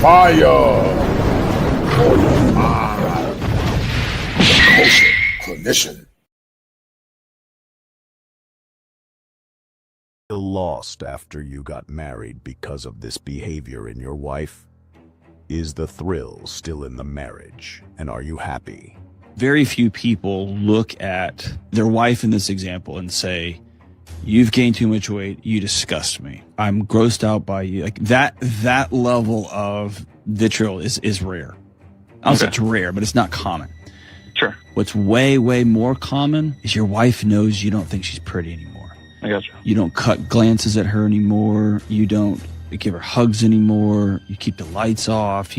Fire for your mind. Kosher Clinician. Feel lost after you got married because of this behavior in your wife? Is the thrill still in the marriage, and are you happy? Very few people look at their wife in this example and say, you've gained too much weight, you disgust me, I'm grossed out by you. Like that level of vitriol is rare. I don't say it's rare, but it's not common. Sure. What's way, way more common is your wife knows you don't think she's pretty anymore. I got you. You don't cut glances at her anymore. You don't give her hugs anymore. You keep the lights off.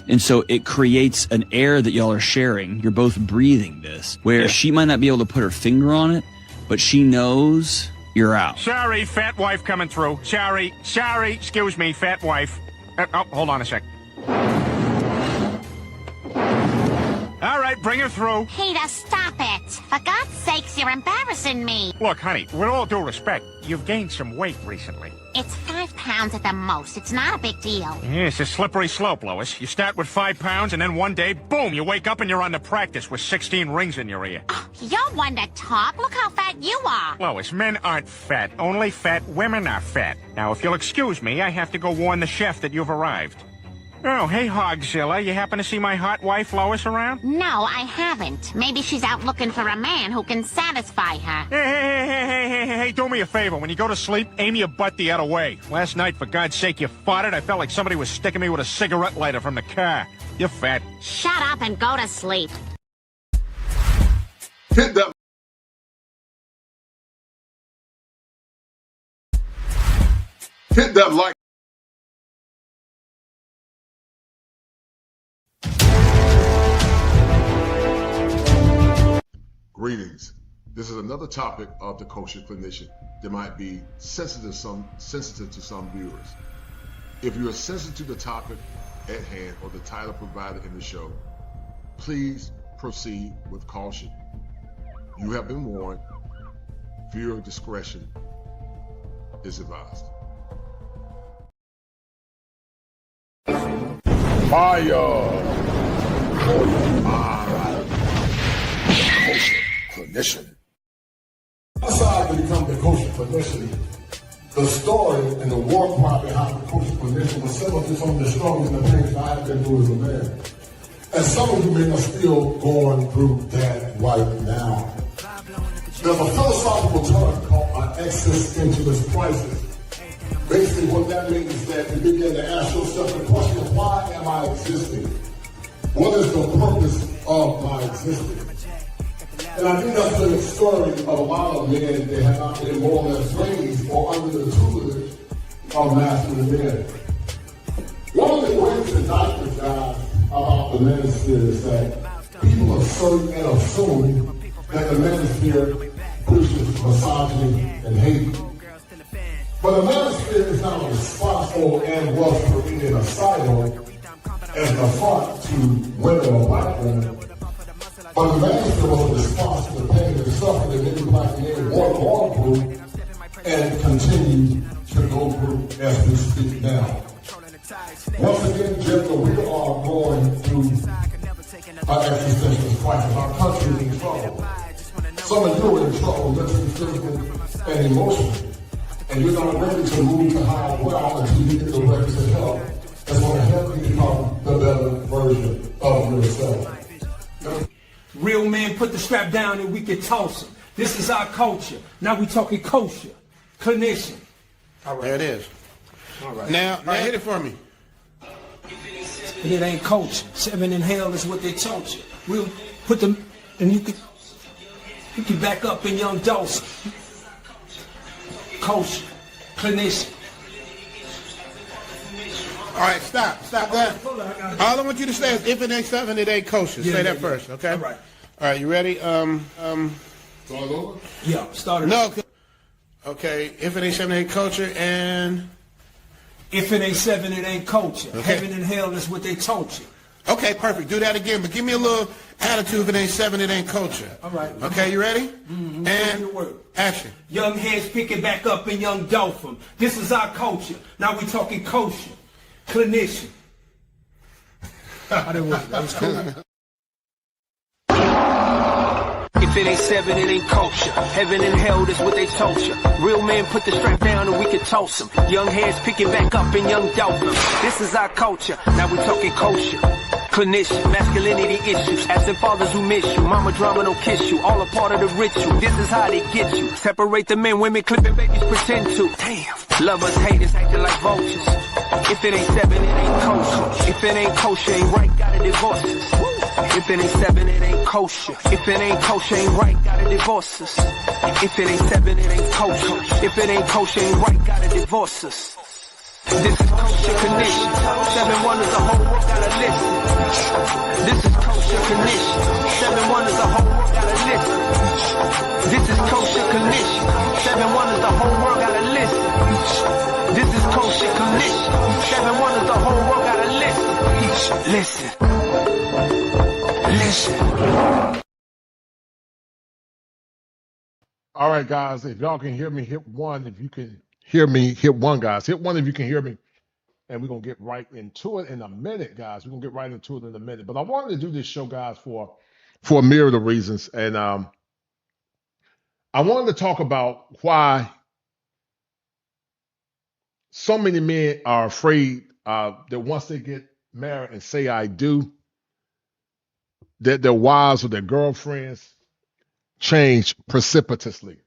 And so it creates an air that y'all are sharing. You're both breathing this, where she might not be able to put her finger on it, but she knows you're out. Sorry, fat wife coming through. Sorry, excuse me, fat wife. Oh, hold on a sec. All right, bring her through. Peter, stop it. For God's sakes, you're embarrassing me. Look, honey, with all due respect, you've gained some weight recently. It's 5 pounds at the most. It's not a big deal. Yeah, it's a slippery slope, Lois. You start with 5 pounds, and then one day, boom, you wake up and you're on the practice with 16 rings in your ear. Oh, you're one to talk. Look how fat you are. Lois, men aren't fat. Only fat women are fat. Now, if you'll excuse me, I have to go warn the chef that you've arrived. Oh, hey, Hogzilla. You happen to see my hot wife, Lois, around? No, I haven't. Maybe she's out looking for a man who can satisfy her. Hey, do me a favor. When you go to sleep, aim your butt the other way. Last night, for God's sake, you farted. I felt like somebody was sticking me with a cigarette lighter from the car. You're fat. Shut up and go to sleep. Hit that. Hit that like. Greetings. This is another topic of the Kosher Clinician that might be sensitive to some viewers. If you are sensitive to the topic at hand or the title provided in the show, please proceed with caution. You have been warned. Viewer discretion is advised. Fire for your mind. Kosher Clinician. Aside to become the kosher clinician, the story and the war cry behind the kosher clinician was similar to some of the struggles and the pains I've been through as a man. And some of you men are still going through that right now. There's a philosophical term called an existentialist crisis. Basically what that means is that you begin to ask yourself the question, why am I existing? What is the purpose of my existence? And I think that's been the story of a lot of men that have not been more or less raised or under the tutelage of masculine men. One of the greatest indictments, guys, about the manosphere is that people assert and assume that the manosphere pushes misogyny and hate. But the manosphere is not responsible and was created a silo as the front to women or black women. But the manosphere was a response to the pain and suffering that many black men were going through and continue to go through as we speak now. Once again, gentlemen, we are going through an existential crisis. Our country is in trouble. Some of you are in trouble, mentally, physically, and emotionally. And you're not ready to move to higher ground until you get the requisite help that's going to help you become the better version of yourself. Real men put the strap down and we can toss it. This is our culture. Now we talking kosher. Clinician. All right. There it is. All right. Now hit it for me. And it ain't culture. 7 in hell is what they taught you. We'll put them, and you can back up in young Dawson. Kosher. Clinician. All right, stop that. All I want you to say is, if it ain't 7, it ain't kosher. Say that first, okay? All right, you ready? Start over? Yeah, start it. No. Okay, if it ain't 7, it ain't kosher, and... If it ain't 7, it ain't culture. Okay. Heaven and hell is what they taught you. Okay, perfect. Do that again, but give me a little attitude. If it ain't 7, it ain't culture. All right. Okay, you ready? Mm-hmm. And action. Young heads picking back up in young Dolphin. This is our culture. Now we talking kosher. Clinician. I didn't want it. That was cool. If it ain't seven, it ain't kosher. Heaven and hell, that's what they told you. Real men put the strap down and we can toast them. Young heads picking back up and young dolphins. This is our culture. Now we talking kosher. Clinician, masculinity issues. Absent fathers who miss you. Mama drama don't kiss you. All a part of the ritual. This is how they get you. Separate the men, women, clipping babies pretend to. Damn. Lovers, haters, acting like vultures. If it ain't seven, it ain't kosher. If it ain't kosher, ain't right, gotta divorce us. If it ain't seven, it ain't kosher. If it ain't kosher, ain't right, gotta divorce us. If it ain't seven, it ain't kosher. If it ain't kosher, ain't right, gotta divorce us. This is kosher condition. 7 wonders, the whole world gotta listen. This is kosher condition. 7 wonders, the whole world gotta listen. This is kosher condition. 7 wonders, the whole world gotta listen. This is kosher condition. 7 wonders, the whole world gotta listen. Listen. Listen. All right, guys, if y'all can hear me, hit one. If you can hear me, hit one, guys. Hit one if you can hear me. And we're going to get right into it in a minute, guys. We're going to get right into it in a minute. But I wanted to do this show, guys, for a myriad of reasons. And I wanted to talk about why so many men are afraid that once they get married and say I do, that their wives or their girlfriends change precipitously.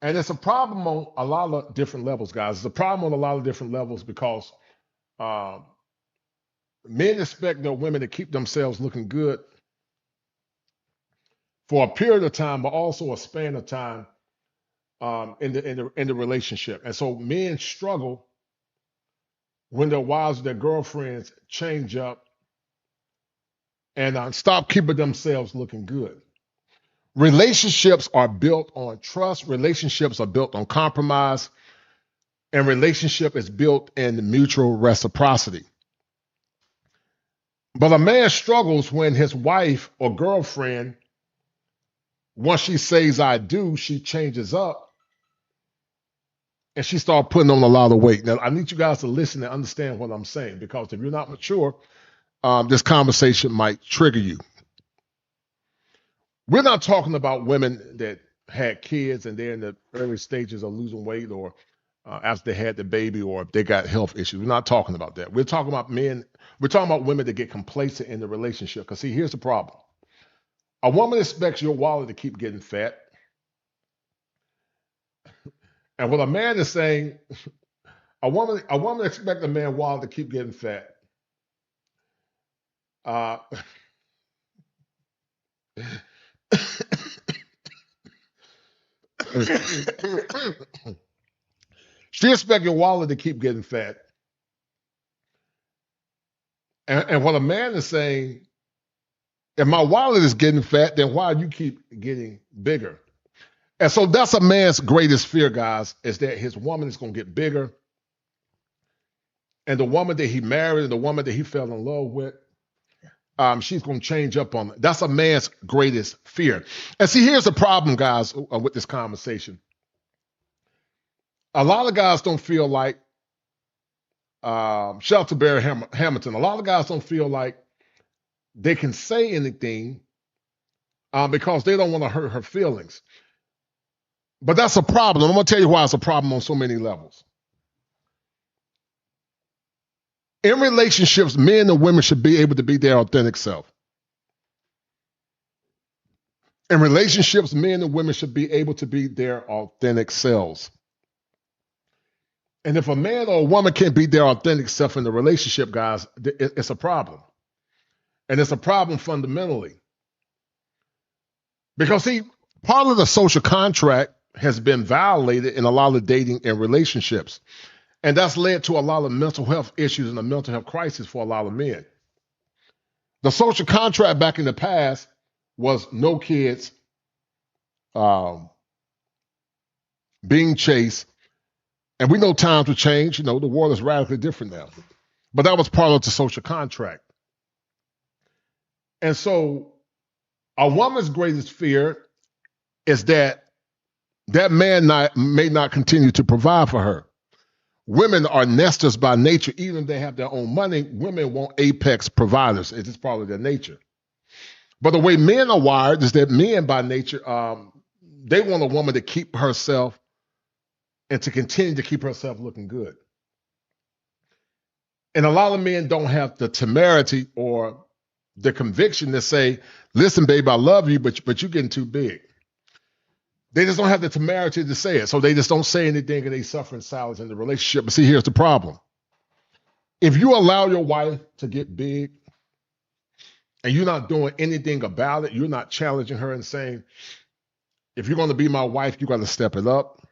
And it's a problem on a lot of different levels, guys. It's a problem on a lot of different levels because men expect their women to keep themselves looking good for a period of time, but also a span of time in the relationship. And so men struggle when their wives or their girlfriends change up and stop keeping themselves looking good. Relationships are built on trust. Relationships are built on compromise. And relationship is built in mutual reciprocity. But a man struggles when his wife or girlfriend, once she says I do, she changes up and she starts putting on a lot of weight. Now, I need you guys to listen and understand what I'm saying, because if you're not mature, this conversation might trigger you. We're not talking about women that had kids and they're in the early stages of losing weight, or after they had the baby, or if they got health issues. We're not talking about that. We're talking about men. We're talking about women that get complacent in the relationship. Because see, here's the problem. A woman expects your wallet to keep getting fat. And what a man is saying, a woman expects a man's wallet to keep getting fat. She expects your wallet to keep getting fat. And what a man is saying, if my wallet is getting fat, then why do you keep getting bigger? And so that's a man's greatest fear, guys, is that his woman is going to get bigger. And the woman that he married and the woman that he fell in love with, she's going to change up on him. That's a man's greatest fear. And see, here's the problem, guys, with this conversation. A lot of guys don't feel like, shout out to Barry Hamilton, a lot of guys don't feel like they can say anything because they don't want to hurt her feelings. But that's a problem. I'm going to tell you why it's a problem on so many levels. In relationships, men and women should be able to be their authentic self. In relationships, men and women should be able to be their authentic selves. And if a man or a woman can't be their authentic self in the relationship, guys, it's a problem. And it's a problem fundamentally. Because, see, part of the social contract has been violated in a lot of dating and relationships. And that's led to a lot of mental health issues and a mental health crisis for a lot of men. The social contract back in the past was no kids, being chased. And we know times will change. You know, the world is radically different now. But that was part of the social contract. And so a woman's greatest fear is that that man may not continue to provide for her. Women are nesters by nature. Even if they have their own money, women want apex providers. It's just part of their nature. But the way men are wired is that men by nature, they want a woman to keep herself and to continue to keep herself looking good. And a lot of men don't have the temerity or the conviction to say, listen, babe, I love you, but you're getting too big. They just don't have the temerity to say it. So they just don't say anything and they suffer in silence in the relationship. But see, here's the problem. If you allow your wife to get big and you're not doing anything about it, you're not challenging her and saying, if you're going to be my wife, you got to step it up.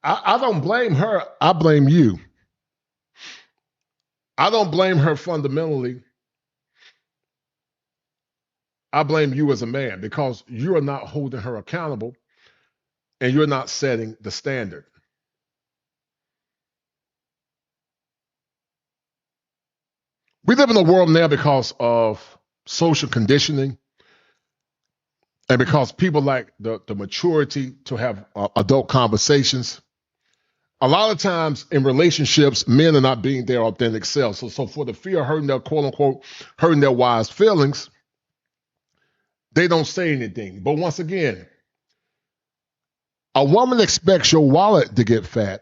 I don't blame her. I blame you. I don't blame her fundamentally. I blame you as a man because you are not holding her accountable and you're not setting the standard. We live in a world now because of social conditioning and because people lack the maturity to have adult conversations. A lot of times in relationships, men are not being their authentic selves. So for the fear of hurting their quote unquote, hurting their wives' feelings, they don't say anything. But once again, a woman expects your wallet to get fat.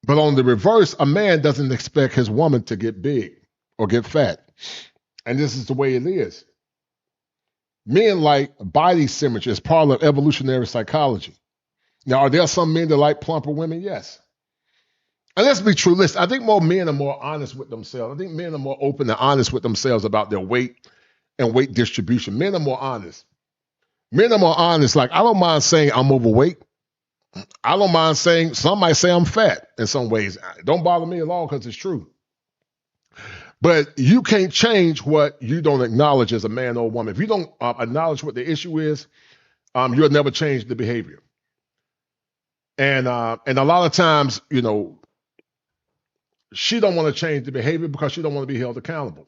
But on the reverse, a man doesn't expect his woman to get big or get fat. And this is the way it is. Men like body symmetry as part of evolutionary psychology. Now, are there some men that like plumper women? Yes. And let's be true. Listen, I think more men are more honest with themselves. I think men are more open and honest with themselves about their weight and weight distribution. Men are more honest. Men are more honest. Like, I don't mind saying I'm overweight. I don't mind saying, some might say I'm fat in some ways. It don't bother me at all because it's true. But you can't change what you don't acknowledge as a man or a woman. If you don't acknowledge what the issue is, you'll never change the behavior. And a lot of times, you know, she don't want to change the behavior because she don't want to be held accountable.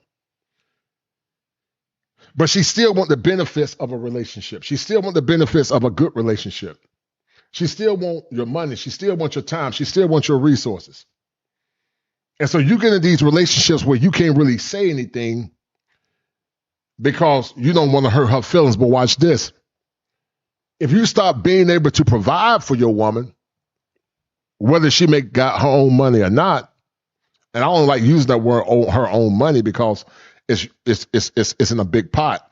But she still want the benefits of a relationship. She still want the benefits of a good relationship. She still want your money. She still wants your time. She still wants your resources. And so you get in these relationships where you can't really say anything because you don't want to hurt her feelings. But watch this. If you stop being able to provide for your woman, whether she got her own money or not, and I don't like using that word her own money because it's in a big pot.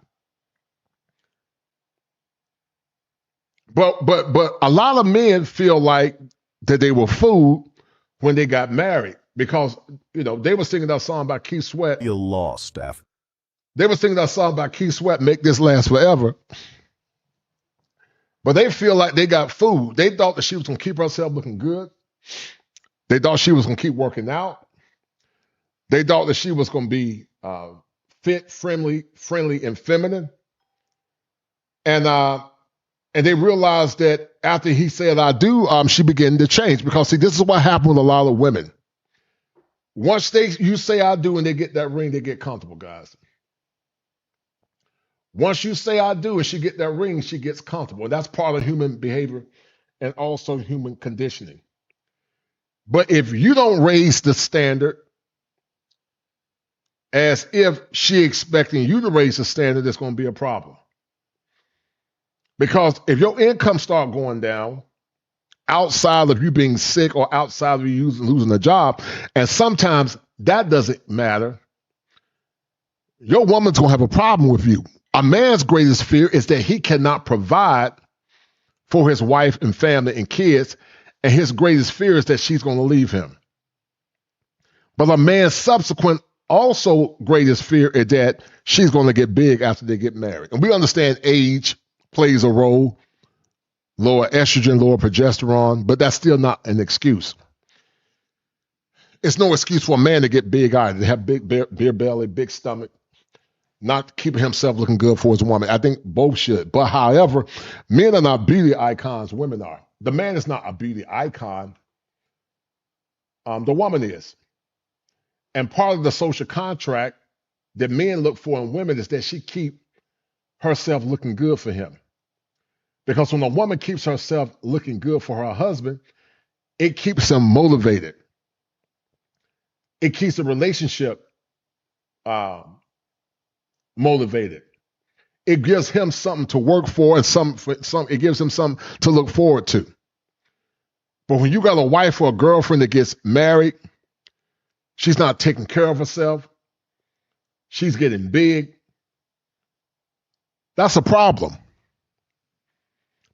But a lot of men feel like that they were fooled when they got married because, you know, they were singing that song by Keith Sweat. You lost after. They were singing that song by Keith Sweat, Make This Last Forever. But they feel like they got fooled. They thought that she was going to keep herself looking good. They thought she was going to keep working out. They thought that she was going to be fit, friendly, and feminine. And they realized that after he said, I do, she began to change. Because, see, this is what happened with a lot of women. Once you say, I do, and they get that ring, they get comfortable, guys. Once you say, I do, and she get that ring, she gets comfortable. And that's part of human behavior and also human conditioning. But if you don't raise the standard as if she expecting you to raise the standard, there's going to be a problem. Because if your income start going down outside of you being sick or outside of you losing a job, and sometimes that doesn't matter, your woman's going to have a problem with you. A man's greatest fear is that he cannot provide for his wife and family and kids, and his greatest fear is that she's going to leave him. But a man's subsequent also greatest fear is that she's going to get big after they get married. And we understand age plays a role, lower estrogen, lower progesterone, but that's still not an excuse. It's no excuse for a man to get big either, to have big beer belly, big stomach, not keeping himself looking good for his woman. I think both should. But however, men are not beauty icons, women are. The man is not a beauty icon. The woman is. And part of the social contract that men look for in women is that she keep herself looking good for him. Because when a woman keeps herself looking good for her husband, it keeps him motivated. It keeps the relationship motivated. It gives him something to work for, and it gives him something to look forward to. But when you got a wife or a girlfriend that gets married, she's not taking care of herself, she's getting big, that's a problem.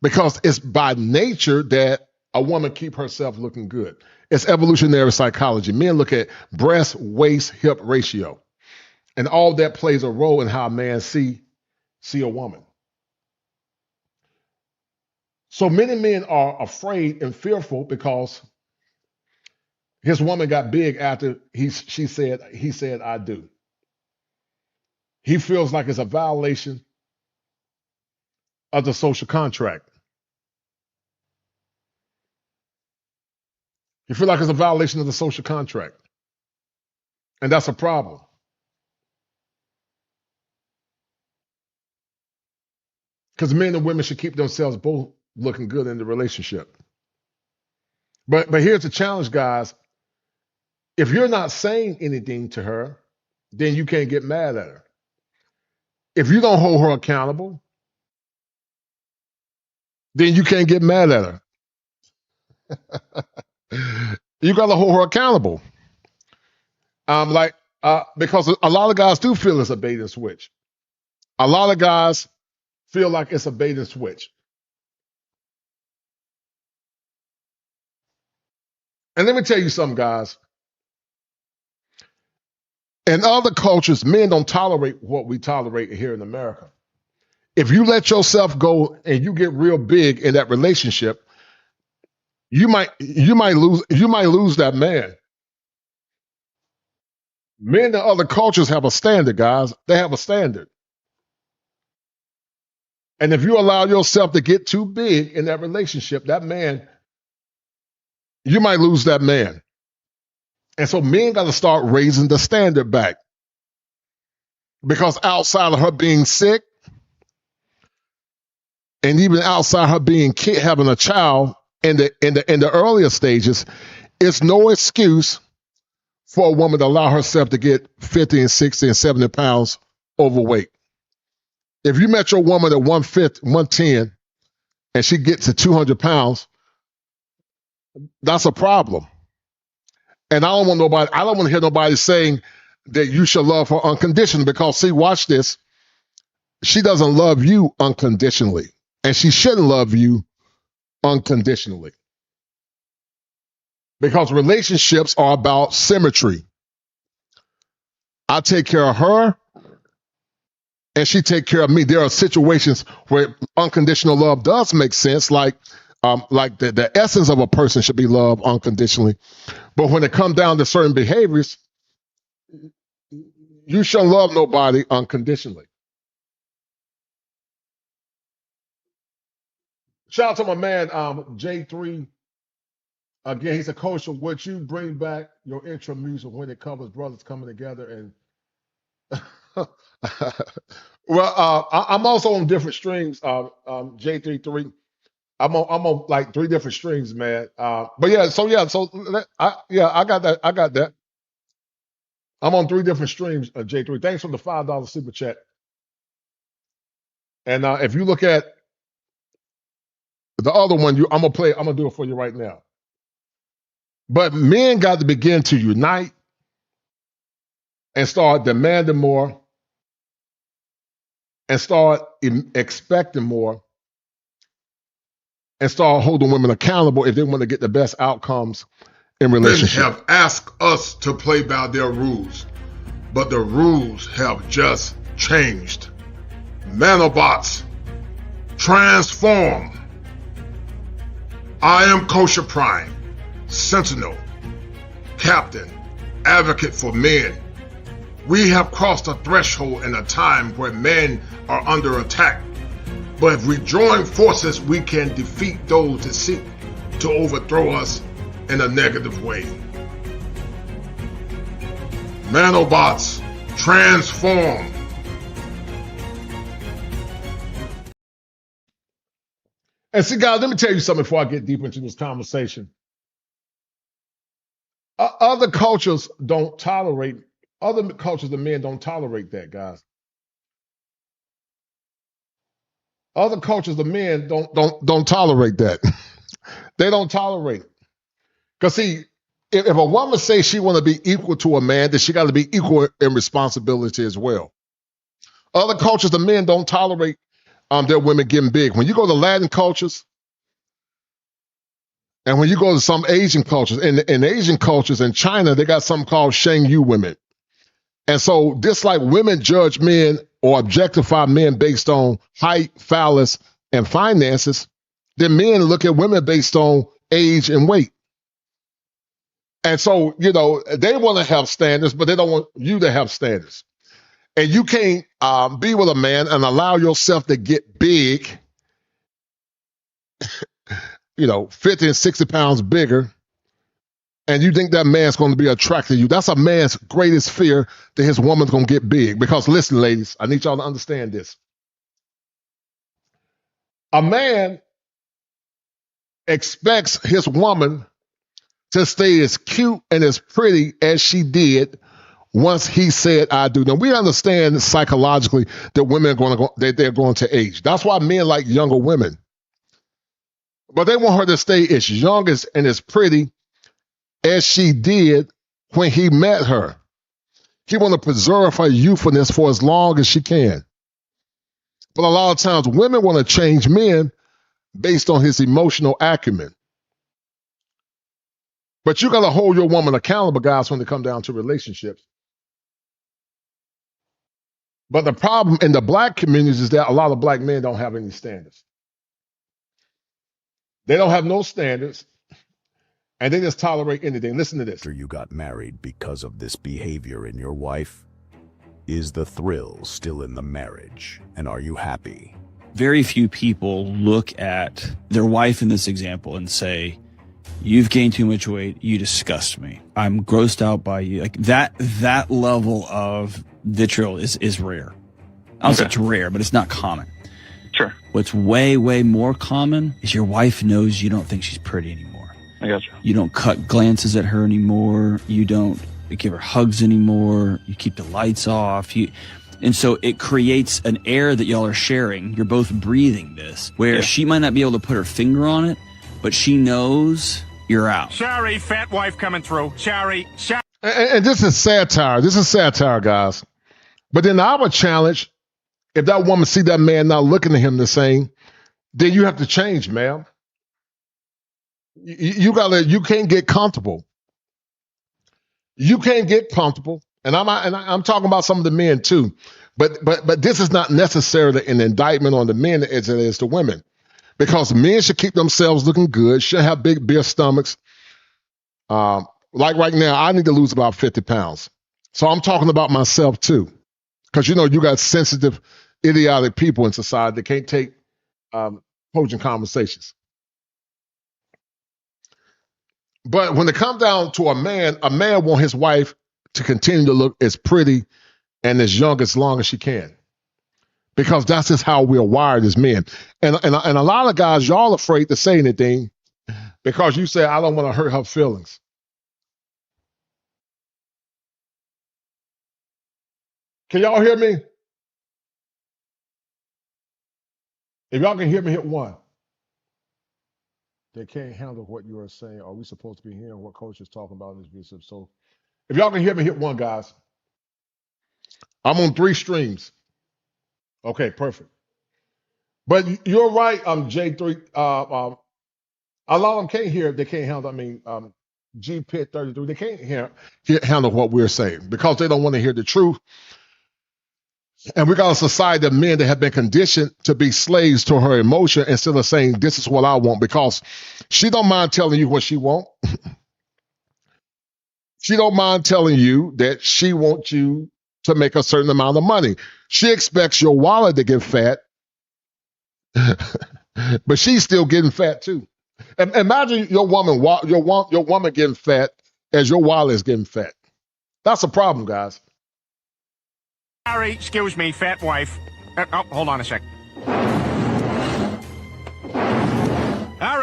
Because it's by nature that a woman keep herself looking good. It's evolutionary psychology. Men look at breast, waist, hip ratio. And all that plays a role in how a man see a woman. So many men are afraid and fearful because his woman got big after he said, I do. He feels like it's a violation of the social contract. You feel like it's a violation of the social contract. And that's a problem. Because men and women should keep themselves both looking good in the relationship. But here's the challenge, guys. If you're not saying anything to her, then you can't get mad at her. If you don't hold her accountable, then you can't get mad at her. You got to hold her accountable. Because a lot of guys do feel it's a bait and switch. A lot of guys feel like it's a bait and switch. And let me tell you something, guys. In other cultures, men don't tolerate what we tolerate here in America. If you let yourself go and you get real big in that relationship, you might lose that man. Men in other cultures have a standard, guys. They have a standard. And if you allow yourself to get too big in that relationship, that man, you might lose that man. And so men got to start raising the standard back. Because outside of her being sick, and even outside her being having a child in the earlier stages, it's no excuse for a woman to allow herself to get 50 and 60 and 70 pounds overweight. If you met your woman at 110 and she gets to 200 pounds, that's a problem. And I don't want to hear nobody saying that you should love her unconditionally, because see, watch this. She doesn't love you unconditionally, and she shouldn't love you unconditionally. Because relationships are about symmetry. I take care of her and she take care of me. There are situations where unconditional love does make sense, like the essence of a person should be loved unconditionally. But when it comes down to certain behaviors, you shouldn't love nobody unconditionally. Shout out to my man, J3. Again, he's a coach. Would you bring back your intro music when it covers brothers coming together? And well, I'm also on different streams. J33. I'm on like 3 different streams, man. But yeah, I got that. I'm on 3 different streams, J3. Thanks for the $5 super chat. And if you look at the other one, I'm gonna do it for you right now. But men got to begin to unite and start demanding more and start expecting more and start holding women accountable if they want to get the best outcomes in relationships. Men have asked us to play by their rules, but the rules have just changed. Nanobots, transform. I am Kosher Prime, Sentinel, Captain, Advocate for Men. We have crossed a threshold in a time where men are under attack. But if we join forces, we can defeat those that seek to overthrow us in a negative way. Nanobots, transform. And see, guys, let me tell you something before I get deep into this conversation. Other cultures don't tolerate, other cultures of men don't tolerate that, guys. Other cultures of men don't tolerate that. They don't tolerate it. Because see, if a woman says she want to be equal to a man, then she got to be equal in responsibility as well. Other cultures of men don't tolerate their women getting big. When you go to Latin cultures, and when you go to some Asian cultures, in Asian cultures in China, they got something called Shang Yu women. And so just like women judge men or objectify men based on height, phallus, and finances, then men look at women based on age and weight. And so, you know, they want to have standards, but they don't want you to have standards. And you can't be with a man and allow yourself to get big, you know, 50 and 60 pounds bigger, and you think that man's going to be attracted to you. That's a man's greatest fear, that his woman's going to get big. Because listen, ladies, I need y'all to understand this. A man expects his woman to stay as cute and as pretty as she did once he said, I do. Now, we understand psychologically that women are going to go, that they're going to age. That's why men like younger women. But they want her to stay as young as and as pretty as she did when he met her. He want to preserve her youthfulness for as long as she can. But a lot of times, women want to change men based on his emotional acumen. But you got to hold your woman accountable, guys, when it comes down to relationships. But the problem in the black communities is that a lot of black men don't have any standards. They don't have no standards, and they just tolerate anything. Listen to this. After you got married because of this behavior in your wife, is the thrill still in the marriage? And are you happy? Very few people look at their wife in this example and say, you've gained too much weight. You disgust me. I'm grossed out by you. Like that level of vitriol is rare. I don't say it's rare, but it's not common. Sure. What's way, way more common is your wife knows you don't think she's pretty anymore. I got you. You don't cut glances at her anymore. You don't give her hugs anymore. You keep the lights off. And so it creates an air that y'all are sharing. You're both breathing this, where she might not be able to put her finger on it, but she knows you're out. Sorry, fat wife coming through. Sorry. And this is satire. This is satire, guys. But then our challenge, if that woman see that man not looking at him the same, then you have to change, ma'am. You can't get comfortable. You can't get comfortable. And I'm talking about some of the men too. But this is not necessarily an indictment on the men as it is the women. Because men should keep themselves looking good, should have big beer stomachs. Like right now, I need to lose about 50 pounds. So I'm talking about myself too. Because, you know, you got sensitive, idiotic people in society that can't take cogent conversations. But when it comes down to a man wants his wife to continue to look as pretty and as young as long as she can. Because that's just how we're wired as men. And a lot of guys, y'all afraid to say anything because you say, I don't want to hurt her feelings. Can y'all hear me? If y'all can hear me, hit 1. They can't handle what you are saying. Are we supposed to be hearing what coach is talking about in this video? So if y'all can hear me, hit 1, guys. I'm on 3 streams. Okay, perfect. But you're right, J3. A lot of them can't hear. They can't handle. G Pit 33. They can't handle what we're saying because they don't want to hear the truth. And we got a society of men that have been conditioned to be slaves to her emotion instead of saying, this is what I want, because she don't mind telling you what she want. She don't mind telling you that she wants you to make a certain amount of money. She expects your wallet to get fat, but she's still getting fat too. Imagine your woman getting fat as your wallet is getting fat. That's a problem, guys. Sorry, excuse me, fat wife. Hold on a sec.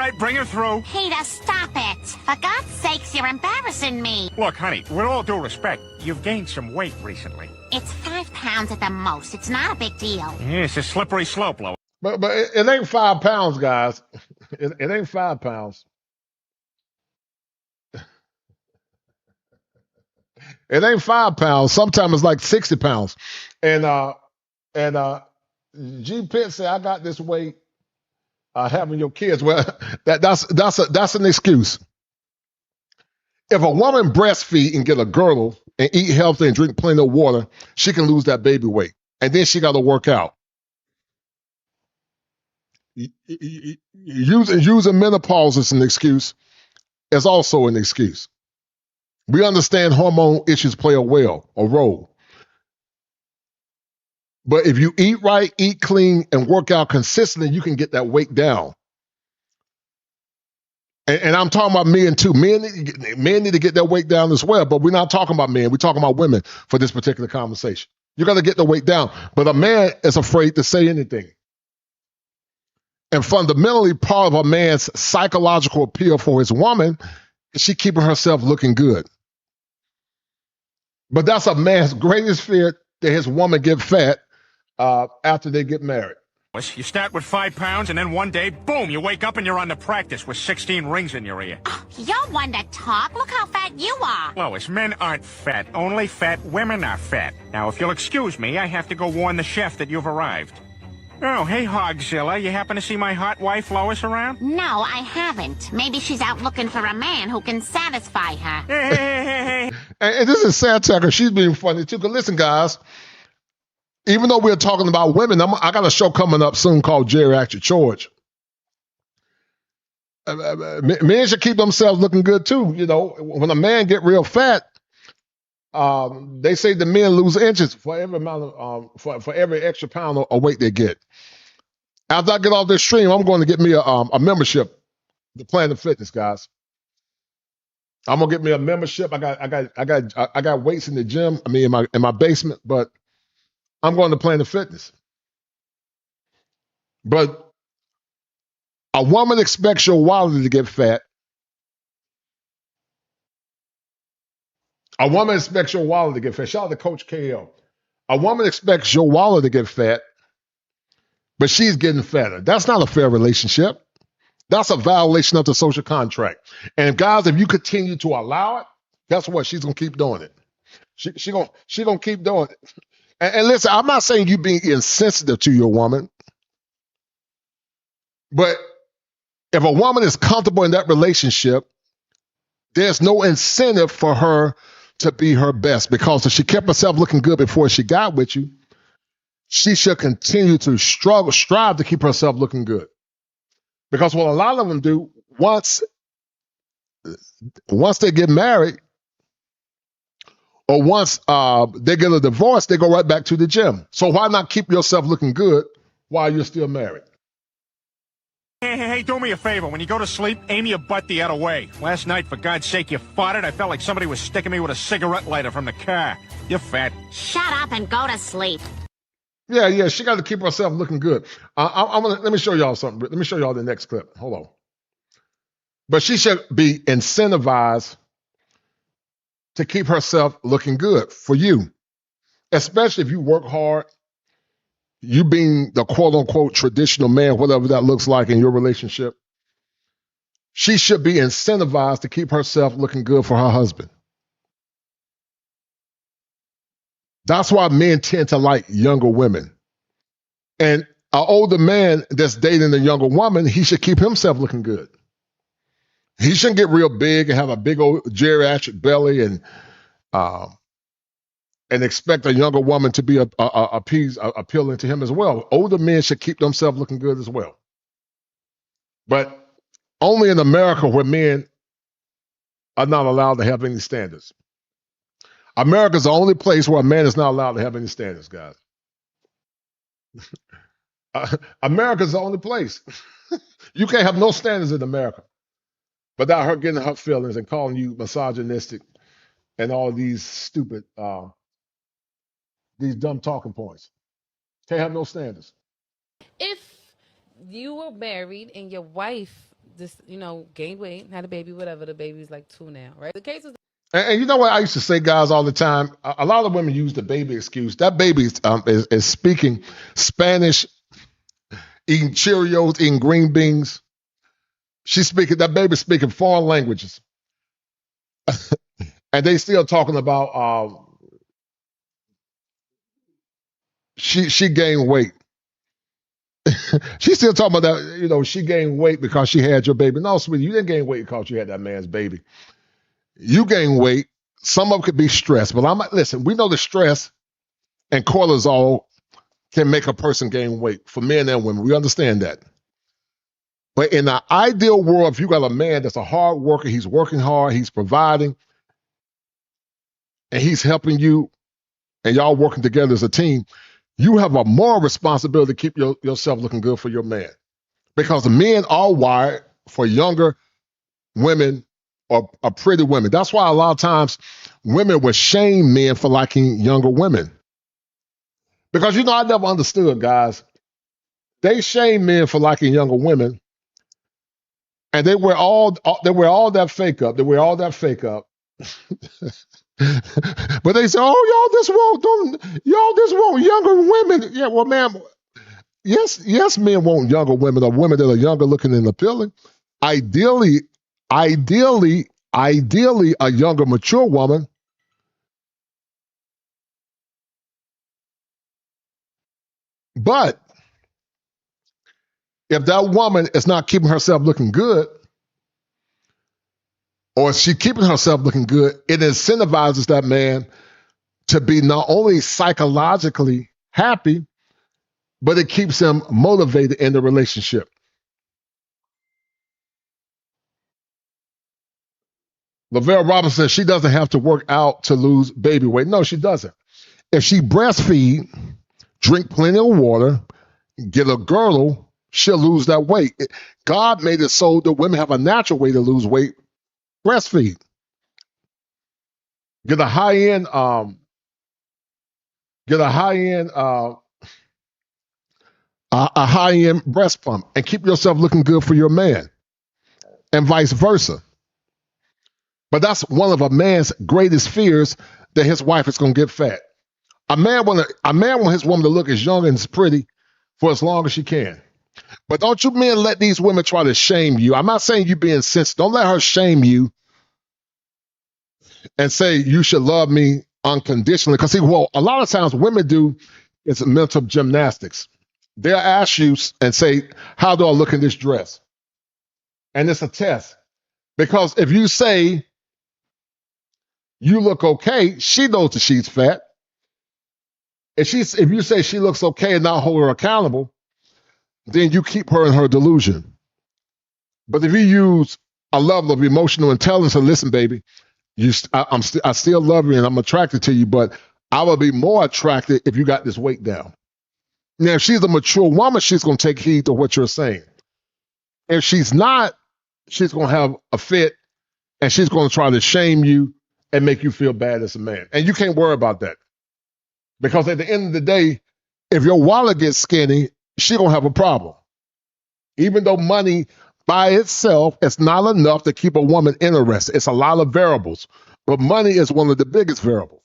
right, bring her through. Peter, stop it. For God's sakes, you're embarrassing me. Look, honey, with all due respect, you've gained some weight recently. It's 5 pounds at the most. It's not a big deal. Yeah, it's a slippery slope, Lois. But it ain't 5 pounds, guys. It ain't 5 pounds. It ain't 5 pounds. Sometimes it's like 60 pounds. And G Pitt said, I got this weight having your kids. Well, that's an excuse. If a woman breastfeed and get a girdle and eat healthy and drink plenty of water, she can lose that baby weight. And then she got to work out. Using menopause as an excuse is also an excuse. We understand hormone issues play a role. But if you eat right, eat clean, and work out consistently, you can get that weight down. And I'm talking about men too. Men need to get their weight down as well, but we're not talking about men. We're talking about women for this particular conversation. You got to get the weight down. But a man is afraid to say anything. And fundamentally, part of a man's psychological appeal for his woman is she keeping herself looking good. But that's a man's greatest fear, that his woman get fat after they get married. You start with 5 pounds, and then one day, boom, you wake up and you're on the practice with 16 rings in your ear. Oh, you're one to talk. Look how fat you are. Lois, men aren't fat. Only fat women are fat. Now, if you'll excuse me, I have to go warn the chef that you've arrived. Oh, hey, Hogzilla, you happen to see my hot wife, Lois, around? No, I haven't. Maybe she's out looking for a man who can satisfy her. Hey. And this is satire. She's being funny, too. Because listen, guys, even though we're talking about women, I got a show coming up soon called Geriatric George. Men should keep themselves looking good, too. You know, when a man get real fat, they say the men lose inches for every amount of for every extra pound of weight they get. After I get off this stream, I'm going to get me a membership to Planet Fitness, guys. I'm gonna get me a membership. I got weights in the gym. I mean, in my basement, but I'm going to Planet Fitness. But a woman expects your wallet to get fat. A woman expects your wallet to get fat. Shout out to Coach KL. A woman expects your wallet to get fat, but she's getting fatter. That's not a fair relationship. That's a violation of the social contract. And guys, if you continue to allow it, guess what? She's gonna keep doing it. She gonna keep doing it. And listen, I'm not saying you being insensitive to your woman, but if a woman is comfortable in that relationship, there's no incentive for her to be her best, because if she kept herself looking good before she got with you, she should continue to strive to keep herself looking good. Because what a lot of them do, once they get married, or once they get a divorce, they go right back to the gym. So why not keep yourself looking good while you're still married? Hey, do me a favor. When you go to sleep, aim your butt the other way. Last night, for God's sake, you farted. I felt like somebody was sticking me with a cigarette lighter from the car. You're fat. Shut up and go to sleep. Yeah, she got to keep herself looking good. Let me show y'all something. Let me show y'all the next clip. Hold on. But she should be incentivized to keep herself looking good for you, especially if you work hard. You being the quote-unquote traditional man, whatever that looks like in your relationship, she should be incentivized to keep herself looking good for her husband. That's why men tend to like younger women. And an older man that's dating a younger woman, he should keep himself looking good. He shouldn't get real big and have a big old geriatric belly and expect a younger woman to be appealing to him as well. Older men should keep themselves looking good as well. But only in America where men are not allowed to have any standards. America's the only place where a man is not allowed to have any standards, guys. America's the only place. You can't have no standards in America without her getting her feelings and calling you misogynistic and all these stupid, these dumb talking points. Can't have no standards. If you were married and your wife just gained weight, had a baby, whatever. The baby's like 2 now, right? The case is And you know what I used to say, guys, all the time? A lot of women use the baby excuse. That baby is speaking Spanish, eating Cheerios, eating green beans. That baby's speaking foreign languages. And they still talking about she gained weight. She's still talking about that, she gained weight because she had your baby. No, sweetie, you didn't gain weight because you had that man's baby. You gain weight. Some of it could be stress, but listen, we know the stress and cortisol can make a person gain weight for men and women. We understand that. But in the ideal world, if you got a man that's a hard worker, he's working hard, he's providing, and he's helping you, and y'all working together as a team, you have a moral responsibility to keep yourself looking good for your man. Because men are wired for younger women or pretty women. That's why a lot of times women will shame men for liking younger women. Because I never understood, guys. They shame men for liking younger women, and they wear all that fake up. They wear all that fake up. But they say, "Oh, y'all this want younger women." Yeah, well, ma'am, yes, men want younger women or women that are younger looking and appealing. Ideally, a younger, mature woman. But if that woman is not keeping herself looking good, or is she keeping herself looking good, it incentivizes that man to be not only psychologically happy, but it keeps him motivated in the relationship. Lavelle Robinson says she doesn't have to work out to lose baby weight. No, she doesn't. If she breastfeed, drink plenty of water, get a girdle, she'll lose that weight. God made it so that women have a natural way to lose weight. Breastfeed. Get a high-end a high-end breast pump and keep yourself looking good for your man, and vice versa. But that's one of a man's greatest fears, that his wife is going to get fat. A man want his woman to look as young and as pretty for as long as she can. But don't you men let these women try to shame you. I'm not saying you being sensitive. Don't let her shame you and say you should love me unconditionally. Because see, what a lot of times women do is mental gymnastics. They'll ask you and say, "How do I look in this dress?" And it's a test. Because if you say you look okay, she knows that she's fat. If you say she looks okay and not hold her accountable, then you keep her in her delusion. But if you use a level of emotional intelligence and listen, baby, I still love you and I'm attracted to you, but I will be more attracted if you got this weight down. Now, if she's a mature woman, she's going to take heed to what you're saying. If she's not, she's going to have a fit and she's going to try to shame you and make you feel bad as a man. And you can't worry about that. Because at the end of the day, if your wallet gets skinny, she's going to have a problem. Even though money by itself is not enough to keep a woman interested. It's a lot of variables. But money is one of the biggest variables.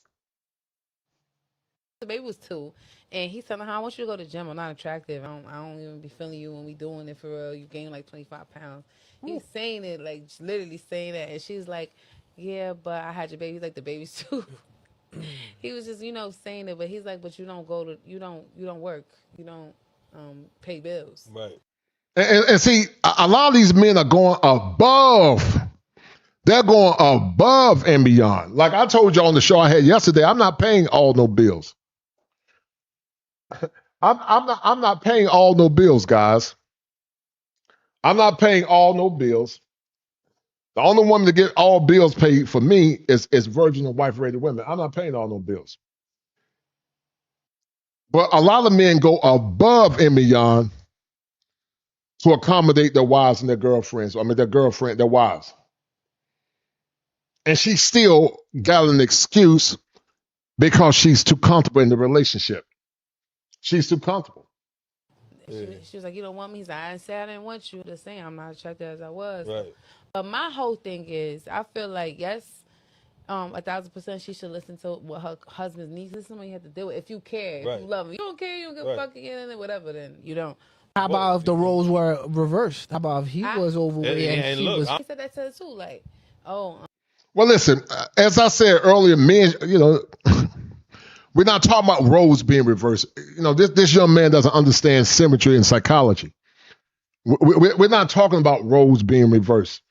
the baby was 2, and he's telling her, "I want you to go to the gym. I'm not attractive. I don't even be feeling you when we doing it for real. You gain like 25 pounds." He's saying it, like literally saying that, and she's like, "Yeah, but I had your baby." He's like, "The baby's 2." He was just, saying it, but he's like, "But you don't work, you don't pay bills." Right. And see, a lot of these men are going above. They're going above and beyond. Like I told you on the show I had yesterday, I'm not paying all no bills. I'm not paying all no bills, guys. I'm not paying all no bills. The only woman to get all bills paid for me is virgin and wife-rated women. I'm not paying all no bills. But a lot of men go above and beyond to accommodate their wives and their girlfriends. Their wives. And she still got an excuse because she's too comfortable in the relationship. She's too comfortable. She was like, you don't want me? He's like, I didn't say I didn't want you. Just saying, I'm not attracted as I was. Right. But my whole thing is, I feel like, yes, 1,000% she should listen to what her husband's needs. This is something you have to deal with. If you care, if you love him. You don't care, you don't give a fuck again, and whatever, then you don't. How about if the roles were reversed? How about if he was overweight and she was? He said that to her too, like, oh. Well, listen, as I said earlier, men, we're not talking about roles being reversed. This young man doesn't understand symmetry and psychology. We're not talking about roles being reversed.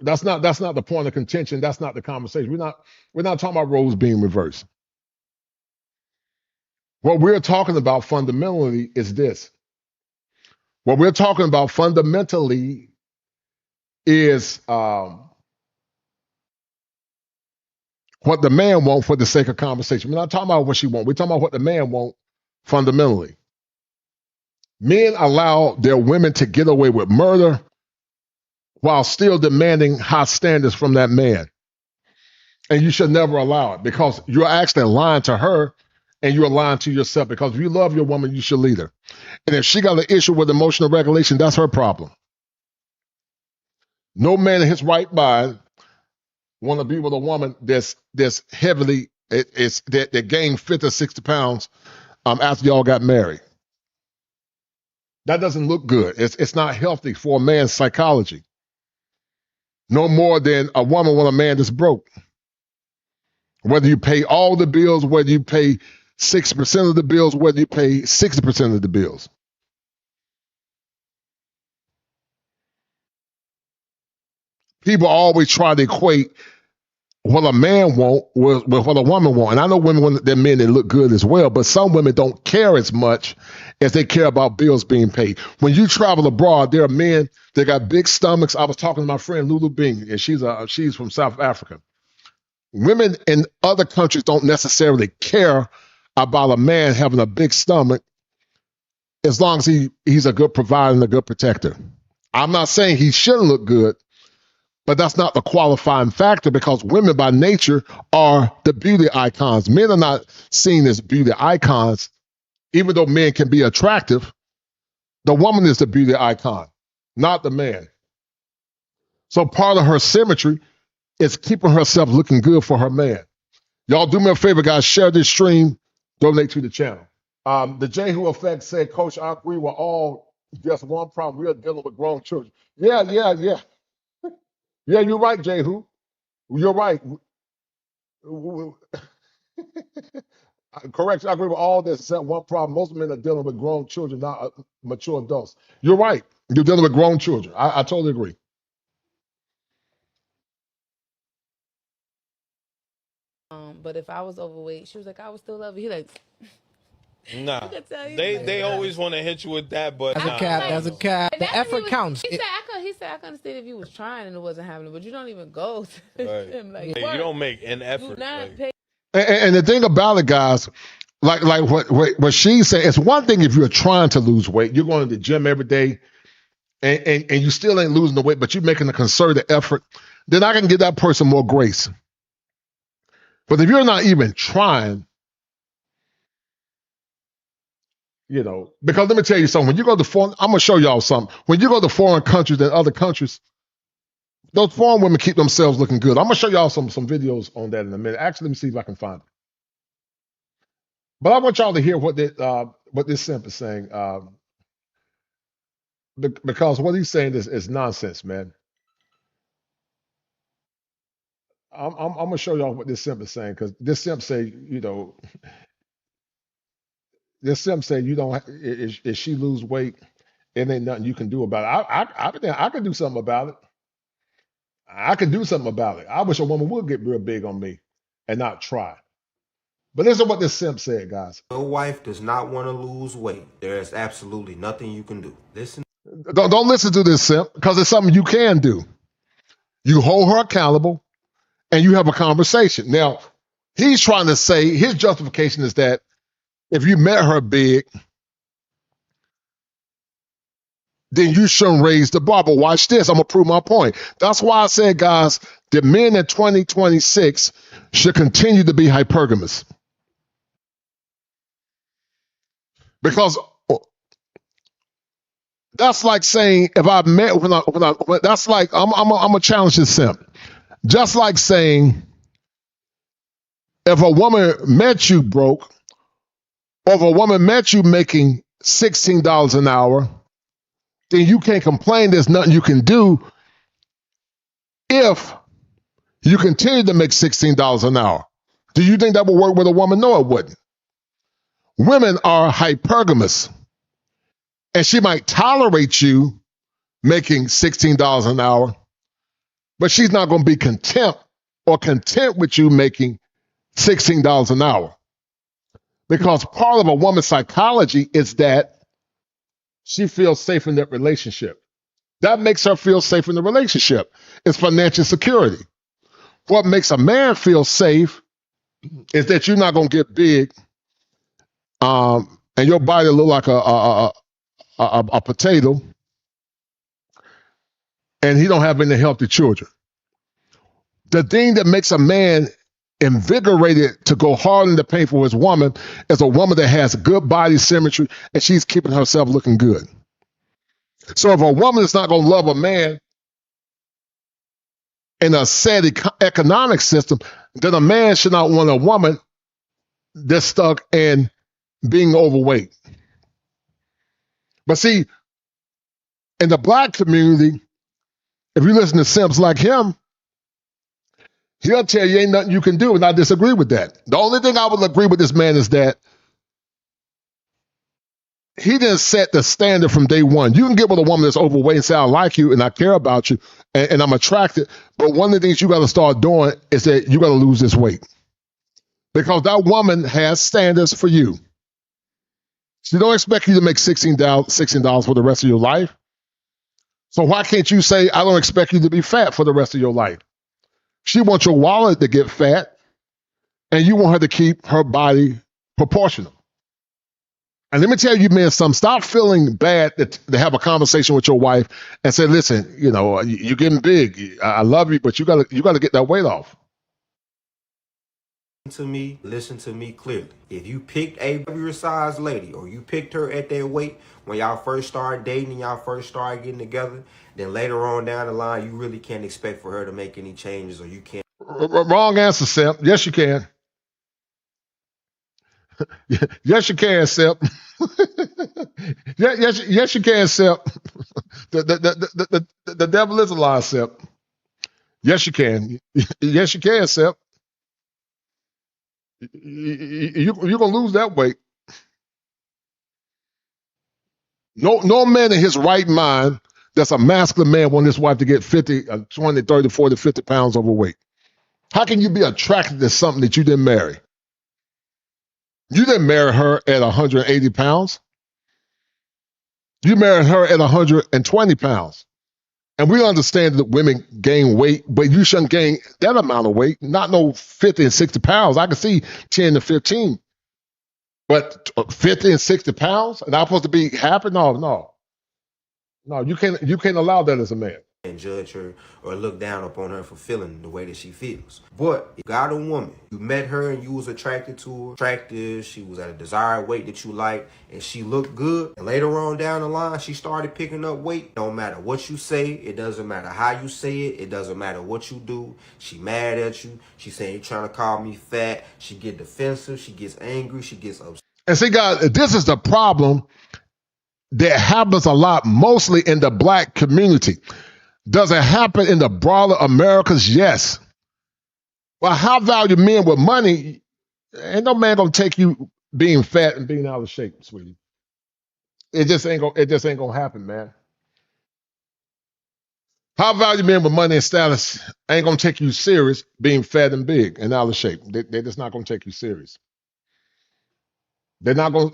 That's not the point of contention. That's not the conversation. We're not talking about roles being reversed. What we're talking about fundamentally is this. What we're talking about fundamentally is what the man wants for the sake of conversation. We're not talking about what she wants. We're talking about what the man wants fundamentally. Men allow their women to get away with murder while still demanding high standards from that man. And you should never allow it, because you're actually lying to her and you're lying to yourself, because if you love your woman, you should lead her. And if she got an issue with emotional regulation, that's her problem. No man in his right mind want to be with a woman that's heavily, that gained 50 or 60 pounds after y'all got married. That doesn't look good. It's not healthy for a man's psychology. No more than a woman with a man that's broke. Whether you pay all the bills, whether you pay 6% of the bills, whether you pay 60% of the bills. People always try to equate what a man wants with what a woman wants. And I know women want their men that look good as well, but some women don't care as much as they care about bills being paid. When you travel abroad, there are men that got big stomachs. I was talking to my friend Lulu Bing, and she's from South Africa. Women in other countries don't necessarily care about a man having a big stomach as long as he's a good provider and a good protector. I'm not saying he shouldn't look good, but that's not the qualifying factor, because women by nature are the beauty icons. Men are not seen as beauty icons. Even though men can be attractive, the woman is the beauty icon, not the man. So part of her symmetry is keeping herself looking good for her man. Y'all do me a favor, guys. Share this stream. Donate to the channel. The Jehu Effect said, Coach, I agree with all. Just one problem. We are dealing with grown children. Yeah. Yeah, you're right, Jehu. You're right. Correct. I agree with all this except one problem. Most men are dealing with grown children, not mature adults. You're right. You're dealing with grown children. I totally agree. But if I was overweight, she was like, I would still love you. He like, nah. They always want to hit you with that, but that's a cap. That's a cap. The effort counts. He said I could understand if he was trying and it wasn't happening, but you don't even go to the gym. Like, you don't make an effort. And the thing about it, guys, like what she's saying, it's one thing if you're trying to lose weight, you're going to the gym every day, and you still ain't losing the weight, but you're making a concerted effort, then I can give that person more grace. But if you're not even trying, because let me tell you something. When you go to foreign, I'm going to show y'all something. When you go to foreign countries and other countries, those foreign women keep themselves looking good. I'm going to show y'all some videos on that in a minute. Actually, let me see if I can find it. But I want y'all to hear what this simp is saying. Because what he's saying is nonsense, man. I'm going to show y'all what this simp is saying, because this simp say, this simp say, if she lose weight, it ain't nothing you can do about it. I can do something about it. I can do something about it. I wish a woman would get real big on me and not try. But listen to what this simp said, guys. Your wife does not want to lose weight. There is absolutely nothing you can do. Don't listen to this simp, because it's something you can do. You hold her accountable and you have a conversation. Now, he's trying to say, his justification is that if you met her big, then you shouldn't raise the bar. But watch this. I'm going to prove my point. That's why I said, guys, that men in 2026 should continue to be hypergamous. Because that's like saying if I met that's like I'm gonna challenge this simp. Just like saying if a woman met you broke, or if a woman met you making $16 an hour, then you can't complain. There's nothing you can do if you continue to make $16 an hour. Do you think that would work with a woman? No, it wouldn't. Women are hypergamous, and she might tolerate you making $16 an hour, but she's not going to be content with you making $16 an hour. Because part of a woman's psychology is that she feels safe in that relationship. That makes her feel safe in the relationship. It's financial security. What makes a man feel safe is that you're not going to get big, and your body look like a potato, and he don't have any healthy children. The thing that makes a man invigorated to go hard in the paint for his woman is a woman that has good body symmetry and she's keeping herself looking good. So if a woman is not going to love a man in a sad economic system, then a man should not want a woman that's stuck in being overweight. But see, in the black community, if you listen to simps like him, he'll tell you ain't nothing you can do, and I disagree with that. The only thing I would agree with this man is that he didn't set the standard from day one. You can get with a woman that's overweight and say, I like you and I care about you and I'm attracted, but one of the things you got to start doing is that you got to lose this weight. Because that woman has standards for you. She don't expect you to make $16 for the rest of your life. So why can't you say, I don't expect you to be fat for the rest of your life? She wants your wallet to get fat, and you want her to keep her body proportional. And let me tell you, man, stop feeling bad to have a conversation with your wife and say, listen, you know, you're getting big. I love you, but you gotta get that weight off. Listen to me clearly. If you picked a your size lady, or you picked her at that weight when y'all first started dating and y'all first started getting together, then later on down the line, you really can't expect for her to make any changes, or you can't. Wrong answer, Sep. Yes, you can. Yes, you can, Sep. Yes, you can, Sep. The devil is a lie, Sep. Yes, you can. Yes, you can, Sep. You're going to lose that weight. No man in his right mind that's a masculine man wants his wife to get 50, 20, 30, 40, 50 pounds overweight. How can you be attracted to something that you didn't marry? You didn't marry her at 180 pounds. You married her at 120 pounds. And we understand that women gain weight, but you shouldn't gain that amount of weight, not no 50 and 60 pounds. I can see 10 to 15. But 50 and 60 pounds, and I'm supposed to be happy? No, you can't allow that as a man. And judge her or look down upon her for feeling the way that she feels. But if you got a woman, you met her and you was attracted to her, attractive, she was at a desired weight that you like, and she looked good, and later on down the line, she started picking up weight. Don't matter what you say, it doesn't matter how you say it doesn't matter what you do. She mad at you, she saying you're trying to call me fat, she get defensive, she gets angry, she gets upset. And see, guys, this is the problem that happens a lot, mostly in the black community. Does it happen in the broader Americas? Yes. Well, how value men with money? Ain't no man gonna take you being fat and being out of shape, sweetie. It just ain't gonna happen, man. How value men with money and status ain't gonna take you serious being fat and big and out of shape. They're just not gonna take you serious. They're not gonna,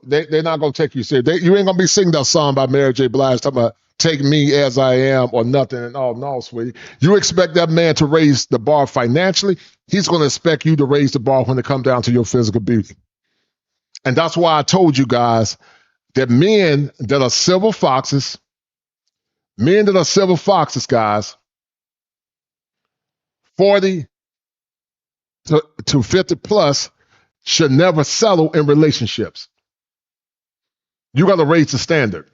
they're not gonna take you serious. You ain't gonna be singing that song by Mary J. Blige talking about take me as I am or nothing. And oh no, sweetie. You expect that man to raise the bar financially. He's going to expect you to raise the bar when it comes down to your physical beauty. And that's why I told you guys that men that are silver foxes, guys, 40 to 50 plus should never settle in relationships. You got to raise the standard.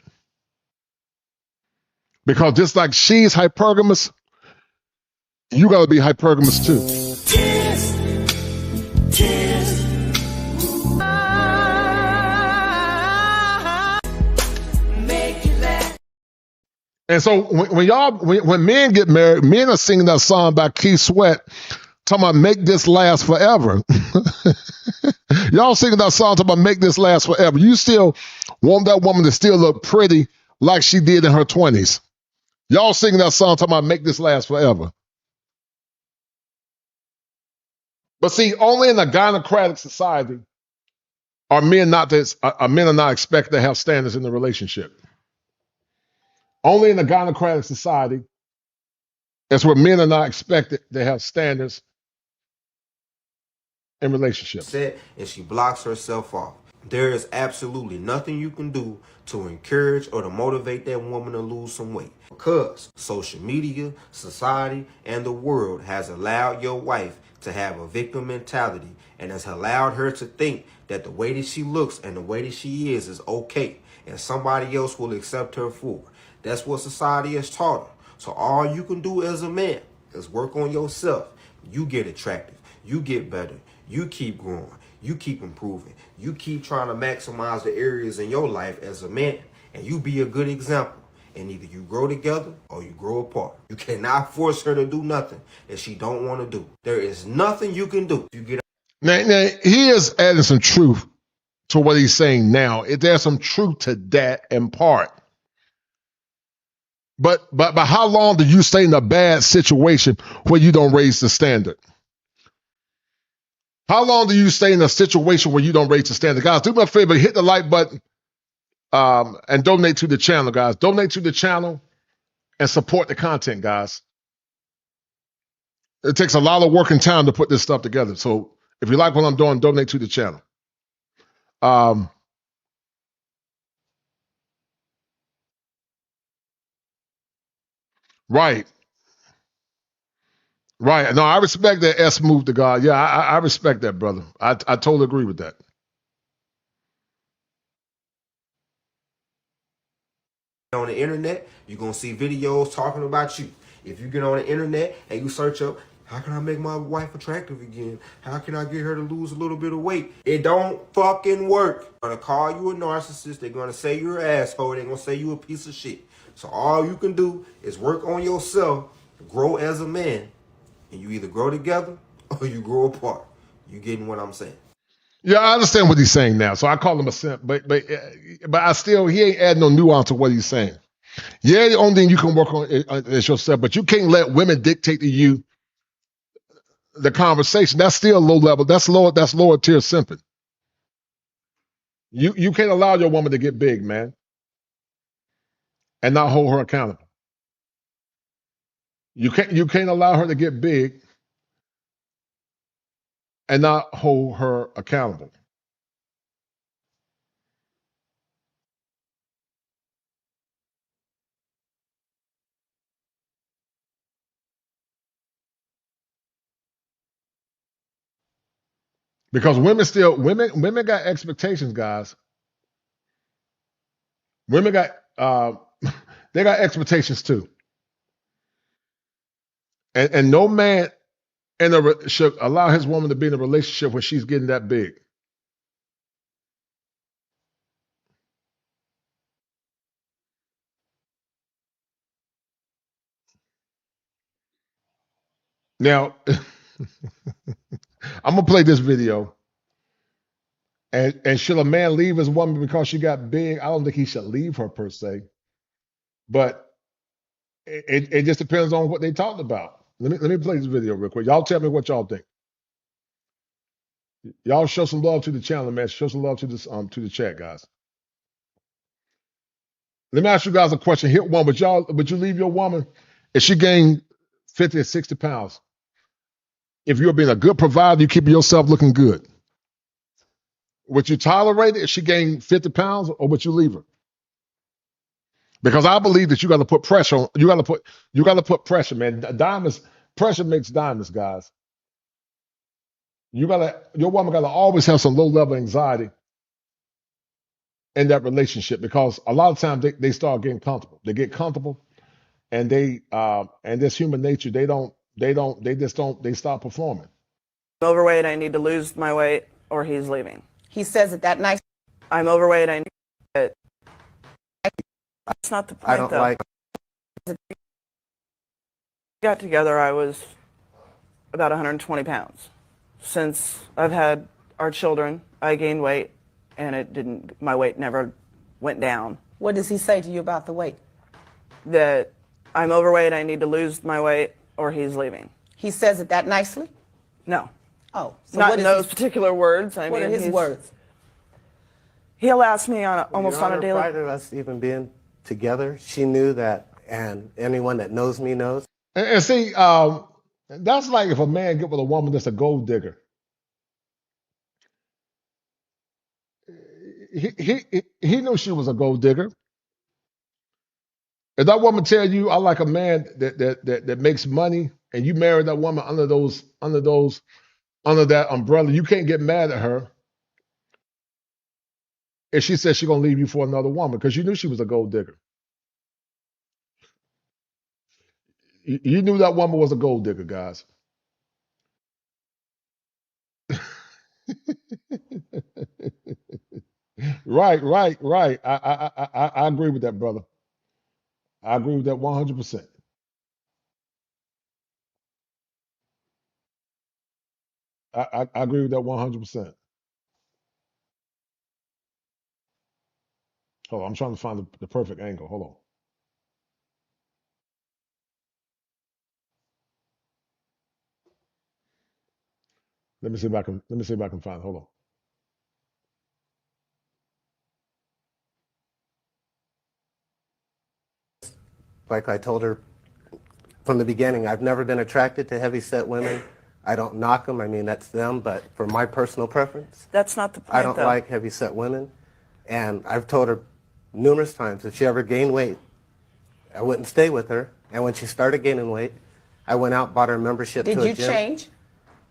Because just like she's hypergamous, you got to be hypergamous too. And so when men get married, men are singing that song by Keith Sweat, talking about make this last forever. Y'all singing that song talking about make this last forever. You still want that woman to still look pretty like she did in her 20s. Y'all singing that song talking about make this last forever. But see, only in a gynocratic society are men not expected to have standards in the relationship. Only in a gynocratic society, that's where men are not expected to have standards in relationships. And she blocks herself off. There is absolutely nothing you can do to encourage or to motivate that woman to lose some weight. Because social media, society, and the world has allowed your wife to have a victim mentality and has allowed her to think that the way that she looks and the way that she is okay and somebody else will accept her for. That's what society has taught her. So all you can do as a man is work on yourself. You get attractive. You get better. You keep growing. You keep improving. You keep trying to maximize the areas in your life as a man, and you be a good example. And either you grow together or you grow apart. You cannot force her to do nothing that she don't want to do. There is nothing you can do. You get now he is adding some truth to what he's saying now. There's some truth to that in part. But how long do you stay in a bad situation where you don't raise the standard? How long do you stay in a situation where you don't raise the standard? Guys, do me a favor, hit the like button and donate to the channel, guys. Donate to the channel and support the content, guys. It takes a lot of work and time to put this stuff together. So if you like what I'm doing, donate to the channel. Right. Right. No, I respect that S move to God. Yeah, I respect that, brother. I totally agree with that. on the internet, you're going to see videos talking about you. If you get on the internet and you search up, how can I make my wife attractive again? How can I get her to lose a little bit of weight? It don't fucking work. They're going to call you a narcissist. They're going to say you're an asshole. They're going to say you a piece of shit. So all you can do is work on yourself, grow as a man, and you either grow together or you grow apart. You getting what I'm saying? Yeah, I understand what he's saying now. So I call him a simp, but I still, he ain't adding no nuance to what he's saying. Yeah, the only thing you can work on is yourself, but you can't let women dictate to you the conversation. That's still low level. That's lower tier simping. You can't allow your woman to get big, man, and not hold her accountable. You can't allow her to get big and not hold her accountable. Because women got expectations, guys. Women got they got expectations too. And no man should allow his woman to be in a relationship where she's getting that big. Now, I'm gonna play this video. And should a man leave his woman because she got big? I don't think he should leave her per se. But it just depends on what they talked about. Let me play this video real quick. Y'all tell me what y'all think. Y'all show some love to the channel, man. Show some love to this to the chat, guys. Let me ask you guys a question. Hit one, would you leave your woman if she gained 50 or 60 pounds? If you're being a good provider, you keep yourself looking good. Would you tolerate it if she gained 50 pounds, or would you leave her? Because I believe that you got to put pressure on. You got to put pressure, man. Pressure makes diamonds, guys. Your woman got to always have some low level anxiety in that relationship, because a lot of times they start getting comfortable. They get comfortable, and and this human nature, they stop performing. I'm overweight, I need to lose my weight, or he's leaving. He says it that nice. I'm overweight, I need to. That's not the point, I don't though. like. Got together, I was about 120 pounds. Since I've had our children, I gained weight, and my weight never went down. What does he say to you about the weight? That I'm overweight, I need to lose my weight, or he's leaving. He says it that nicely? No. Oh. So not in those particular words. What are his words? He'll ask me almost on a daily. Prior to us even being together, she knew that, and anyone that knows me knows. And see, that's like if a man get with a woman that's a gold digger. He knew she was a gold digger. If that woman tell you, I like a man that makes money, and you marry that woman under that umbrella, you can't get mad at her if she says she's gonna leave you for another woman, because you knew she was a gold digger. You knew that woman was a gold digger, guys. Right. I agree with that, brother. I agree with that 100%. I agree with that 100%. Hold on, I'm trying to find the perfect angle. Hold on. Let me see if I can find it. Hold on. Like I told her from the beginning, I've never been attracted to heavy-set women. I don't knock them. I mean, that's them. But for my personal preference, that's not the point, I don't like heavy-set women. And I've told her numerous times if she ever gained weight, I wouldn't stay with her. And when she started gaining weight, I went out, bought her a membership to a gym. Did you change?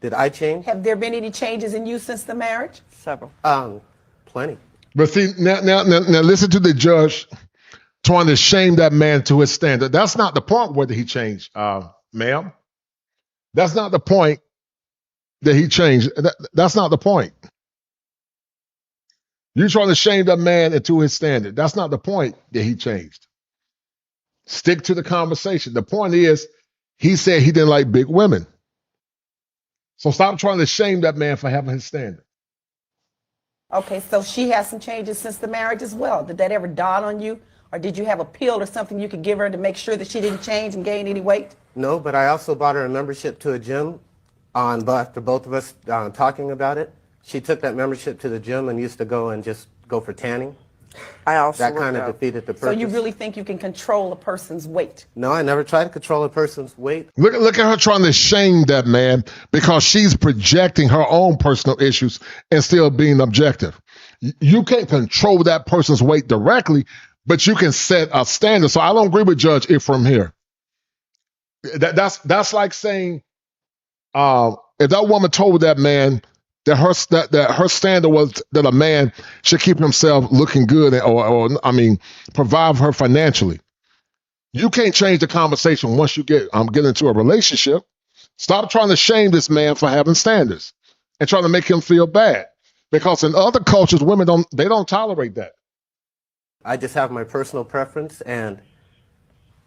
Did I change? Have there been any changes in you since the marriage? Several. Plenty. But see, now listen to the judge trying to shame that man to his standard. That's not the point whether he changed, ma'am. That's not the point that he changed. That's not the point. You're trying to shame that man into his standard. That's not the point that he changed. Stick to the conversation. The point is, he said he didn't like big women. So stop trying to shame that man for having his standard. Okay, so she has some changes since the marriage as well. Did that ever dawn on you? Or did you have a pill or something you could give her to make sure that she didn't change and gain any weight? No, but I also bought her a membership to a gym after both of us talking about it. She took that membership to the gym and used to go and just go for tanning. I also that kind of defeated the purpose. So you really think you can control a person's weight? No, I never tried to control a person's weight. Look at her trying to shame that man because she's projecting her own personal issues and still being objective. You can't control that person's weight directly, but you can set a standard. So I don't agree with Judge Ephraim here. That's like saying if that woman told that man that her standard was that a man should keep himself looking good or provide for her financially. You can't change the conversation once you get into a relationship. Stop trying to shame this man for having standards and trying to make him feel bad. Because in other cultures, women don't tolerate that. I just have my personal preference, and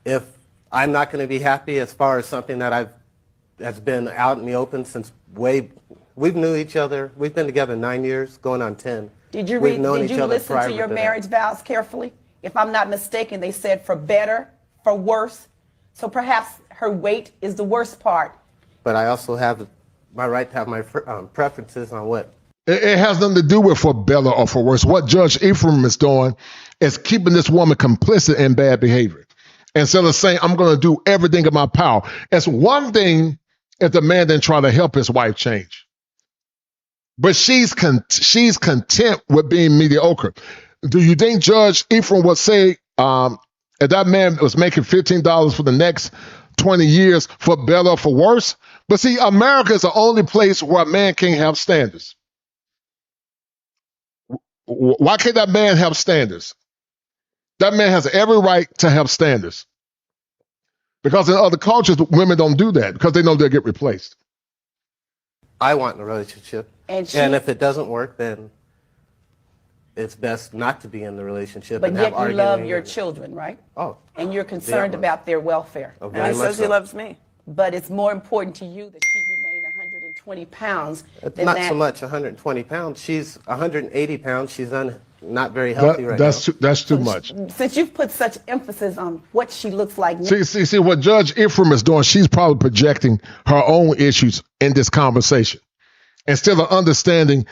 if I'm not going to be happy as far as something that's been out in the open since we've knew each other. We've been together 9 years, going on 10. Did you listen to your marriage vows carefully? If I'm not mistaken, they said for better, for worse. So perhaps her weight is the worst part. But I also have my right to have my preferences on what. It has nothing to do with for better or for worse. What Judge Ephraim is doing is keeping this woman complicit in bad behavior. Instead of saying, I'm going to do everything in my power. It's one thing if the man didn't try to help his wife change. But she's content with being mediocre. Do you think Judge Ephraim would say if that man was making $15 for the next 20 years for better or for worse? But see, America is the only place where a man can't have standards. Why can't that man have standards? That man has every right to have standards. Because in other cultures, women don't do that because they know they'll get replaced. I want a relationship. And if it doesn't work, then it's best not to be in the relationship. But and yet have you love arguing your and- children, right? Oh. And you're concerned about their welfare. Oh, And very he much says he so. loves me. But it's more important to you that she remain 120 pounds It's than not that. so much 120 pounds. She's 180 pounds. She's not very healthy right now. That's too much. Since you've put such emphasis on what she looks like now, See what Judge Ephraim is doing. She's probably projecting her own issues in this conversation instead of understanding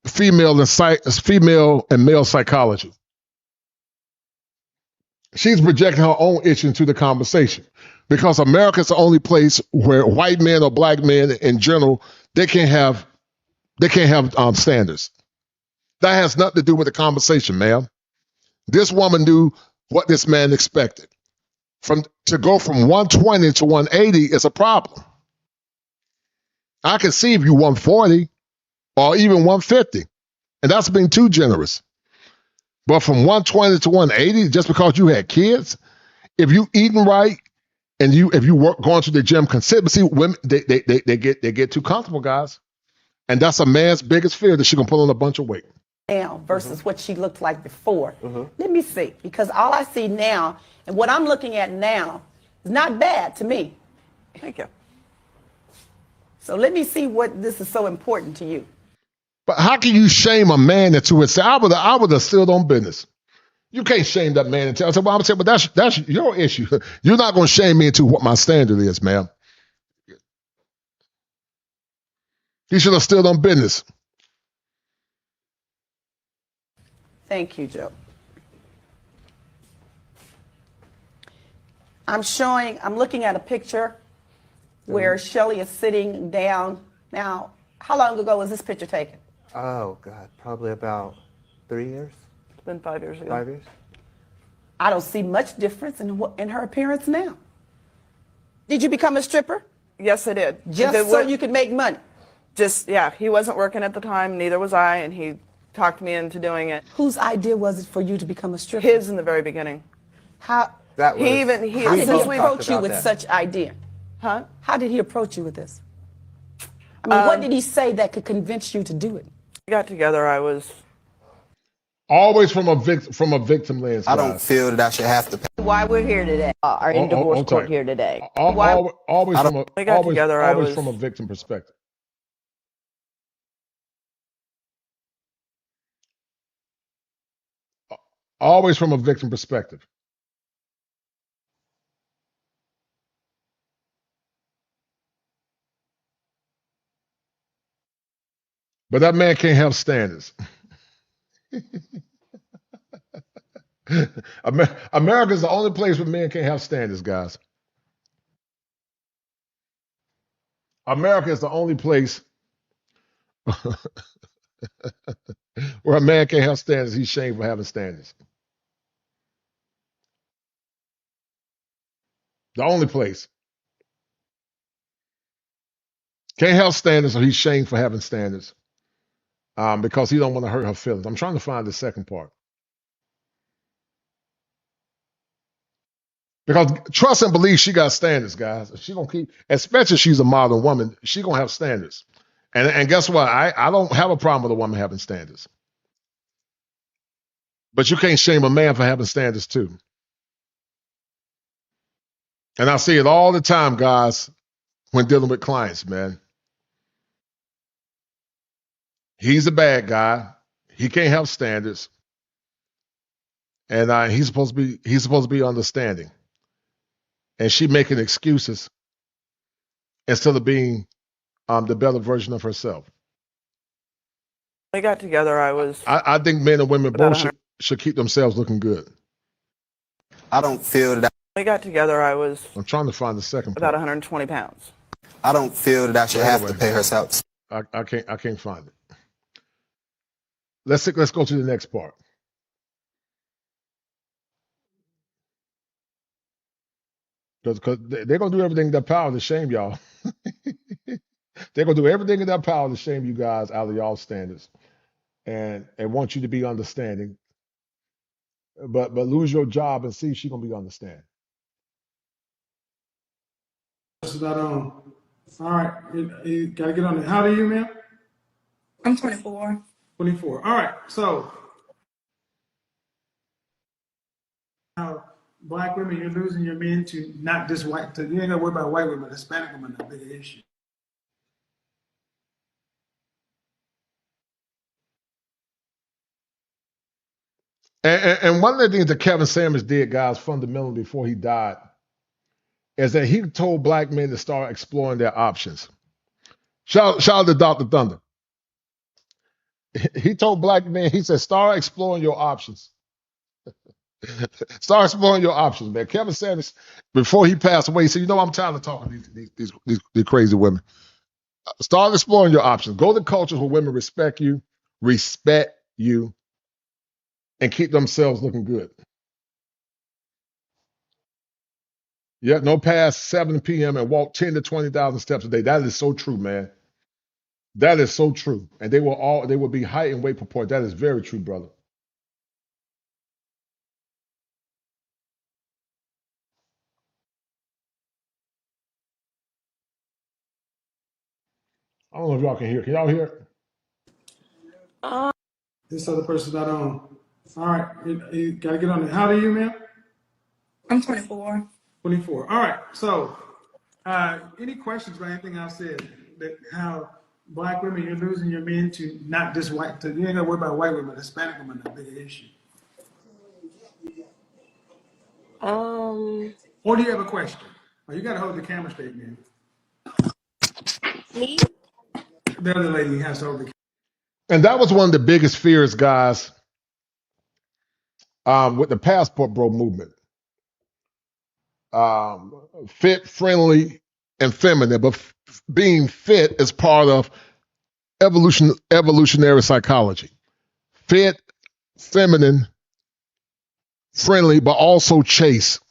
female and male psychology. She's projecting her own issue into the conversation because America is the only place where white men or black men in general they can't have standards. That has nothing to do with the conversation, ma'am. This woman knew what this man expected. To go from 120 to 180 is a problem. I can see if you 140 or even 150, and that's being too generous. But from 120 to 180, just because you had kids, if you eating right and if you work going to the gym consistently, women they get too comfortable, guys, and that's a man's biggest fear that she gonna put on a bunch of weight. now versus what she looked like before. Let me see, because all I see now and what I'm looking at now is not bad to me. Thank you. So let me see what this is so important to you. But how can you shame a man into it? Say, I would have still on business. You can't shame that man into it. I said, well, I'm saying, but that's your issue. You're not going to shame me into what my standard is, ma'am. He should have still done business. Thank you, Joe. I'm looking at a picture where Shelley is sitting down. Now, how long ago was this picture taken? Oh, God, probably about 3 years. It's been 5 years ago. 5 years. I don't see much difference in her appearance now. Did you become a stripper? Yes, I did. Just so you could make money? Yeah, he wasn't working at the time, neither was I, and he talked me into doing it. Whose idea was it for you to become a stripper? His in the very beginning. How How did he approach you with that. such idea? Huh? How did he approach you with this? I mean, what did he say that could convince you to do it? We got together, I was... Always from a victim lens. I don't feel that I should have to pay. Why we're here today, are in divorce court here today. Always always from a victim perspective. Always from a victim perspective. But that man can't have standards. America is the only place where men can't have standards, guys. America is the only place where a man can't have standards. He's shamed for having standards. The only place. Can't have standards, or he's shamed for having standards. Because he don't want to hurt her feelings. I'm trying to find the second part. Because trust and believe she got standards, guys. She gonna keep, especially if she's a modern woman, she gonna have standards. And guess what? I don't have a problem with a woman having standards. But you can't shame a man for having standards too. And I see it all the time, guys, when dealing with clients, man. He's a bad guy. He can't have standards. And he's supposed to be understanding. And she making excuses instead of being the better version of herself. We got together, I think men and women both should keep themselves looking good. I don't feel that. We got together, I'm trying to find the second part. about 120 pounds. I don't feel that I should have to pay herself. I can't find it. Let's go to the next part. Because they're gonna do everything in their power to shame y'all. They're gonna do everything in their power to shame you guys out of y'all standards. and want you to be understanding, but lose your job and see if she's gonna be understanding. It's not on. All right, you gotta get on it. How old are you, ma'am? I'm 24. 24. All right, so how black women, you're losing your men to not just white, you ain't gotta worry about white women, Hispanic women are a bigger issue. And one of the things that Kevin Samuels did, guys, fundamentally before he died, is that he told black men to start exploring their options. Shout out to Dr. Thunder. He told black men, he said, start exploring your options. Start exploring your options, man. Kevin Samuels, before he passed away, he said, I'm tired of talking to these crazy women. Start exploring your options. Go to cultures where women respect you, and keep themselves looking good. Yeah, no past 7 p.m. and walk 10 to 20,000 steps a day. That is so true, man. That is so true. And they will be height and weight proportion. That is very true, brother. I don't know if y'all can hear. Can y'all hear? This other person's not on. All right, you gotta get on it. How old are you, ma'am? I'm 24. 24. All right, so any questions about anything I said? That how black women, you're losing your men to not just white, you ain't gotta worry about white women, Hispanic women are a bigger issue. Or do you have a question? Oh, you gotta hold the camera straight, man. Me? The other lady has to hold the camera. And that was one of the biggest fears, guys, with the passport bro movement. Fit, friendly, and feminine, but being fit is part of evolutionary psychology. Fit, feminine, friendly, but also chaste.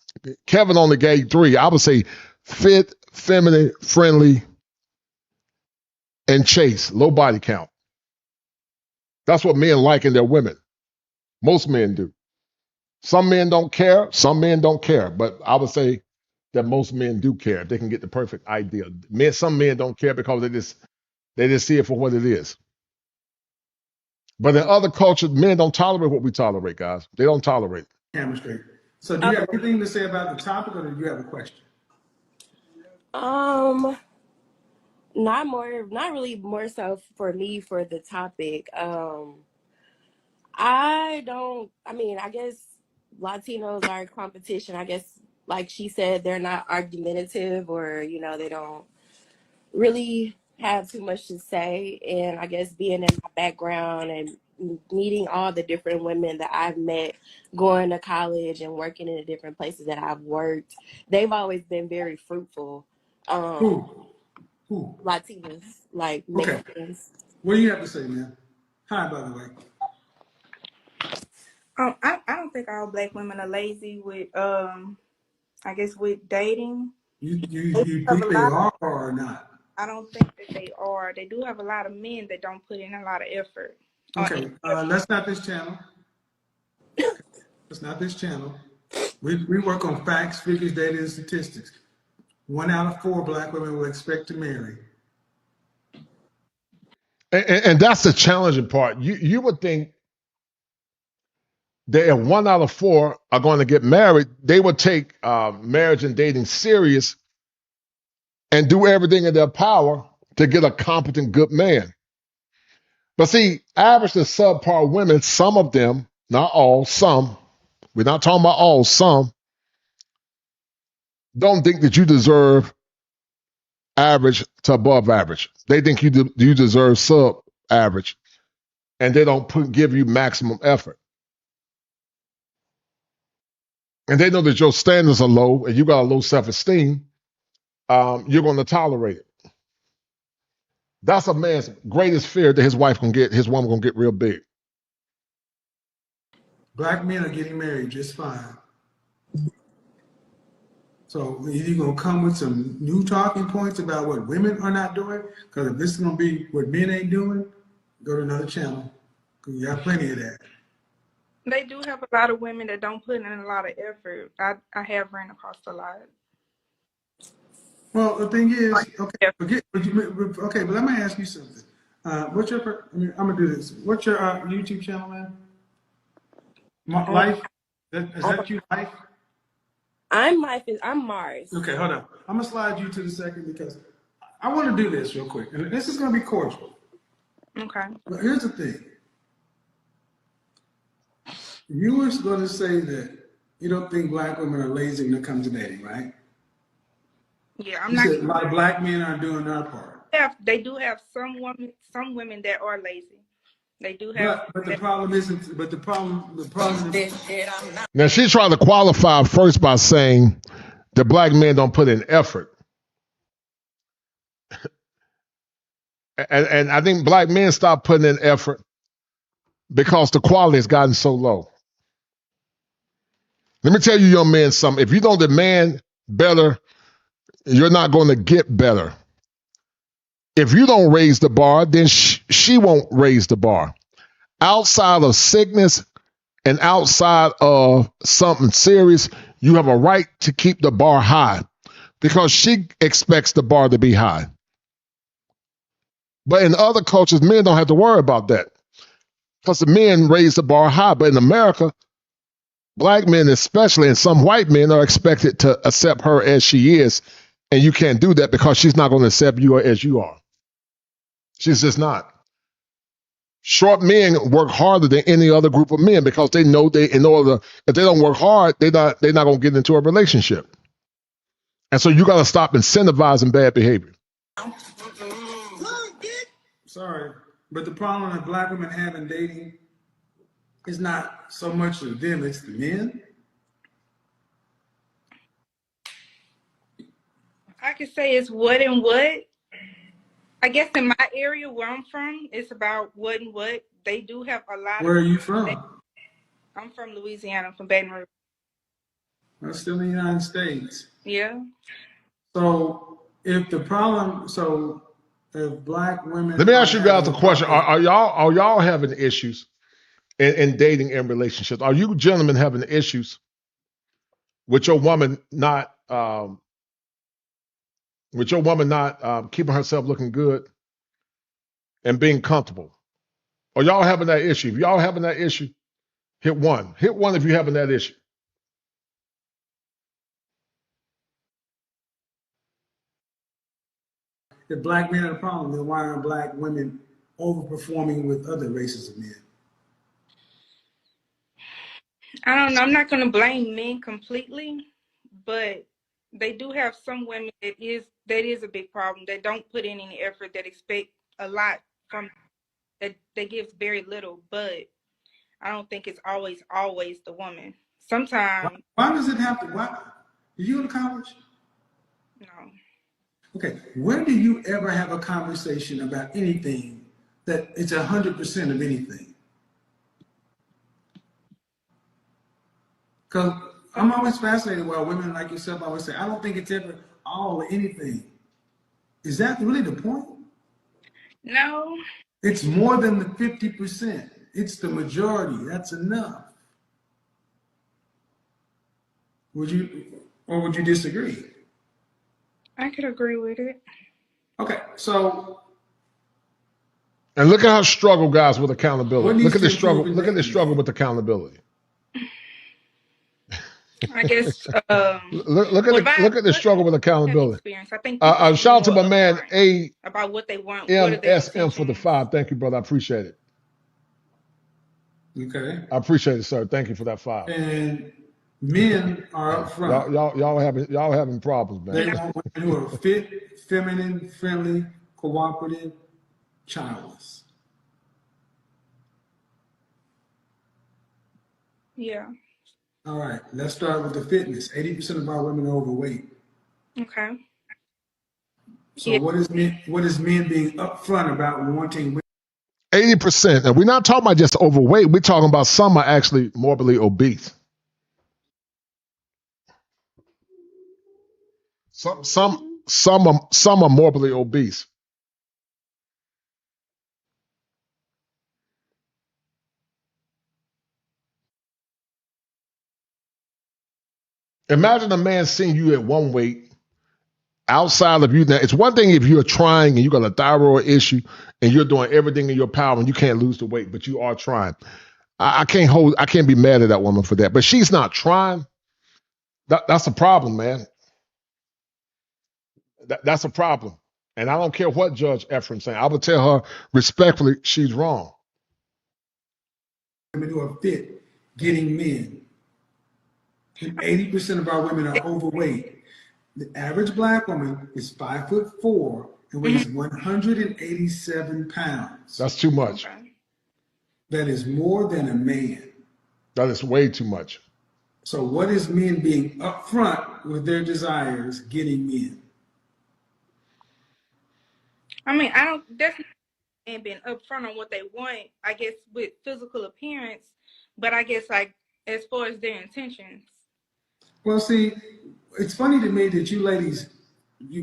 Kevin only gave 3. I would say fit, feminine, friendly, and chaste. Low body count. That's what men like in their women. Most men do. Some men don't care. Some men don't care. But I would say that most men do care. They can get the perfect idea. Some men don't care because they just see it for what it is. But in other cultures, men don't tolerate what we tolerate, guys. They don't tolerate it. Camera straight. So do you have anything to say about the topic, or do you have a question? Not really more so for me for the topic. I guess Latinos are a competition. I guess, like she said, they're not argumentative, or, they don't really have too much to say. And I guess being in my background and meeting all the different women that I've met going to college and working in the different places that I've worked, they've always been very fruitful. Who? Latinas, like Okay. Mexicans. What do you have to say, man? Hi, by the way. I don't think all black women are lazy with I guess with dating. You think they are or not? I don't think that they are. They do have a lot of men that don't put in a lot of effort. Okay, that's not this channel. It's not this channel. We work on facts, figures, data, and statistics. 1 out of 4 black women will expect to marry. And that's the challenging part. You would think that if 1 out of 4 are going to get married, they would take marriage and dating serious and do everything in their power to get a competent, good man. But see, average to subpar women, some of them, not all, some, we're not talking about all, some, don't think that you deserve average to above average. They think you deserve sub average, and they don't give you maximum effort. And they know that your standards are low and you got a low self-esteem, you're going to tolerate it. That's a man's greatest fear, that his woman gonna get real big. Black men are getting married just fine. So either you're gonna come with some new talking points about what women are not doing, because if this is gonna be what men ain't doing, go to another channel. You got plenty of that. They do have a lot of women that don't put in a lot of effort. I have ran across a lot. Well, the thing is, okay, okay, but let me ask you something. What's your? I'm gonna do this. What's your YouTube channel, man? Life? Is that you, Life? I'm Mars. Okay, hold on. I'm gonna slide you to the second because I want to do this real quick, and this is gonna be cordial. Okay. But here's the thing. You were going to say that you don't think black women are lazy when it comes to dating, right? Yeah, I'm you not. Said a lot of black men aren't doing their part. They do have some women that are lazy. They do have. But the problem isn't. But the problem is. Now she's trying to qualify first by saying the black men don't put in effort, and I think black men stop putting in effort because the quality has gotten so low. Let me tell you, young men, something. If you don't demand better, you're not going to get better. If you don't raise the bar, then she won't raise the bar. Outside of sickness and outside of something serious, you have a right to keep the bar high because she expects the bar to be high. But in other cultures, men don't have to worry about that because the men raise the bar high. But in America, black men especially, and some white men are expected to accept her as she is, and you can't do that because she's not going to accept you as you are. She's just not. Short men work harder than any other group of men because they know if they don't work hard, they're not going to get into a relationship. And so you got to stop incentivizing bad behavior. Sorry, but the problem that black women have in dating is not so much of them, it's the men. I could say it's what and what. I guess in my area where I'm from, it's about what and what. They do have a lot. Where are you from? I'm from Louisiana, from Baton Rouge. That's still in the United States. Yeah. So if black women. Let me ask you guys a question. Are y'all having issues in dating and relationships? Are you gentlemen having issues with your woman not keeping herself looking good and being comfortable? Are y'all having that issue? If y'all having that issue, hit one. Hit one if you're having that issue. If black men are the problem, then why are black women overperforming with other races of men? I don't know. I'm not going to blame men completely, but they do have some women that is a big problem. That don't put in any effort. That expect a lot from that gives very little. But I don't think it's always the woman. Sometimes. Why does it have to? Why? Did you go to college? No. Okay. When do you ever have a conversation about anything that it's 100% of anything? Because I'm always fascinated why women like yourself always say, I don't think it's ever all or anything. Is that really the point? No. It's more than the 50%. It's the majority. That's enough. Would you disagree? I could agree with it. Okay, so. And look at how struggle guys with accountability. Look at the struggle. Look at the struggle with accountability. I guess. Look at the struggle with accountability. I think shout out to my man A. About what they want. MSM for the 5. Thank you, brother. I appreciate it. Okay. I appreciate it, sir. Thank you for that 5. And men are up front. Y'all having problems, man. They want women who are fit, feminine, friendly, cooperative, childless. Yeah. All right, let's start with the fitness. 80% of our women are overweight. Okay. So yeah. What is men being upfront about wanting women? 80%. And we're not talking about just overweight. We're talking about some are actually morbidly obese. Some are morbidly obese. Imagine a man seeing you at one weight outside of you. Now, it's one thing if you're trying and you got a thyroid issue and you're doing everything in your power and you can't lose the weight, but you are trying. I can't be mad at that woman for that. But she's not trying. That's a problem, man. That's a problem. And I don't care what Judge Ephraim's saying. I would tell her respectfully, she's wrong. Women who are fit getting men. And 80% of our women are overweight. The average black woman is 5'4" and weighs 187 pounds. That's too much. That is more than a man. That is way too much. So what is men being upfront with their desires getting men? I mean, I don't. That's and being upfront on what they want. I guess with physical appearance, but I guess like as far as their intentions. Well, see, it's funny to me that you ladies,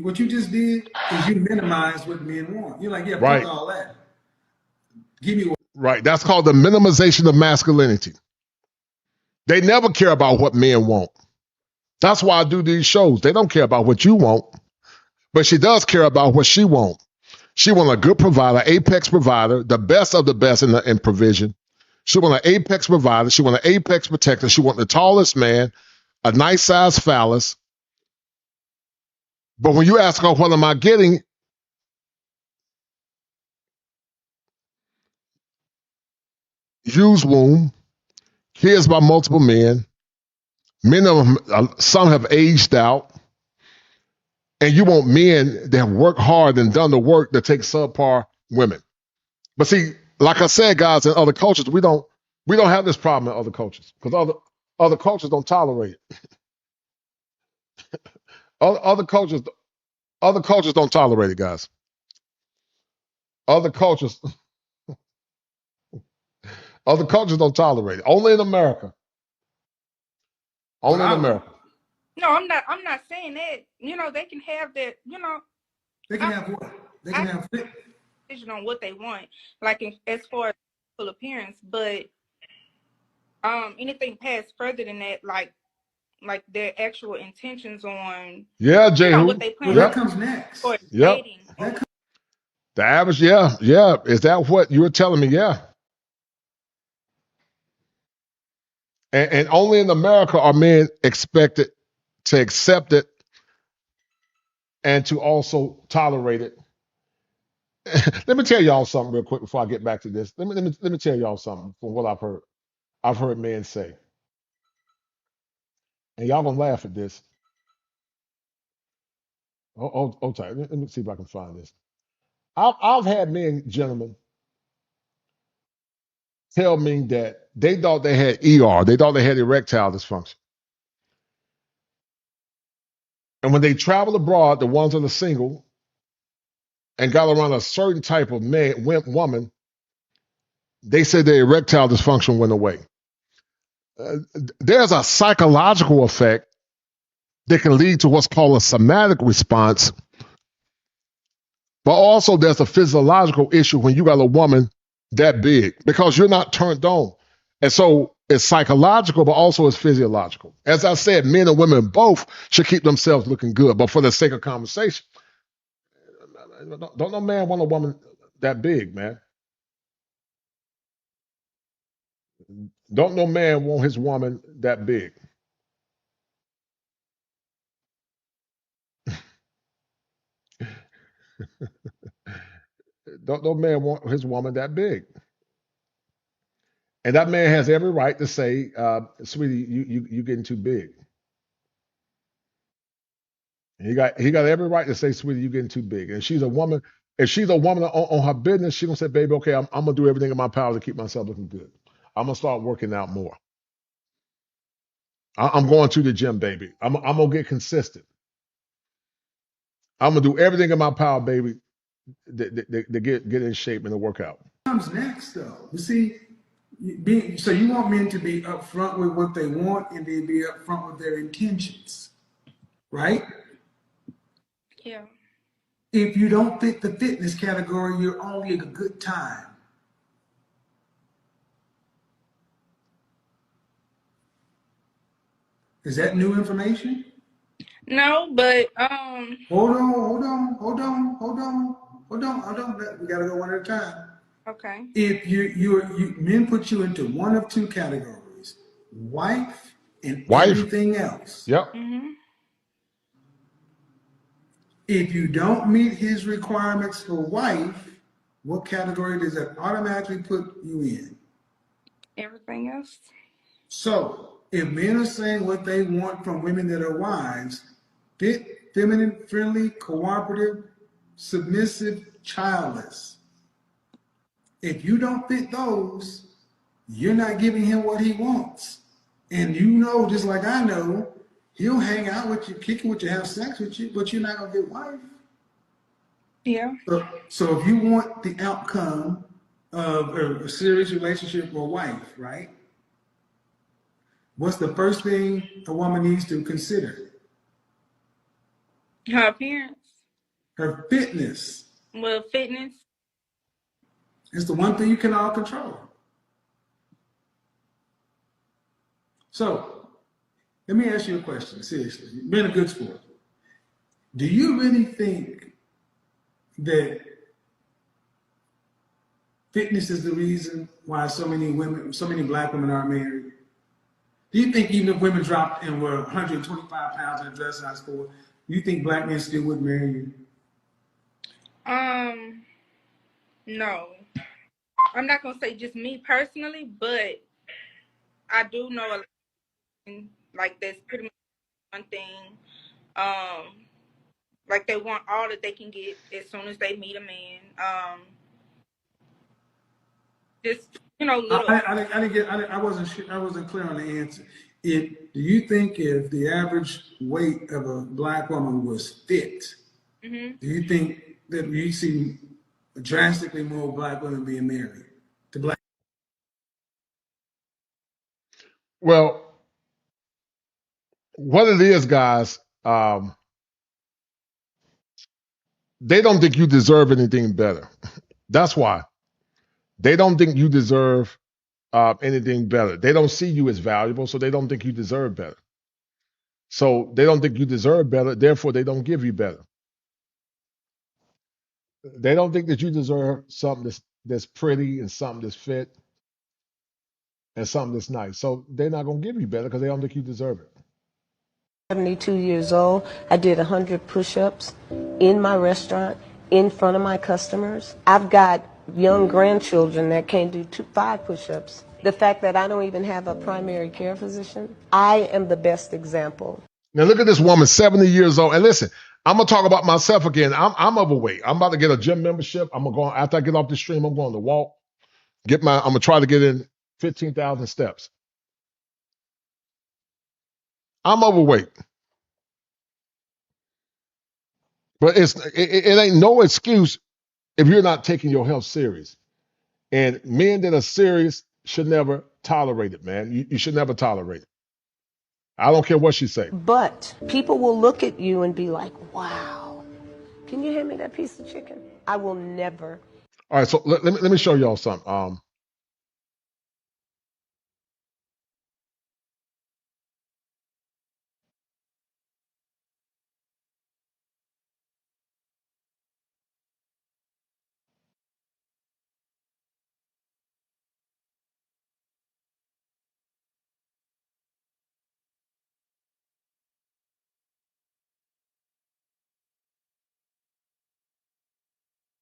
what you just did is you minimize what men want. You're like, yeah, Right. fuck all that. Give me what. Right. That's called the minimization of masculinity. They never care about what men want. That's why I do these shows. They don't care about what you want, but she does care about what she wants. She wants a good provider, apex provider, the best of the best in provision. She wants an apex provider. She wants an apex protector. She wants the tallest man, a nice size phallus. But when you ask her, what am I getting? Used womb, kids by multiple men. Many of them, some have aged out. And you want men that have worked hard and done the work that take subpar women. But see, like I said, guys, in other cultures, we don't have this problem in other cultures because other cultures don't tolerate it. other cultures don't tolerate it, guys. Other cultures don't tolerate it. Only in America. Only in America. No, I'm not saying that. You know, they can have that. You know, they can have what? They can have decision on what they want, like as far as full appearance. But anything past further than that, like their actual intentions on what they plan. Well, that comes next. Yep. The average, yeah. Is that what you were telling me? Yeah. And only in America are men expected to accept it and to also tolerate it. Let me tell y'all something real quick before I get back to this. Let me tell y'all something from what I've heard. I've heard men say, and y'all gonna laugh at this. Oh, tight. Let me see if I can find this. I've had men, gentlemen, tell me that they thought they had ER. They thought they had erectile dysfunction. And when they travel abroad, the ones that are single and got around a certain type of woman, they said their erectile dysfunction went away. There's a psychological effect that can lead to what's called a somatic response. But also there's a physiological issue when you got a woman that big because you're not turned on. And so it's psychological, but also it's physiological. As I said, men and women both should keep themselves looking good. But for the sake of conversation, don't no man want a woman that big, man. Don't no man want his woman that big. Don't no man want his woman that big. And that man has every right to say, sweetie, you getting too big. He got every right to say, sweetie, you getting too big. And she's a woman. If she's a woman on her business, she's gonna say, baby, okay, I'm gonna do everything in my power to keep myself looking good. I'm gonna start working out more. I'm going to the gym, baby. I'm gonna get consistent. I'm gonna do everything in my power, baby, to get in shape and to work out. Comes next, though. You see, so you want men to be upfront with what they want and then be upfront with their intentions, right? Yeah. If you don't fit the fitness category, you're only a good time. Is that new information? No, but Hold on. We gotta go one at a time. okay. If you men put you into one of two categories, wife and everything else. Yep. Mm-hmm. If you don't meet his requirements for wife, what category does that automatically put you in? Everything else. So, if men are saying what they want from women that are wives, fit, feminine, friendly, cooperative, submissive, childless. If you don't fit those, you're not giving him what he wants. And you know, just like I know, he'll hang out with you, kick it with you, have sex with you, but you're not gonna get wife. Yeah. So if you want the outcome of a serious relationship or wife, right? What's the first thing a woman needs to consider? Her appearance. Her fitness. Well, fitness. It's the one thing you can all control. So, let me ask you a question, seriously. You've been a good sport. Do you really think that fitness is the reason why so many women, so many black women aren't married? Do you think even if women dropped and were 125 pounds in a dress size 4, you think black men still would marry you? No. I'm not gonna say just me personally, but I do know a lot, like that's pretty much one thing. Like they want all that they can get as soon as they meet a man. Just little. I wasn't clear on the answer. Do you think if the average weight of a black woman was fit, Mm-hmm. do you think that you see drastically more black women being married to black? Well, what it is, guys, they don't think you deserve anything better. That's why. They don't think you deserve anything better. They don't see you as valuable, so they don't think you deserve better. So they don't think you deserve better, therefore they don't give you better. They don't think that you deserve something that's pretty and something that's fit and something that's nice. So they're not going to give you better because they don't think you deserve it. 72 years old. I did 100 push-ups in my restaurant in front of my customers. I've got young grandchildren that can't do 5 push-ups. The fact that I don't even have a primary care physician, I am the best example. Now look at this woman, 70 years old. And listen, I'm gonna talk about myself again. I'm overweight. I'm about to get a gym membership. I'm gonna go after I get off the stream. I'm going to walk. I'm gonna try to get in 15,000 steps. I'm overweight, but it ain't no excuse if you're not taking your health serious. And men that are serious should never tolerate it, man. You should never tolerate it. I don't care what she say. But people will look at you and be like, wow, can you hand me that piece of chicken? I will never. All right, so let me show y'all something.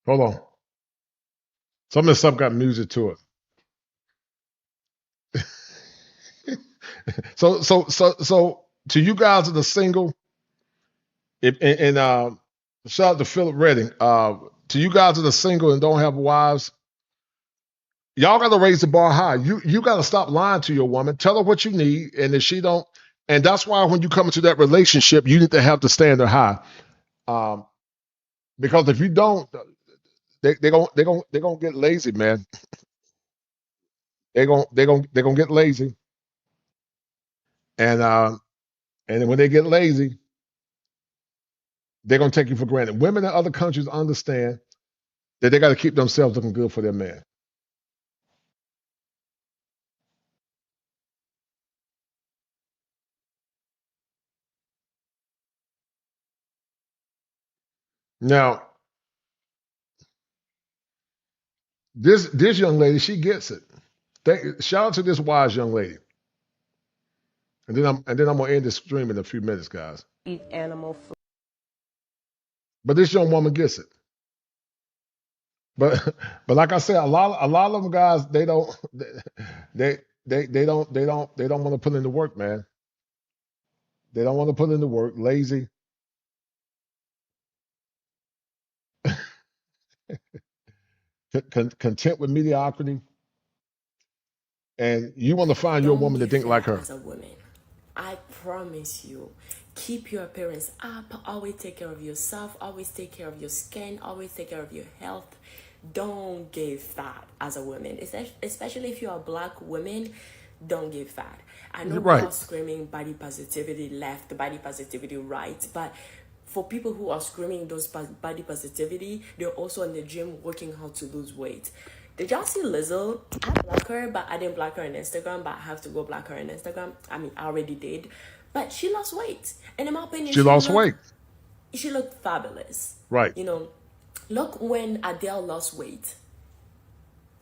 Hold on. Some of this stuff got music to it. So to you guys that are single, shout out to Philip Redding. To you guys that are single and don't have wives, y'all got to raise the bar high. You got to stop lying to your woman. Tell her what you need, and if she don't, and that's why when you come into that relationship, you need to have the standard high. Because if you don't, they're gonna get lazy, man. They're gonna get lazy, and then when they get lazy, they're gonna take you for granted. Women in other countries understand that they got to keep themselves looking good for their man. Now, this young lady, she gets it. Shout out to this wise young lady. And then I'm gonna end this stream in a few minutes, guys. Eat animal food. But this young woman gets it. But but like I said, a lot of them guys, they don't want to put in the work, man. They don't want to put in the work, lazy, content with mediocrity, and you want to find your Don't woman to give think like fat her. as a woman. I promise you. Keep your appearance up. Always take care of yourself. Always take care of your skin. Always take care of your health. Don't get fat as a woman. Especially if you're a black woman, don't get fat. I know we Right. are screaming body positivity left, body positivity right, but for people who are screaming those body positivity, they're also in the gym working how to lose weight. Did y'all see Lizzo? I blocked her, but I didn't block her on Instagram, but I have to go block her on Instagram. I mean, I already did. But she lost weight. And in my opinion, She lost weight. she looked fabulous. Right. You know, look when Adele lost weight.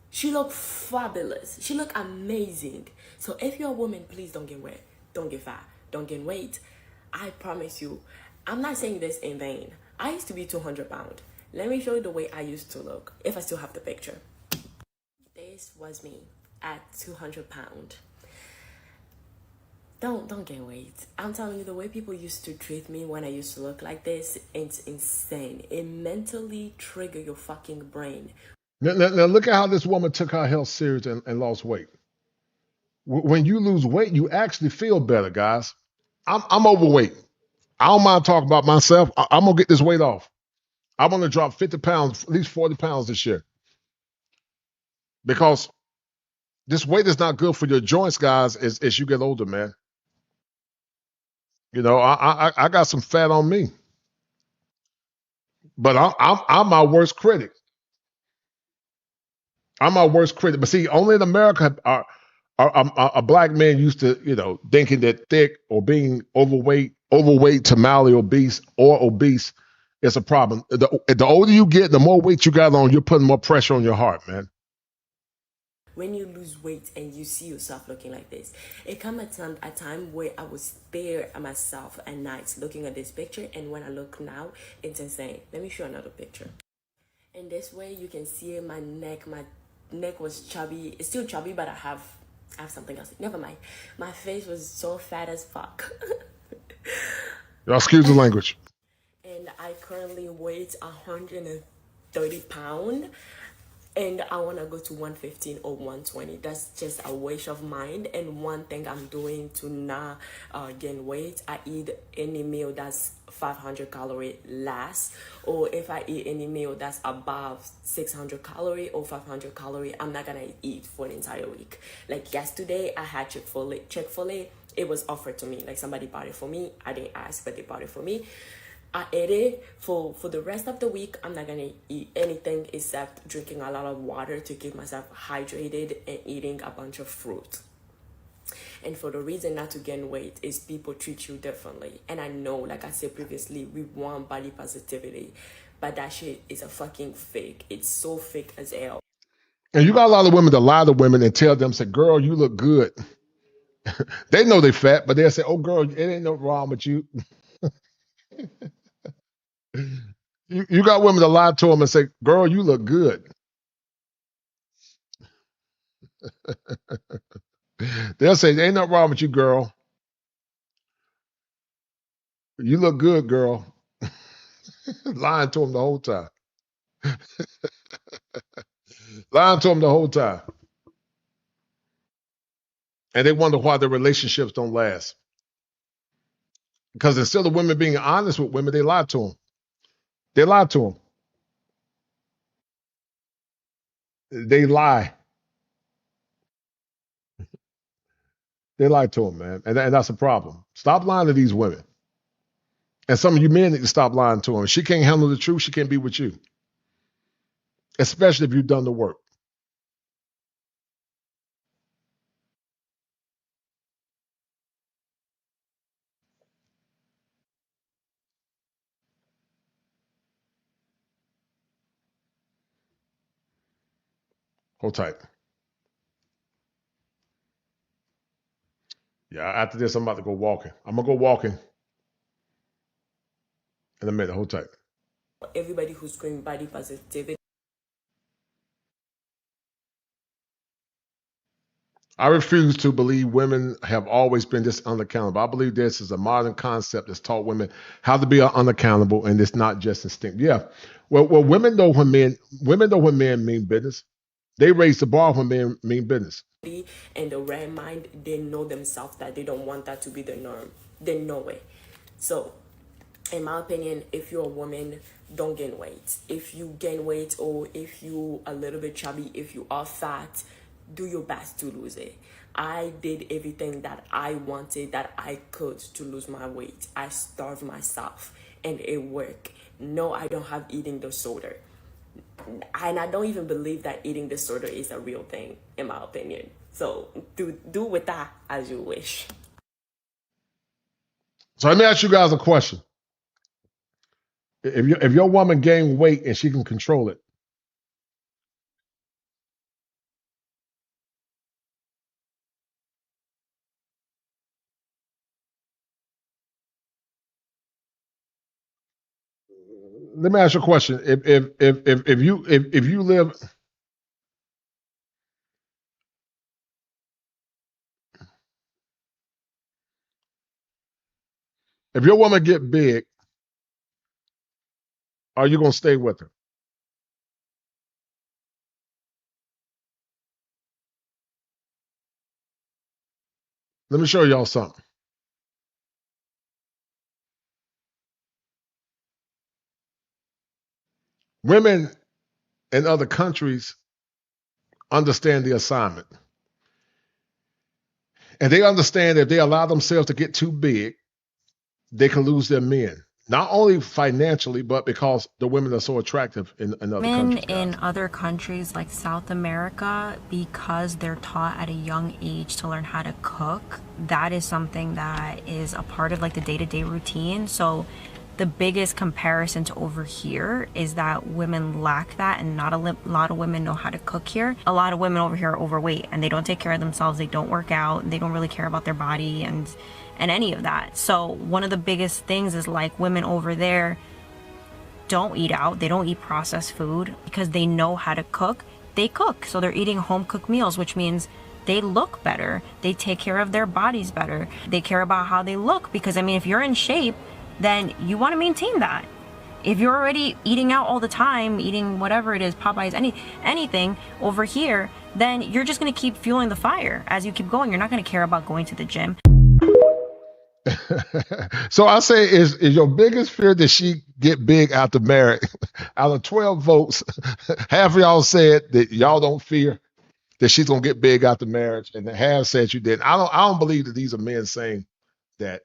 She looked fabulous. She looked amazing. So if you're a woman, please don't get weight. Don't get fat. Don't gain weight. I promise you, I'm not saying this in vain. I used to be 200 pounds. Let me show you the way I used to look, if I still have the picture. This was me at 200 pounds. Don't gain weight. I'm telling you, the way people used to treat me when I used to look like this, it's insane. It mentally trigger your fucking brain. Now look at how this woman took her health serious and lost weight. When you lose weight, you actually feel better, guys. I'm overweight. I don't mind talking about myself. I'm gonna get this weight off. I want to drop 50 pounds, at least 40 pounds this year, because this weight is not good for your joints, guys. As you get older, man. You know, I got some fat on me, but I'm my worst critic. I'm my worst critic. But see, only in America are a black man used to, thinking that thick or being overweight to mildly obese or obese is a problem. The older you get, the more weight you got on, you're putting more pressure on your heart, man. When you lose weight and you see yourself looking like this, it comes a time where I would stare at myself at night looking at this picture, and when I look now, it's insane. Let me show another picture. And this way you can see my neck. My neck was chubby. It's still chubby, but I have something else. Never mind. My face was so fat as fuck. Excuse the language. And I currently weigh 130 pounds. And I want to go to 115 or 120. That's just a waste of mind. And one thing I'm doing to not gain weight, I eat any meal that's 500 calorie less. Or if I eat any meal that's above 600 calorie or 500 calorie, I'm not going to eat for an entire week. Like yesterday, I had Chick-fil-A. Chick-fil-A, it was offered to me. Like somebody bought it for me. I didn't ask, but they bought it for me. I ate it for the rest of the week. I'm not gonna eat anything except drinking a lot of water to keep myself hydrated and eating a bunch of fruit. And for the reason not to gain weight is people treat you differently. And I know, like I said previously, we want body positivity, but that shit is a fucking fake. It's so fake as hell. And you got a lot of women that lie to women and tell them, say, girl, you look good. They know they fat, but they'll say, oh, girl, it ain't no wrong with you. You got women that lie to them and say, girl, you look good. They'll say, there ain't nothing wrong with you, girl. You look good, girl. Lying to them the whole time. Lying to them the whole time. And they wonder why their relationships don't last. Because instead of women being honest with women, they lie to them. They lie to them. They lie. They lie to them, man. And that's a problem. Stop lying to these women. And some of you men need to stop lying to them. She can't handle the truth. She can't be with you. Especially if you've done the work. Hold tight. Yeah, after this, I'm about to go walking. I'm going to go walking in a minute. Hold tight. Everybody who's screaming body positivity. I refuse to believe women have always been this unaccountable. I believe this is a modern concept that's taught women how to be unaccountable, and it's not just instinct. Yeah, well, women know when men mean business. They raise the bar when men mean business. And the right mind, they know themselves that they don't want that to be the norm. They know it. So, in my opinion, if you're a woman, don't gain weight. If you gain weight or if you a little bit chubby, if you are fat, do your best to lose it. I did everything that I wanted, that I could to lose my weight. I starved myself and it worked. No, I don't have eating disorder. And I don't even believe that eating disorder is a real thing, in my opinion. So do with that as you wish. So let me ask you guys a question. If your woman gain weight and she can control it, let me ask you a question. If you live, if your woman get big, are you gonna stay with her? Let me show y'all something. Women in other countries understand the assignment. And they understand if they allow themselves to get too big, they can lose their men. Not only financially, but because the women are so attractive in other countries. In other countries like South America, because they're taught at a young age to learn how to cook, that is something that is a part of like the day-to-day routine. So the biggest comparison to over here is that women lack that, and not a lot of women know how to cook here. A lot of women over here are overweight and they don't take care of themselves, they don't work out, they don't really care about their body and any of that. So one of the biggest things is like women over there don't eat out, they don't eat processed food because they know how to cook. They cook, so they're eating home cooked meals, which means they look better, they take care of their bodies better, they care about how they look, because I mean, if you're in shape, then you want to maintain that. If you're already eating out all the time, eating whatever it is, Popeyes, anything over here, then you're just going to keep fueling the fire as you keep going. You're not going to care about going to the gym. So I say, is your biggest fear that she get big after marriage? Out of 12 votes, half of y'all said that y'all don't fear that she's gonna get big after marriage, and the half said you didn't. I don't believe that these are men saying that.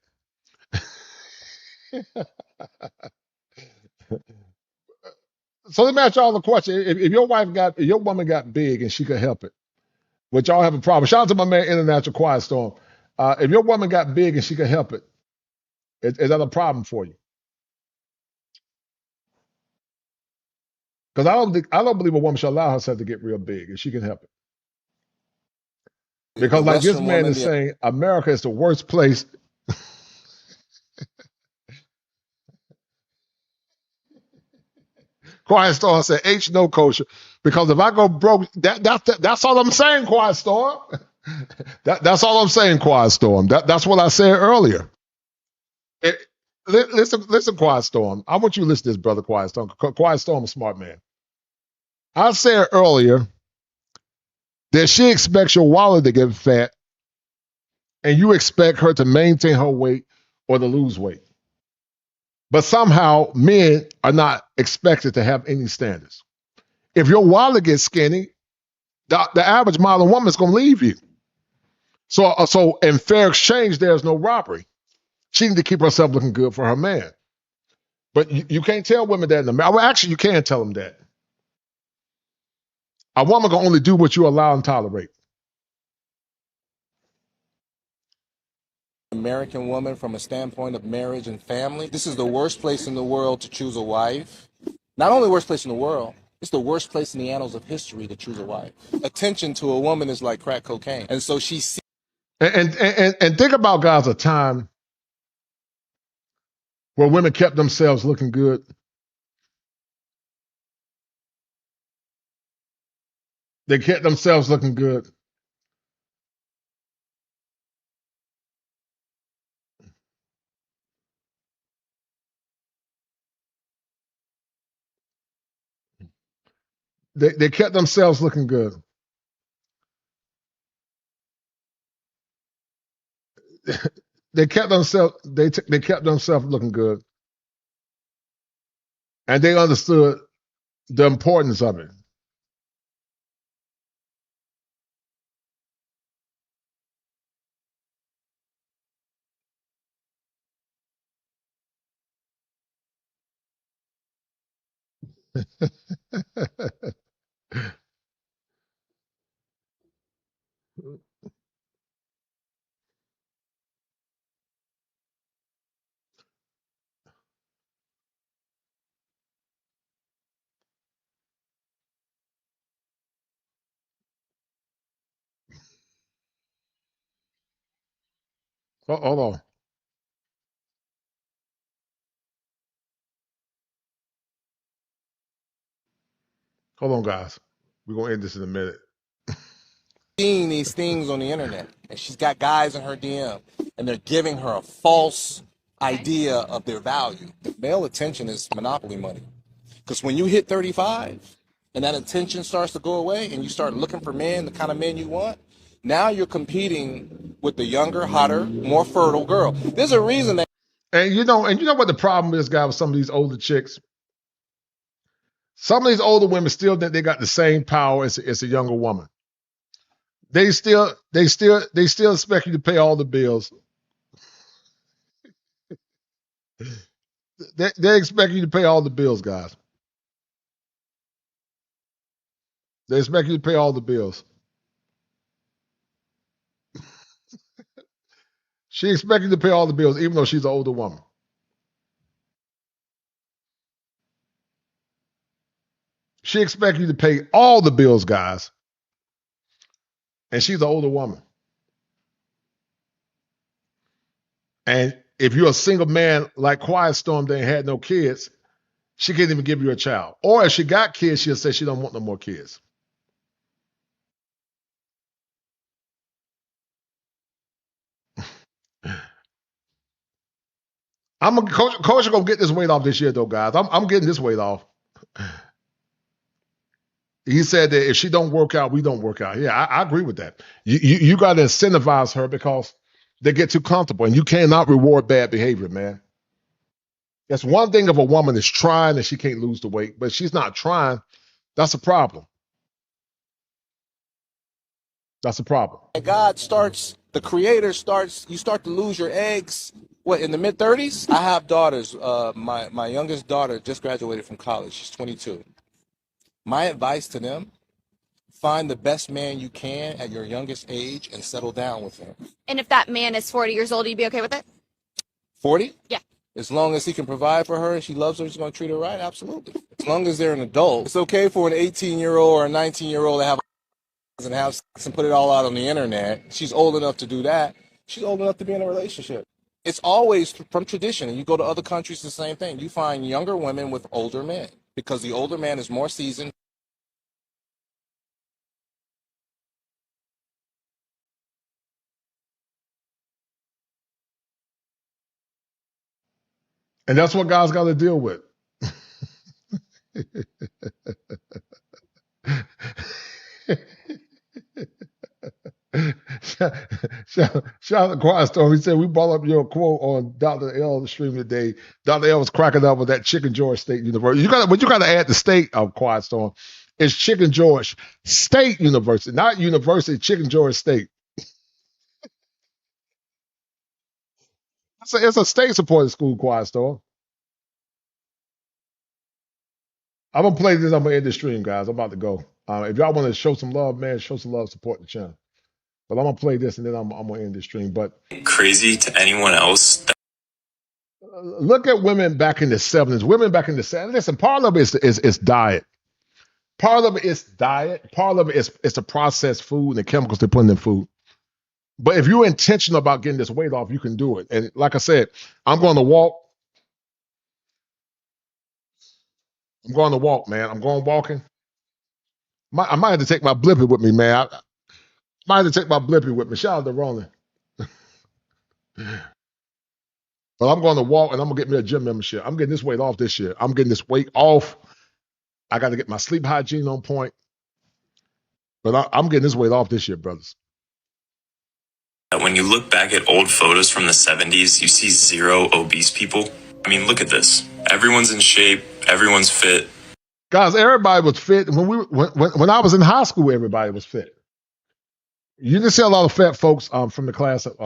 So let me ask y'all a question. If your woman got big and she could help it, would y'all have a problem? Shout out to my man International Quiet Storm. If your woman got big and she could help it, is that a problem for you? Because I don't believe a woman should allow herself to get real big if she can help it. Because like this man is saying, America is the worst place. Quiet Storm said, H no kosher. Because if I go broke, that's all I'm saying, Quiet Storm. That's all I'm saying, Quiet Storm. That's what I said earlier. Listen, Quiet Storm. I want you to listen to this, brother, Quiet Storm. Quiet Storm, a smart man. I said earlier that she expects your wallet to get fat, and you expect her to maintain her weight or to lose weight. But somehow men are not expected to have any standards. If your wallet gets skinny, the average modern woman is going to leave you. So in fair exchange, there's no robbery. She needs to keep herself looking good for her man. But you can't tell women that in America. Well, actually, you can tell them that. A woman can only do what you allow and tolerate. American woman from a standpoint of marriage and family. This is the worst place in the world to choose a wife. Not only worst place in the world, It's the worst place in the annals of history to choose a wife. Attention to a woman is like crack cocaine. And so she sees. And think about, guys, a time where women kept themselves looking good. They kept themselves looking good. They kept themselves looking good. They kept themselves looking good, and they understood the importance of it. Hold on. Hold on, guys. We're going to end this in a minute. Seeing these things on the internet, and she's got guys in her DM, and they're giving her a false idea of their value. Male attention is monopoly money. Because when you hit 35 and that attention starts to go away and you start looking for men, the kind of men you want, now you're competing with the younger, hotter, more fertile girl. There's a reason that. And you know what the problem is, guys, with some of these older chicks? Some of these older women still think they got the same power as a younger woman. They still expect you to pay all the bills. They expect you to pay all the bills, guys. They expect you to pay all the bills. She expects you to pay all the bills, even though she's an older woman. She expects you to pay all the bills, guys. And she's an older woman. And if you're a single man like Quiet Storm that ain't had no kids, she can't even give you a child. Or if she got kids, she'll say she don't want no more kids. Coach gonna get this weight off this year, though, guys. I'm getting this weight off. He said that if she don't work out, we don't work out. Yeah, I agree with that. You got to incentivize her because they get too comfortable, and you cannot reward bad behavior, man. That's one thing if a woman is trying and she can't lose the weight, but she's not trying. That's a problem. That's a problem. God starts, the creator starts, you start to lose your eggs, what, in the mid-30s? I have daughters. My youngest daughter just graduated from college. She's 22. My advice to them, find the best man you can at your youngest age and settle down with him. And if that man is 40 years old, you'd be okay with it? 40? Yeah. As long as he can provide for her and she loves her, he's going to treat her right, absolutely. As long as they're an adult. It's okay for an 18-year-old or a 19-year-old to have and have sex and put it all out on the internet. She's old enough to do that. She's old enough to be in a relationship. It's always from tradition, and you go to other countries, the same thing. You find younger women with older men because the older man is more seasoned. And that's what guys got to deal with. Shout out to Quiet Storm. He said, we brought up your quote on Dr. L stream today. Dr. L was cracking up with that Chicken George State University. But you got to add the state of Quiet Storm. It's Chicken George State University, not University, Chicken George State. It's a state-supported school, Quiet Storm. I'm going to play this. I'm going to end the stream, guys. I'm about to go. If y'all want to show some love, man, show some love, support the channel. But I'm going to play this, and then I'm going to end the stream. But crazy to anyone else. Look at women back in the 70s. Women back in the 70s. Listen, part of it is diet. Part of it is diet. Part of it is the processed food and the chemicals they put in food. But if you're intentional about getting this weight off, you can do it. And like I said, I'm going to walk. I'm going to walk, man. I'm going walking. I might have to take my blippy with me, man. I might have to take my blippy with me. Shout out to Roland. But I'm going to walk and I'm going to get me a gym membership. I'm getting this weight off this year. I'm getting this weight off. I got to get my sleep hygiene on point. But I'm getting this weight off this year, brothers. When you look back at old photos from the 70s, you see zero obese people. I mean, look at this. Everyone's in shape. Everyone's fit. Guys, everybody was fit. When I was in high school, everybody was fit. You didn't see a lot of fat folks from the class of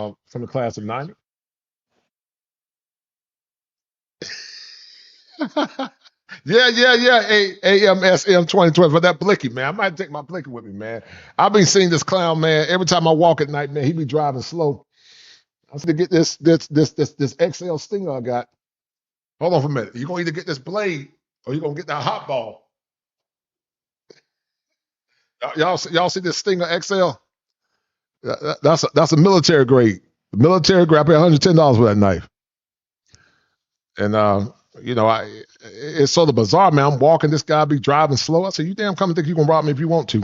'90. Yeah. AMSM 2020 for that blicky, man. I might take my blicky with me, man. I've been seeing this clown, man. Every time I walk at night, man, he be driving slow. I have to get this XL stinger I got. Hold on for a minute. You're gonna either get this blade or you're gonna get that hot ball. Y'all see this stinger XL? That's a military grade. Military grade. I paid $110 for that knife. And it's sort of bizarre, man. I'm walking, this guy be driving slow. I said, "You damn come think you gonna rob me if you want to.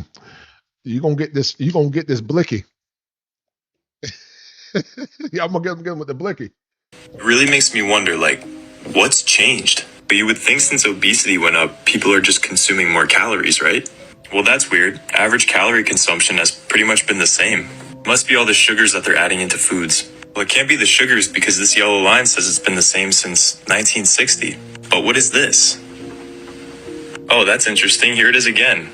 You gonna get this. You gonna get this blicky." Yeah, I'm gonna get him with the blicky. It really makes me wonder, what's changed? But you would think since obesity went up, people are just consuming more calories, right? Well, that's weird. Average calorie consumption has pretty much been the same. Must be all the sugars that they're adding into foods. Well, it can't be the sugars because this yellow line says it's been the same since 1960. But what is this? Oh, that's interesting. Here it is again.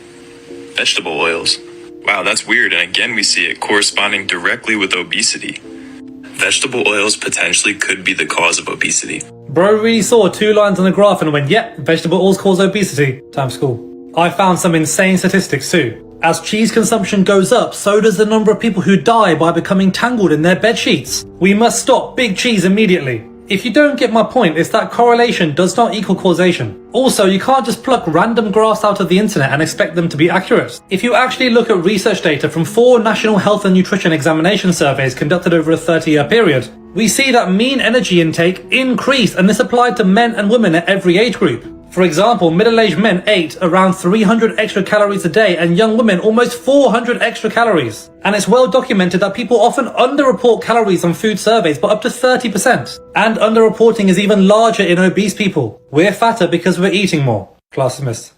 Vegetable oils. Wow, that's weird. And again, we see it corresponding directly with obesity. Vegetable oils potentially could be the cause of obesity. Bro really saw 2 lines on the graph and went, yep, vegetable oils cause obesity. Times cool. I found some insane statistics too. As cheese consumption goes up, so does the number of people who die by becoming tangled in their bed sheets. We must stop big cheese immediately. If you don't get my point, it's that correlation does not equal causation. Also, you can't just pluck random graphs out of the internet and expect them to be accurate. If you actually look at research data from 4 national health and nutrition examination surveys conducted over a 30-year period, we see that mean energy intake increased, and this applied to men and women at every age group. For example, middle-aged men ate around 300 extra calories a day and young women almost 400 extra calories. And it's well documented that people often underreport calories on food surveys by up to 30%. And underreporting is even larger in obese people. We're fatter because we're eating more. Class dismissed.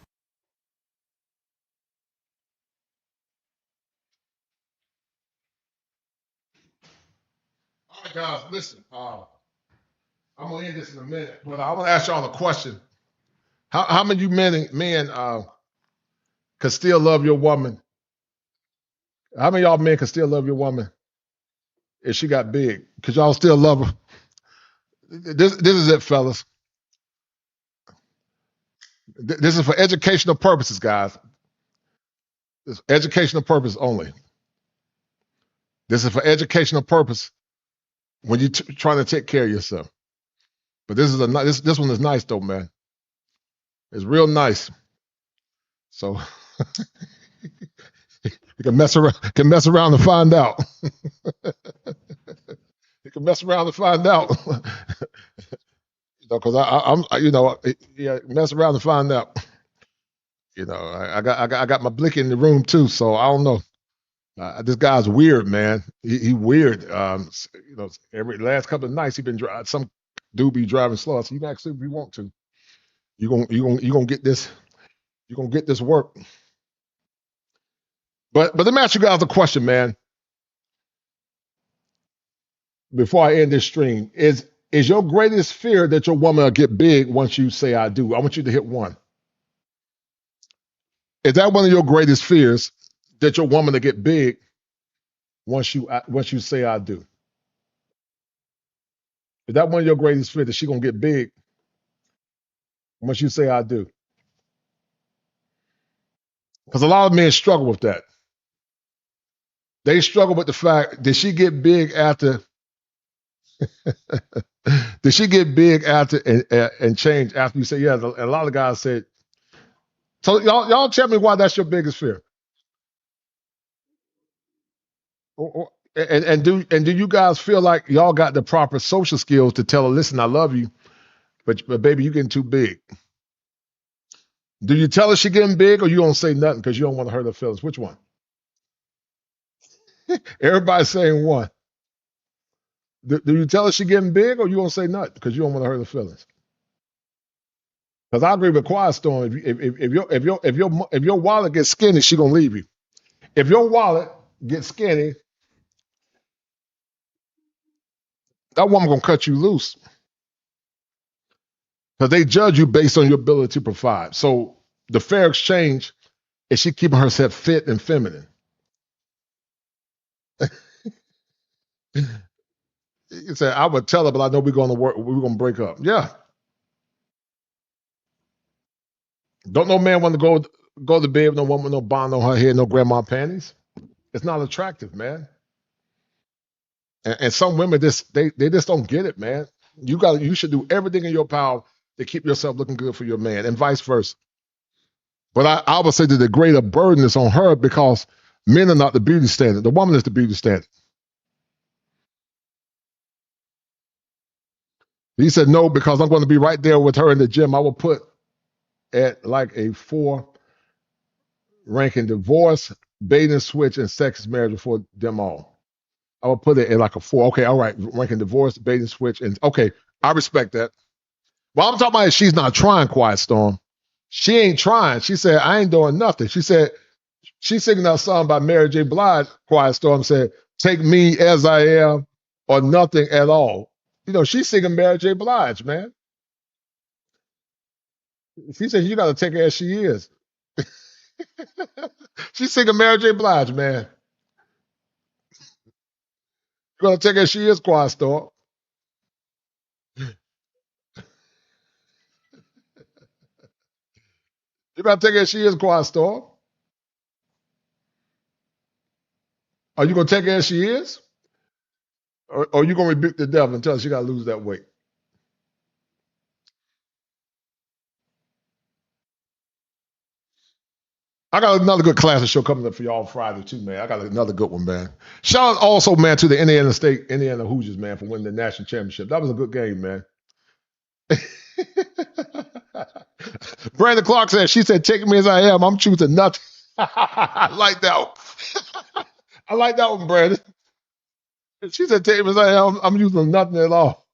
All right, guys, listen. I'm gonna end this in a minute, but I want to ask y'all a question. How many of you men can still love your woman? How many of y'all men can still love your woman if she got big? Could y'all still love her? This is it, fellas. This is for educational purposes, guys. This is educational purpose only. This is for educational purpose when you're trying to take care of yourself. But this one is nice though, man. It's real nice. So you can mess around and find out. You can mess around and find out. Because I'm mess around and find out. I got my blick in the room too, so I don't know. This guy's weird, man. He weird. Every last couple of nights he been driving. Some dude be driving slow. I said, you can actually, if you want to, you gonna get this. You're gonna get this work. But let me ask you guys a question, man. Before I end this stream, is your greatest fear that your woman will get big once you say I do? I want you to hit 1. Is that one of your greatest fears, that your woman will get big once you say I do? Is that one of your greatest fears, that she gonna get big once you say I do? Because a lot of men struggle with that. They struggle with the fact, did she get big after? Did she get big after and change after you say, yeah? A lot of guys said So y'all tell me why that's your biggest fear. And do you guys feel like y'all got the proper social skills to tell her, listen, I love you, but baby, you getting too big? Do you tell her she getting big, or you don't say nothing because you don't want to hurt her feelings? Which one? Everybody's saying one. Do you tell her she getting big, or you don't say nothing because you don't want to hurt her feelings? Because I agree with Quiet Storm. If your wallet gets skinny, she gonna leave you. If your wallet gets skinny, that woman gonna cut you loose because they judge you based on your ability to provide. So the fair exchange is she keeping herself fit and feminine. You say I would tell her, but I know we're gonna work. We're gonna break up. Yeah. Don't no man want to go to bed with no woman with no bond on her head, no grandma panties. It's not attractive, man. And some women they just don't get it, man. You should do everything in your power to keep yourself looking good for your man, and vice versa. But I would say that the greater burden is on her because men are not the beauty standard. The woman is the beauty standard. He said no because I'm going to be right there with her in the gym. I will put at like a 4 ranking divorce, bait and switch, and sex marriage before them all. I will put it at like a 4. Okay, all right, ranking divorce, bait and switch, and okay, I respect that. Well, I'm talking about is she's not trying, Quiet Storm. She ain't trying. She said, I ain't doing nothing. She said, she's singing that song by Mary J. Blige, Quiet Storm, said, take me as I am or nothing at all. You know, she's singing Mary J. Blige, man. She said, you got to take her as she is. She's singing Mary J. Blige, man. You got to take her as she is, Quiet Storm. You got to take her as she is, Quiet Storm. Are you going to take her as she is? Or are you going to rebuke the devil and tell her she got to lose that weight? I got another good classic show coming up for y'all Friday too, man. I got another good one, man. Shout out also, man, to the Indiana Hoosiers, man, for winning the national championship. That was a good game, man. Brandon Clark said, she said, take me as I am. I'm choosing nothing. I like that one. I like that one, Brandon. She said, take me as I am. I'm using nothing at all.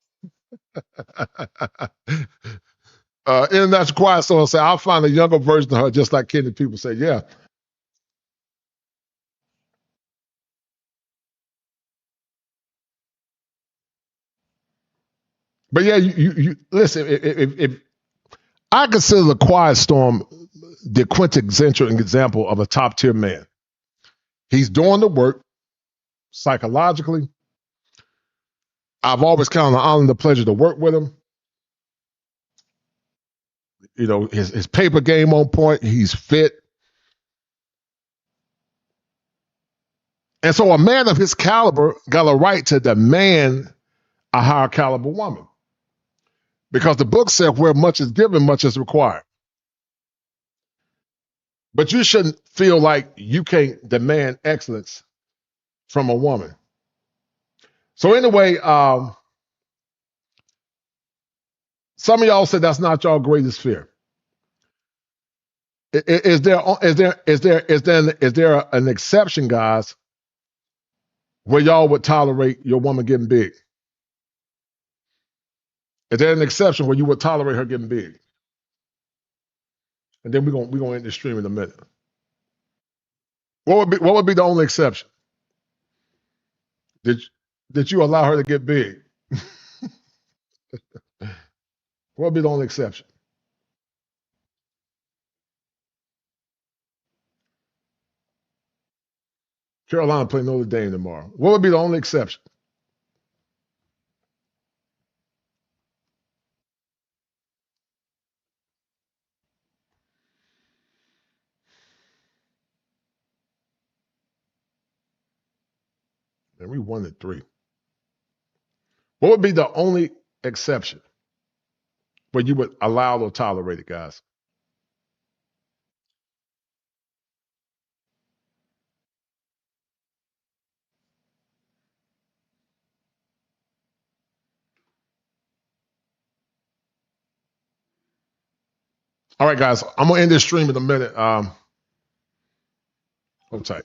International Quiet Storm said, I'll find a younger version of her, just like Kenny people say, yeah. But yeah, you listen, if I consider the Quiet Storm the quintessential example of a top tier man. He's doing the work psychologically. I've always counted the honor and the pleasure to work with him. You know, his paper game on point. He's fit. And so a man of his caliber got a right to demand a higher caliber woman. Because the book said where much is given, much is required. But you shouldn't feel like you can't demand excellence from a woman. So anyway, some of y'all said that's not y'all greatest fear. Is there an exception, guys, where y'all would tolerate your woman getting big? Is there an exception where you would tolerate her getting big? And then we're gonna end the stream in a minute. What would be the only exception? Did you allow her to get big? What would be the only exception? Carolina play Notre Dame tomorrow. What would be the only exception? And we 1-3. What would be the only exception where you would allow or tolerate it, guys? All right, guys, I'm gonna end this stream in a minute. Hold tight.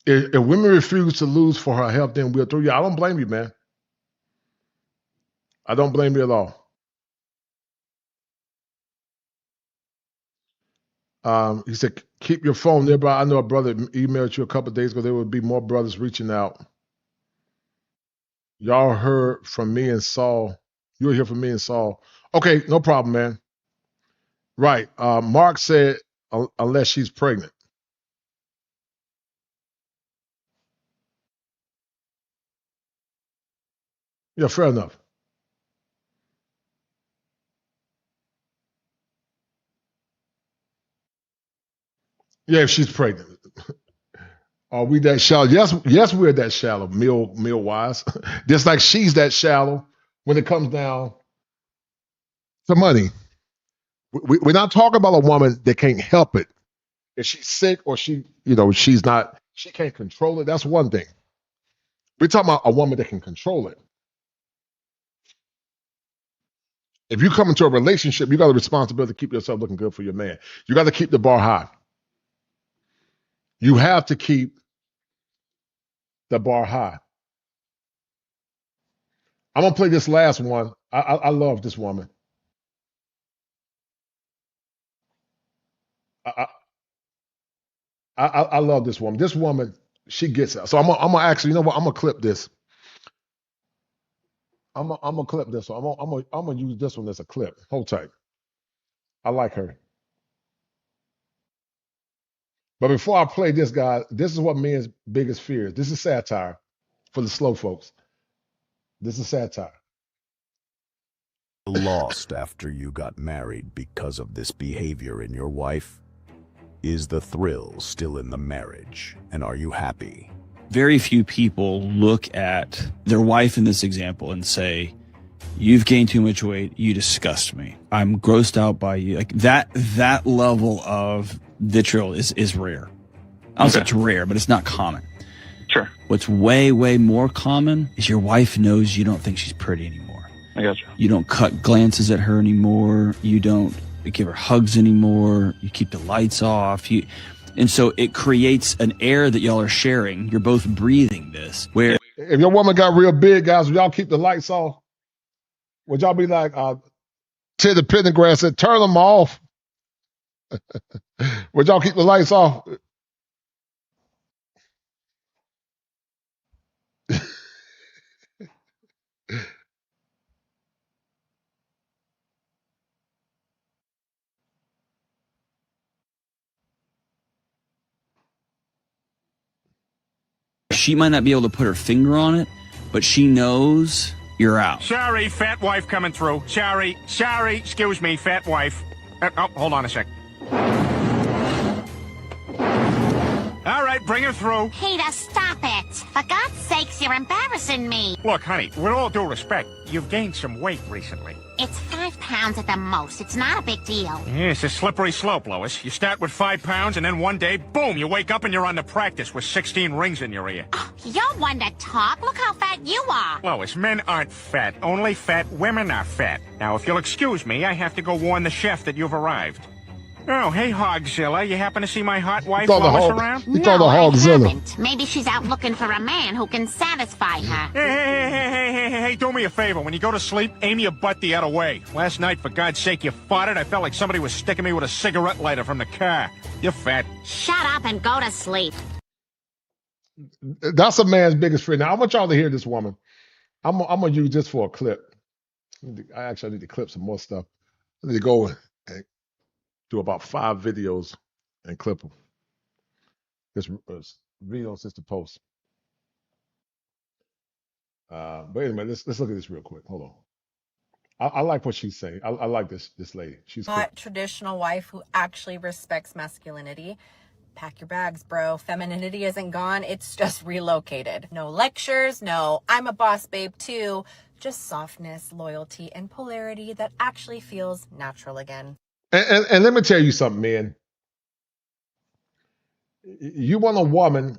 If women refuse to lose for her health, then we'll throw you. I don't blame you, man. I don't blame you at all. He said, keep your phone nearby. I know a brother emailed you a couple of days ago. There would be more brothers reaching out. Y'all heard from me and Saul. You'll hear from me and Saul. Okay, no problem, man. Right. Mark said, unless she's pregnant. Yeah, fair enough. Yeah, if she's pregnant. Are we that shallow? Yes, we're that shallow, meal wise. Just like she's that shallow when it comes down to money. We're not talking about a woman that can't help it. If she's sick or she can't control it, that's one thing. We're talking about a woman that can control it. If you come into a relationship, you got a responsibility to keep yourself looking good for your man. You got to keep the bar high. You have to keep the bar high. I'm gonna play this last one. I love this woman. I love this woman. This woman, she gets it. So I'm gonna actually, you know what? I'm gonna clip this. I'm gonna clip this. So I'm gonna use this one as a clip. Hold tight. I like her. But before I play this, guy, this is what men's biggest fear is. This is satire for the slow folks. This is satire. Lost after you got married because of this behavior in your wife? Is the thrill still in the marriage? And are you happy? Very few people look at their wife in this example and say, you've gained too much weight, you disgust me, I'm grossed out by you. Like that level of vitriol is rare. I don't say it's rare, but it's not common. Sure. What's way, way more common is your wife knows you don't think she's pretty anymore. I got you. You don't cut glances at her anymore. You don't give her hugs anymore. You keep the lights off. And so it creates an air that y'all are sharing. You're both breathing this. Where if your woman got real big, guys, would y'all keep the lights off? Would y'all be like, to the Pendergrass said, turn them off? Would y'all keep the lights off? she might not be able to put her finger on it, but she knows you're out. Sorry, fat wife coming through. Sorry, excuse me, fat wife. Oh, hold on a sec. All right, bring her through. Peter, stop it. For God's sakes, you're embarrassing me. Look, honey, with all due respect, you've gained some weight recently. It's 5 pounds at the most. It's not a big deal. Yeah, it's a slippery slope, Lois. You start with 5 pounds, and then one day, boom, you wake up and you're on the practice with 16 rings in your ear. Oh, you're one to talk. Look how fat you are. Lois, men aren't fat. Only fat women are fat. Now, if you'll excuse me, I have to go warn the chef that you've arrived. Oh, hey, Hogzilla. You happen to see my hot wife, Lois, around? No, I haven't. Maybe she's out looking for a man who can satisfy her. Hey, do me a favor. When you go to sleep, aim your butt the other way. Last night, for God's sake, you farted. I felt like somebody was sticking me with a cigarette lighter from the car. You're fat. Shut up and go to sleep. That's a man's biggest fear. Now, I want y'all to hear this woman. I'm going to use this for a clip. I actually need to clip some more stuff. I need to go and do about 5 videos and clip them. This videos is to post. But anyway, let's look at this real quick. Hold on. I like what she's saying. I like this lady. She's cool. Not traditional wife who actually respects masculinity. Pack your bags, bro. Femininity isn't gone. It's just relocated. No lectures. No, I'm a boss babe too. Just softness, loyalty, and polarity that actually feels natural again. And let me tell you something, man. You want a woman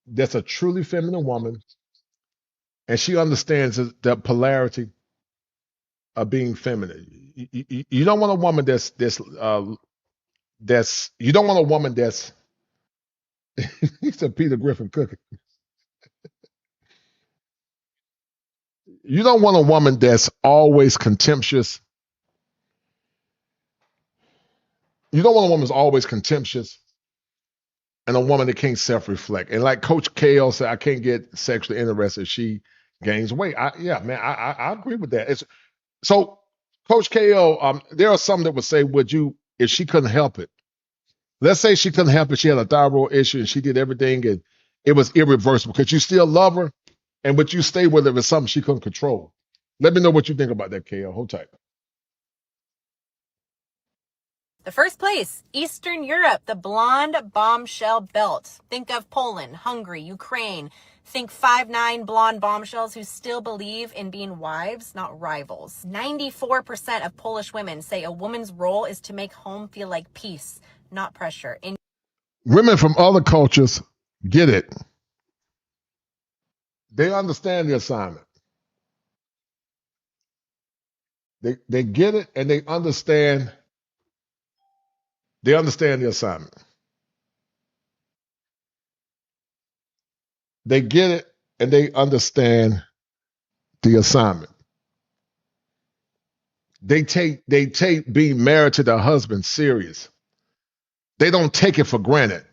that's a truly feminine woman, and she understands the polarity of being feminine. You don't want a woman that's you don't want a woman that's he's a Peter Griffin cookie. You don't want a woman that's always contemptuous. You don't want a woman that's always contemptuous and a woman that can't self-reflect. And like Coach KL said, I can't get sexually interested if she gains weight. I agree with that. So Coach KL, there are some that would say, would you, if she couldn't help it, let's say she couldn't help it, she had a thyroid issue and she did everything and it was irreversible. Could you still love her? And would you stay with her if it's something she couldn't control? Let me know what you think about that, KL. Hold tight. The first place, Eastern Europe, the blonde bombshell belt. Think of Poland, Hungary, Ukraine. Think 5'9" blonde bombshells who still believe in being wives, not rivals. 94% of Polish women say a woman's role is to make home feel like peace, not pressure. Women from other cultures get it. They understand the assignment. They get it and they understand the assignment. They get it and they understand the assignment. They take being married to their husband serious. They don't take it for granted.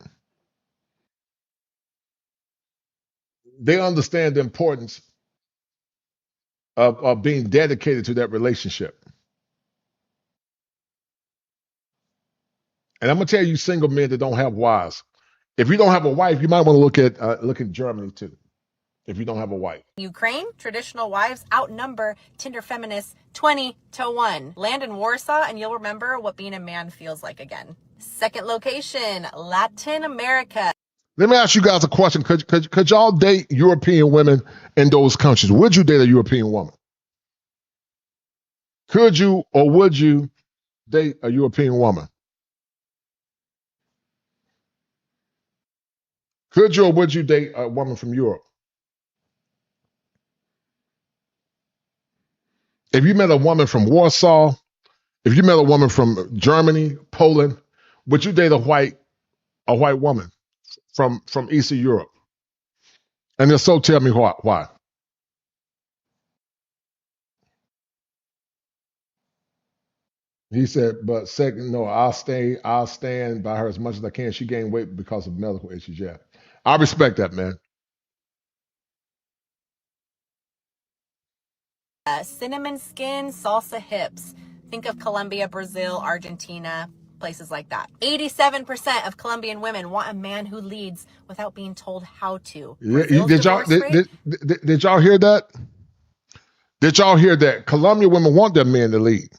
They understand the importance of being dedicated to that relationship. And I'm gonna tell you, single men that don't have wives. If you don't have a wife, you might want to look at Germany too. If you don't have a wife. Ukraine, traditional wives outnumber Tinder feminists 20-1. Land in Warsaw and you'll remember what being a man feels like again. Second location, Latin America. Let me ask you guys a question. Could y'all date European women in those countries? Would you date a European woman? Could you or would you date a European woman? Could you or would you date a woman from Europe? If you met a woman from Warsaw, if you met a woman from Germany, Poland, would you date a white woman from Eastern Europe? And if so, tell me why. He said, but second, no, I'll stand by her as much as I can. She gained weight because of medical issues. Yeah. I respect that, man. Cinnamon skin, salsa hips. Think of Colombia, Brazil, Argentina, places like that. 87% of Colombian women want a man who leads without being told how to. Did y'all hear that? Did y'all hear that? Colombian women want their men to lead.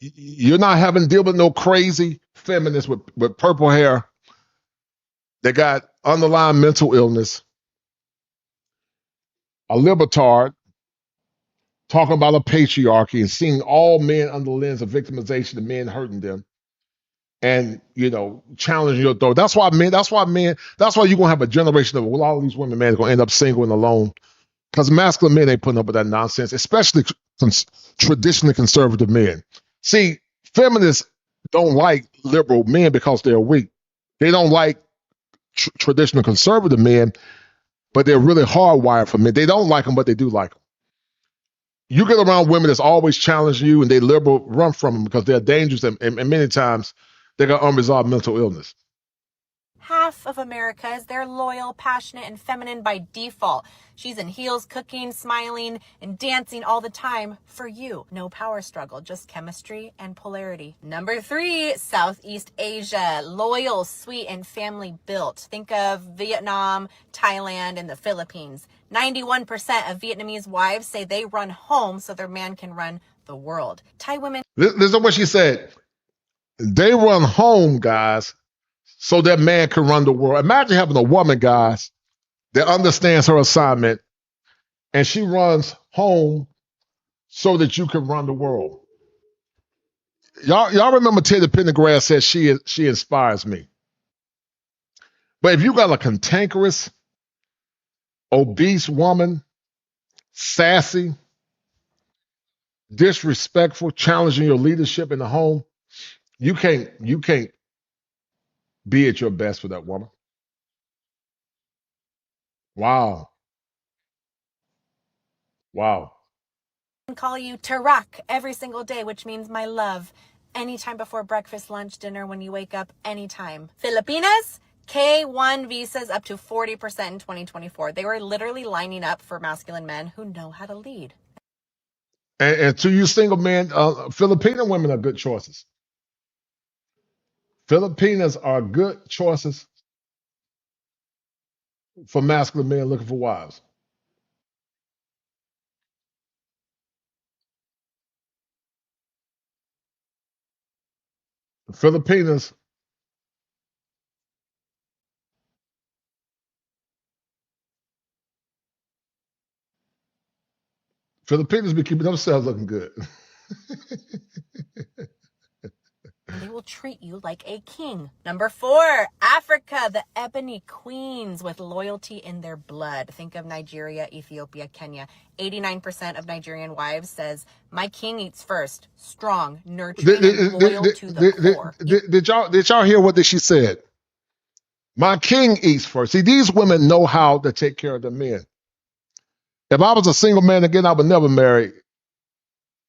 You're not having to deal with no crazy feminists with purple hair that got underlying mental illness, a libertard, talking about a patriarchy and seeing all men under the lens of victimization and men hurting them and, challenging your authority. That's why you're going to have a generation of a lot of these women, man, are going to end up single and alone because masculine men ain't putting up with that nonsense, especially traditionally conservative men. See, feminists don't like liberal men because they're weak. They don't like traditional conservative men, but they're really hardwired for men. They don't like them, but they do like them. You get around women that's always challenging you and they liberal, run from them because they're dangerous and many times they got unresolved mental illness. Half of America is they're loyal, passionate, and feminine by default. She's in heels, cooking, smiling, and dancing all the time for you. No power struggle, just chemistry and polarity. Number 3, Southeast Asia. Loyal, sweet, and family built. Think of Vietnam, Thailand, and the Philippines. 91% of Vietnamese wives say they run home so their man can run the world. Thai women. Listen to what she said. They run home, guys, so that man can run the world. Imagine having a woman, guys, that understands her assignment and she runs home so that you can run the world. Y'all remember Teddy Pendergrass said she inspires me. But if you got a cantankerous, obese woman, sassy, disrespectful, challenging your leadership in the home, you can't be at your best for that woman. Wow. Wow. Call you Tarak every single day, which means my love. Anytime before breakfast, lunch, dinner, when you wake up, anytime. Filipinas, K1 visas up to 40% in 2024. They were literally lining up for masculine men who know how to lead. And to you single men, Filipino women are good choices. Filipinas are good choices for masculine men looking for wives. Filipinas be keeping themselves looking good. They will treat you like a king. Number 4, Africa, the ebony queens with loyalty in their blood. Think of Nigeria, Ethiopia, Kenya. 89% of Nigerian wives says, my king eats first. Strong, nurturing, and loyal to the core. Did y'all hear what she said? My king eats first. See, these women know how to take care of the men. If I was a single man again, I would never marry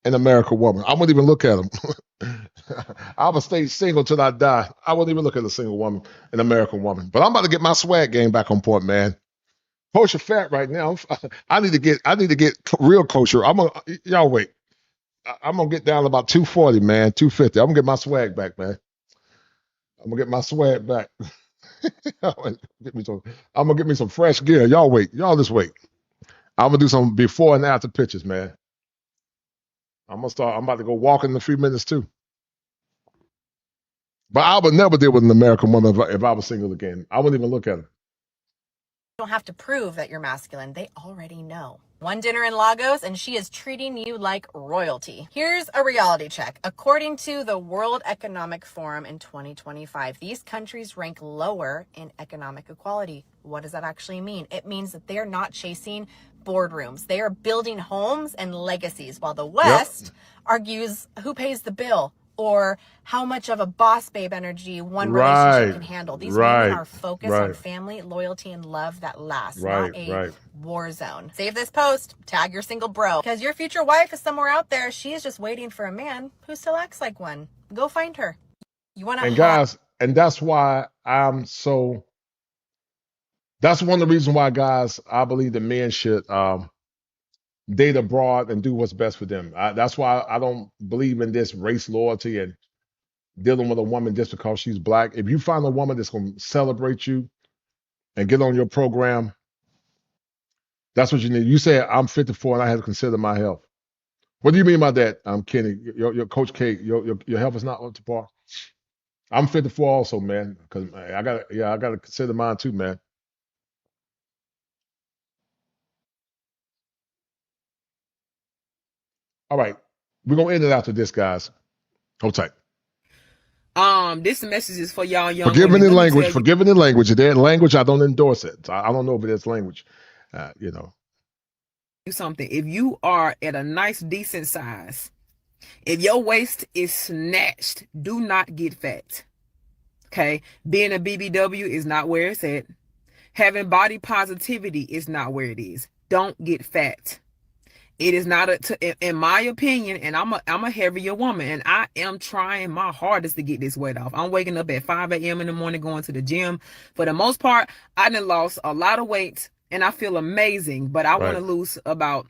an American woman. I wouldn't even look at them. I would stay single till I die. I wouldn't even look at a single woman, an American woman. But I'm about to get my swag game back on point, man. Kosher fat right now. I need to get real kosher. Y'all wait. I'm gonna get down to about 240, man, 250. I'm gonna get my swag back, man. I'm gonna get my swag back. I'm gonna get me some fresh gear. Y'all wait. Y'all just wait. I'm gonna do some before and after pictures, man. I'm about to go walking in a few minutes too. But I would never deal with an American woman if I was single again. I wouldn't even look at her. You don't have to prove that you're masculine. They already know. One dinner in Lagos and she is treating you like royalty. Here's a reality check. According to the World Economic Forum in 2025, these countries rank lower in economic equality. What does that actually mean? It means that they're not chasing boardrooms. They are building homes and legacies, while the West argues who pays the bill or how much of a boss babe energy one relationship can handle. These women are focused on family, loyalty, and love that lasts, not a war zone. Save this post, tag your single bro, because your future wife is somewhere out there. She is just waiting for a man who still acts like one. Go find her. You want to guys, and that's why that's one of the reasons why, guys, I believe that men should date abroad and do what's best for them. That's why I don't believe in this race loyalty and dealing with a woman just because she's black. If you find a woman that's going to celebrate you and get on your program, that's what you need. You say, I'm 54 and I have to consider my health. What do you mean by that, Kenny? Your Coach K, your health is not up to par? I'm 54 also, man, because I got to consider mine too, man. All right. We're going to end it after this, guys. Hold tight. This message is for y'all young Forgive women. any language. Forgive any language. If there's language, I don't endorse it. I don't know if it's language. Do something. If you are at a nice, decent size, if your waist is snatched, do not get fat. Okay? Being a BBW is not where it's at. Having body positivity is not where it is. Don't get fat. It is not in my opinion, and I'm a heavier woman, and I am trying my hardest to get this weight off. I'm waking up at 5 a.m. in the morning, going to the gym. For the most part, I done lost a lot of weight, and I feel amazing, but I want to lose about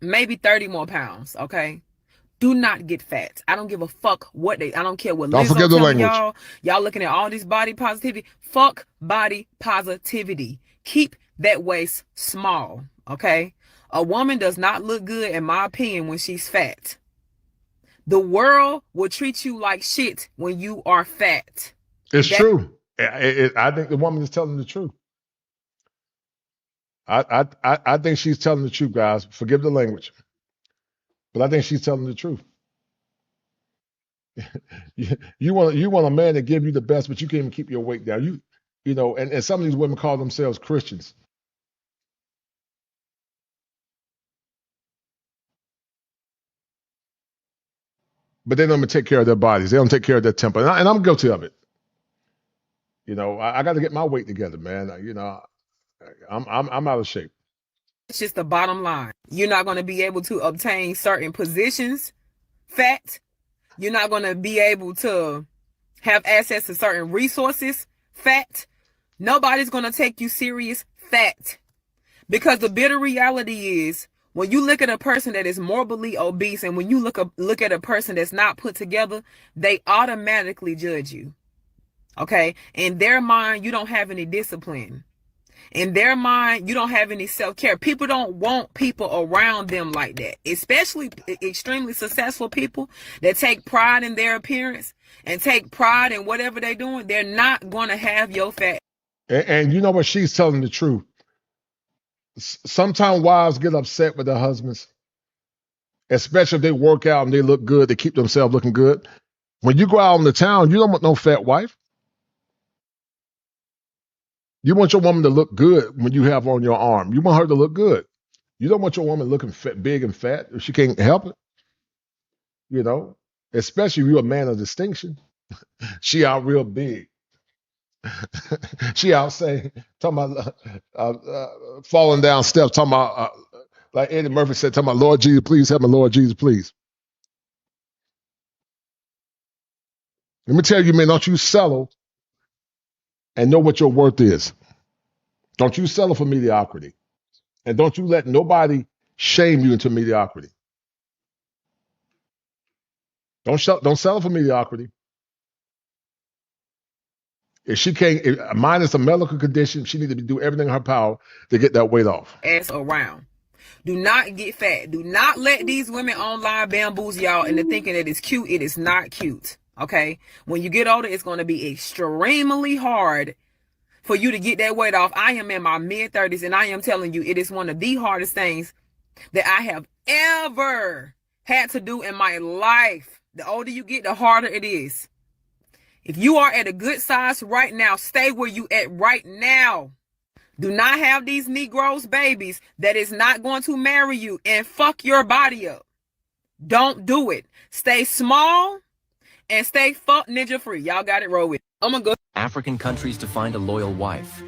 maybe 30 more pounds, okay? Do not get fat. I don't give a fuck what I don't care what Lizzo telling y'all. Y'all looking at all this body positivity. Fuck body positivity. Keep that waist small, okay? A woman does not look good, in my opinion, when she's fat. The world will treat you like shit when you are fat. It's true. I think the woman is telling the truth. I think she's telling the truth, guys. Forgive the language, but I think she's telling the truth. You want a man to give you the best, but you can't even keep your weight down. You know, and some of these women call themselves Christians. But they don't even take care of their bodies. They don't take care of their temper. And I'm guilty of it. You know, I got to get my weight together, man. You know, I'm out of shape. It's just the bottom line. You're not going to be able to obtain certain positions, fat. You're not going to be able to have access to certain resources, fat. Nobody's going to take you serious, fat. Because the bitter reality is, when you look at a person that is morbidly obese and when you look at a person that's not put together, they automatically judge you. Okay? In their mind, you don't have any discipline. In their mind, you don't have any self-care. People don't want people around them like that, especially extremely successful people that take pride in their appearance and take pride in whatever they're doing. They're not going to have your fat. And you know what? She's telling the truth. Sometimes wives get upset with their husbands, especially if they work out and they look good, they keep themselves looking good. When you go out in the town, you don't want no fat wife. You want your woman to look good when you have on your arm. You want her to look good. You don't want your woman looking fat, big and fat if she can't help it. You know, especially if you're a man of distinction. She out real big. She out saying, talking about falling down steps, talking about, like Eddie Murphy said, talking about, Lord Jesus, please help me, Lord Jesus, please. Let me tell you, man, don't you settle and know what your worth is. Don't you settle for mediocrity. And don't you let nobody shame you into mediocrity. Don't settle for mediocrity. If she can't, minus a medical condition, she needs to do everything in her power to get that weight off. Ass around. Do not get fat. Do not let these women online bamboozle y'all into thinking that it's cute. It is not cute. Okay? When you get older, it's going to be extremely hard for you to get that weight off. I am in my mid-30s, and I am telling you, it is one of the hardest things that I have ever had to do in my life. The older you get, the harder it is. If you are at a good size right now, stay where you at right now. Do not have these Negroes babies that is not going to marry you and fuck your body up. Don't do it. Stay small and stay fuck ninja free. Y'all got it, roll with it. I'm gonna go. African countries to find a loyal wife.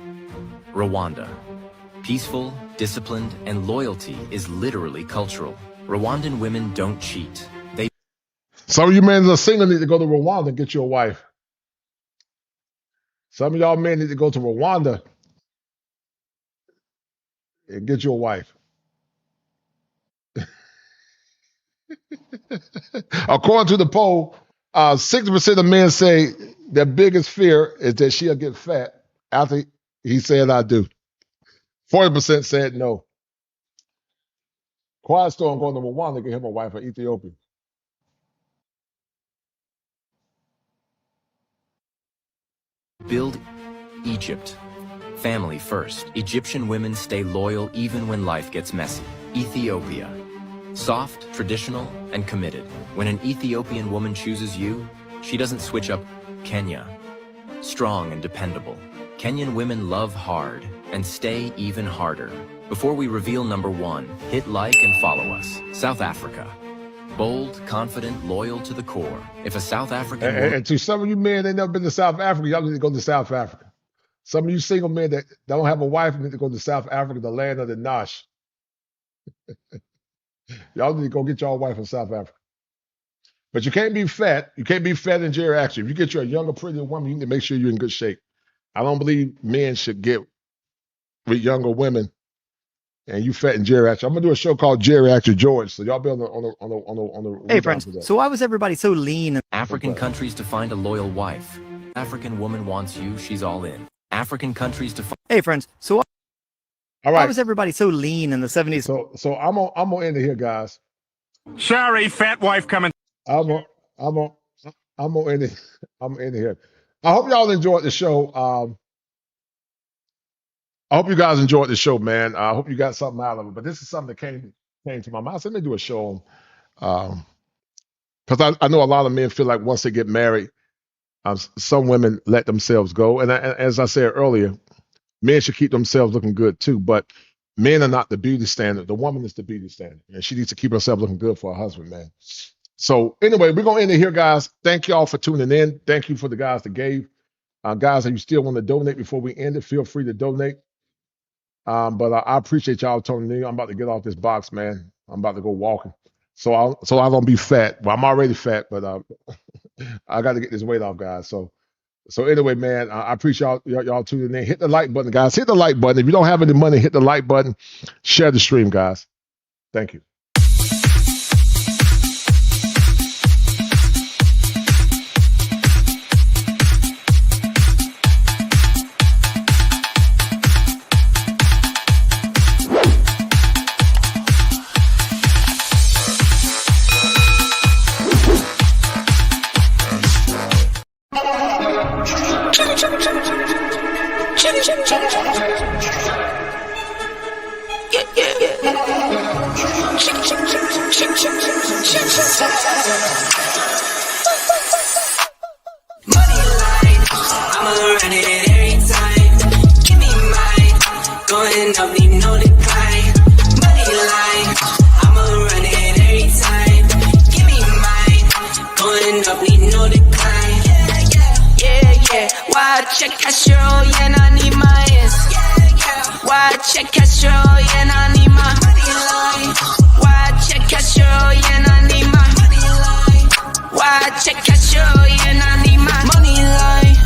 Rwanda. Peaceful, disciplined, and loyalty is literally cultural. Rwandan women don't cheat. Some of you men that are single need to go to Rwanda and get you a wife. Some of y'all men need to go to Rwanda and get you a wife. According to the poll, 60% of men say their biggest fear is that she'll get fat after he said I do. 40% said no. Quiet storm going to Rwanda to get him a wife in Ethiopia. Build Egypt. Family first. Egyptian women stay loyal even when life gets messy. Ethiopia. Soft, traditional, and committed. When an Ethiopian woman chooses you, she doesn't switch up. Kenya. Strong and dependable. Kenyan women love hard and stay even harder. Before we reveal number one, hit like and follow us. South Africa. Bold, confident, loyal to the core. If a South African woman... And to some of you men that never been to South Africa, y'all need to go to South Africa. Some of you single men that don't have a wife need to go to South Africa, the land of the Nash. Y'all need to go get y'all wife in South Africa. But you can't be fat. You can't be fat and geriatric. If you get you a younger, prettier woman, you need to make sure you're in good shape. I don't believe men should get with younger women and you fat and geriatric. I'm gonna do a show called Geriatric George, so y'all be on the Hey friends, so why was everybody so lean? African countries to find a loyal wife. African woman wants you, she's all in. African countries to find... Hey friends, so all right. Why was everybody so lean in the 70s? So I'm gonna end it here, guys. Sorry, fat wife coming. I'm gonna end it. I'm gonna end it here. I hope y'all enjoyed the show. I hope you guys enjoyed the show, man. I hope you got something out of it. But this is something that came to my mind. So let me do a show on, because I know a lot of men feel like once they get married, Some women let themselves go. And as I said earlier, men should keep themselves looking good too. But men are not the beauty standard. The woman is the beauty standard. And she needs to keep herself looking good for her husband, man. So anyway, we're going to end it here, guys. Thank you all for tuning in. Thank you for the guys that gave. Guys, if you still want to donate before we end it, feel free to donate. But I appreciate y'all tuning in. I'm about to get off this box, man. I'm about to go walking. So I don't be fat. Well, I'm already fat, but I got to get this weight off, guys. So anyway, man, I appreciate y'all tuning in. Hit the like button, guys. Hit the like button. If you don't have any money, hit the like button. Share the stream, guys. Thank you. Money line, I'ma run it every time. Give me mine, going up, need no decline. Money line, I'ma run it every time. Give me mine, going up, need no decline. Yeah. Why check Castro, yeah, I need my ass. Why check Castro, yeah, I need my money line. Why check Castro, yeah, I need my money line. Why check Castro, yeah, I need my money line.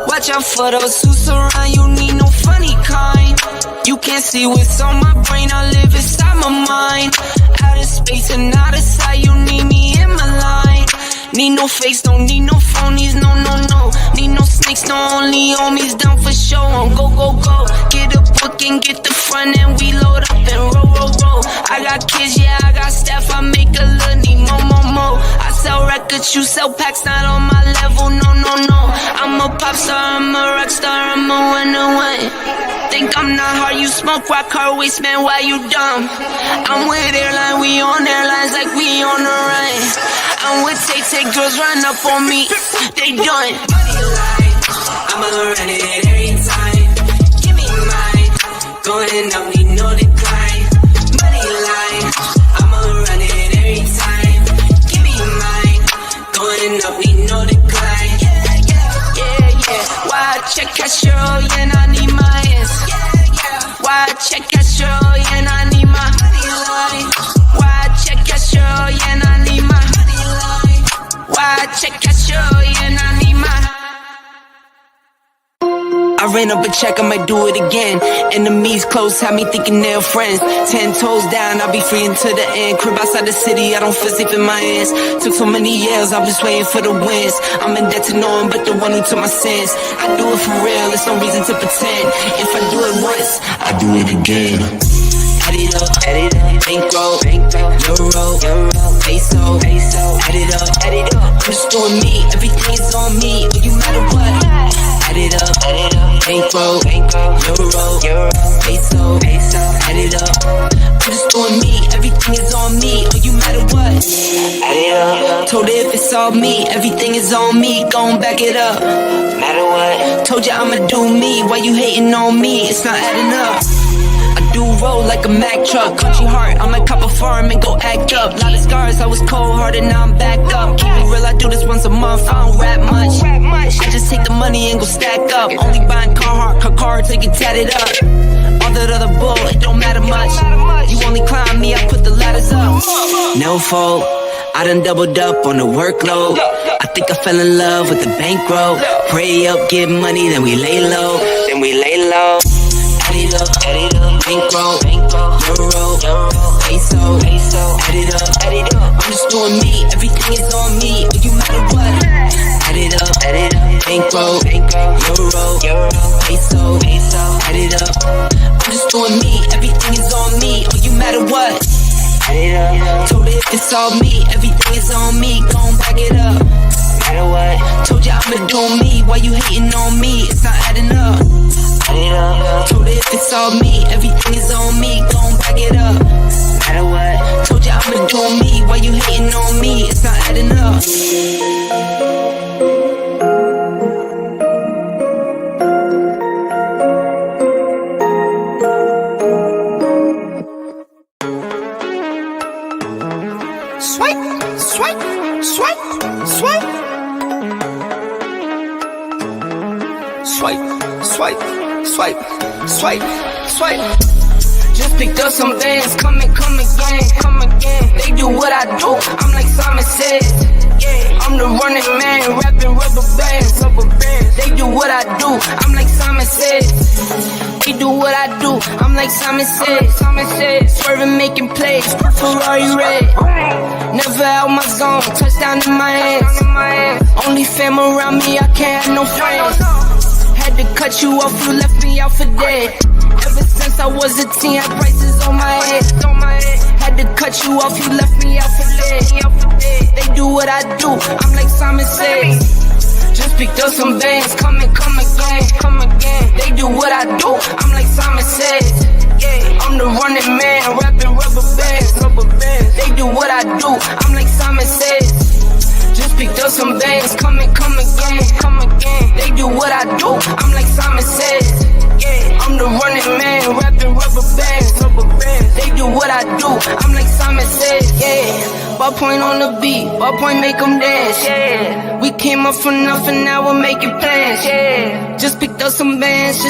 Watch out for those who surround you, need no funny kind. You can't see what's on my brain, I live inside my mind. Out of space and out of sight, you need me in my line. Need no fakes, don't need no phonies, no. Need no snakes, no only homies, down for show. On go. Get a book and get the front and we load up and roll. I got kids, yeah, I got staff, I make a little need more. I sell records, you sell packs, not on my level, no. I'm a pop star, I'm a rock star, I'm a winner. Think I'm not hard, you smoke rock, hard waste, man, why you dumb? I'm with airline, we on airlines like we on the run. I'm with take girls run up on me, they done. Money line, I'ma run it every time. Give me mine, going up, need no decline. Money line, I'ma run it every time. Give me mine, going up, need no decline. Yeah. Why check Castro, yeah, I need my ass. Why check Castro, yeah, I need my money line. Why check Castro, yeah, I need my money line. Why check Castro, yeah, I need my. I ran up a check, I might do it again. Enemies close, have me thinking they're friends. 10 toes down, I'll be free until the end. Crib outside the city, I don't feel safe in my hands. Took so many years, I'm just waiting for the wins. I'm in debt to no one but the one who took my sins. I do it for real, there's no reason to pretend. If I do it once, I do it again. Add it up, bankroll, euro, peso, add it up, I'm just doing me, everything is on me, no matter what. Add it up, bankroll, euro, peso, add it up. I'm just doing me, everything is on me, no matter what. Add it up. Told her if it's all me, everything is on me, gon' back it up. Matter what. Told ya I'ma do me, why you hating on me? It's not adding up. Do roll like a Mack truck, country heart, I might cop a farm and go act up. Lot of scars, I was cold-hearted, now I'm backed up. Keep it real, I do this once a month, I don't rap much. I just take the money and go stack up. Only buying car, take it tatted up. All that other bull, it don't matter much. You only climb me, I put the ladders up. No fault, I done doubled up on the workload. I think I fell in love with the bankroll. Pray up, get money, then we lay low. Add it up, bankroll, euro, peso, add it up, I'm just doing me, everything is on me, no matter what. Add it up, bankroll, euro, peso, add it up, I'm just doing me, everything is on me, no matter what. Add it up, told her if it's all me, everything is on me, gon' back it up. Matter what, told ya I'ma do me, why you hating on me, it's not adding up. Told her if it's all me, everything is on me, gon' back it up. Matter what, told ya I'ma do me, why you hating on me, it's not adding up. swipe, swipe, swipe, swipe. Just picked up some bands, come again, come again. They do what I do, I'm like Simon says. I'm the running man, rapping rubber bands. They do what I do, I'm like Simon says. They do what I do, I'm like Simon says. Swerving, making plays, Ferrari red. Never out my zone, touchdown in my hands. Only fam around me, I can't have no friends. Had to cut you off, you left me out for dead. Ever since I was a teen, had prices on my head. Had to cut you off, you left me out for dead. They do what I do, I'm like Simon says. Just picked up some bands, come again. They do what I do, I'm like Simon says. I'm the running man, rapping rubber bands. They do what I do, I'm like Simon says. Just picked up some bands, come again. They do what I do, I'm like Simon says. I'm the running man, rapping rubber bands. They do what I do, I'm like Simon says. Ballpoint on the beat, ballpoint make them dance. We came up from nothing, now we're making plans. Just picked up some bands,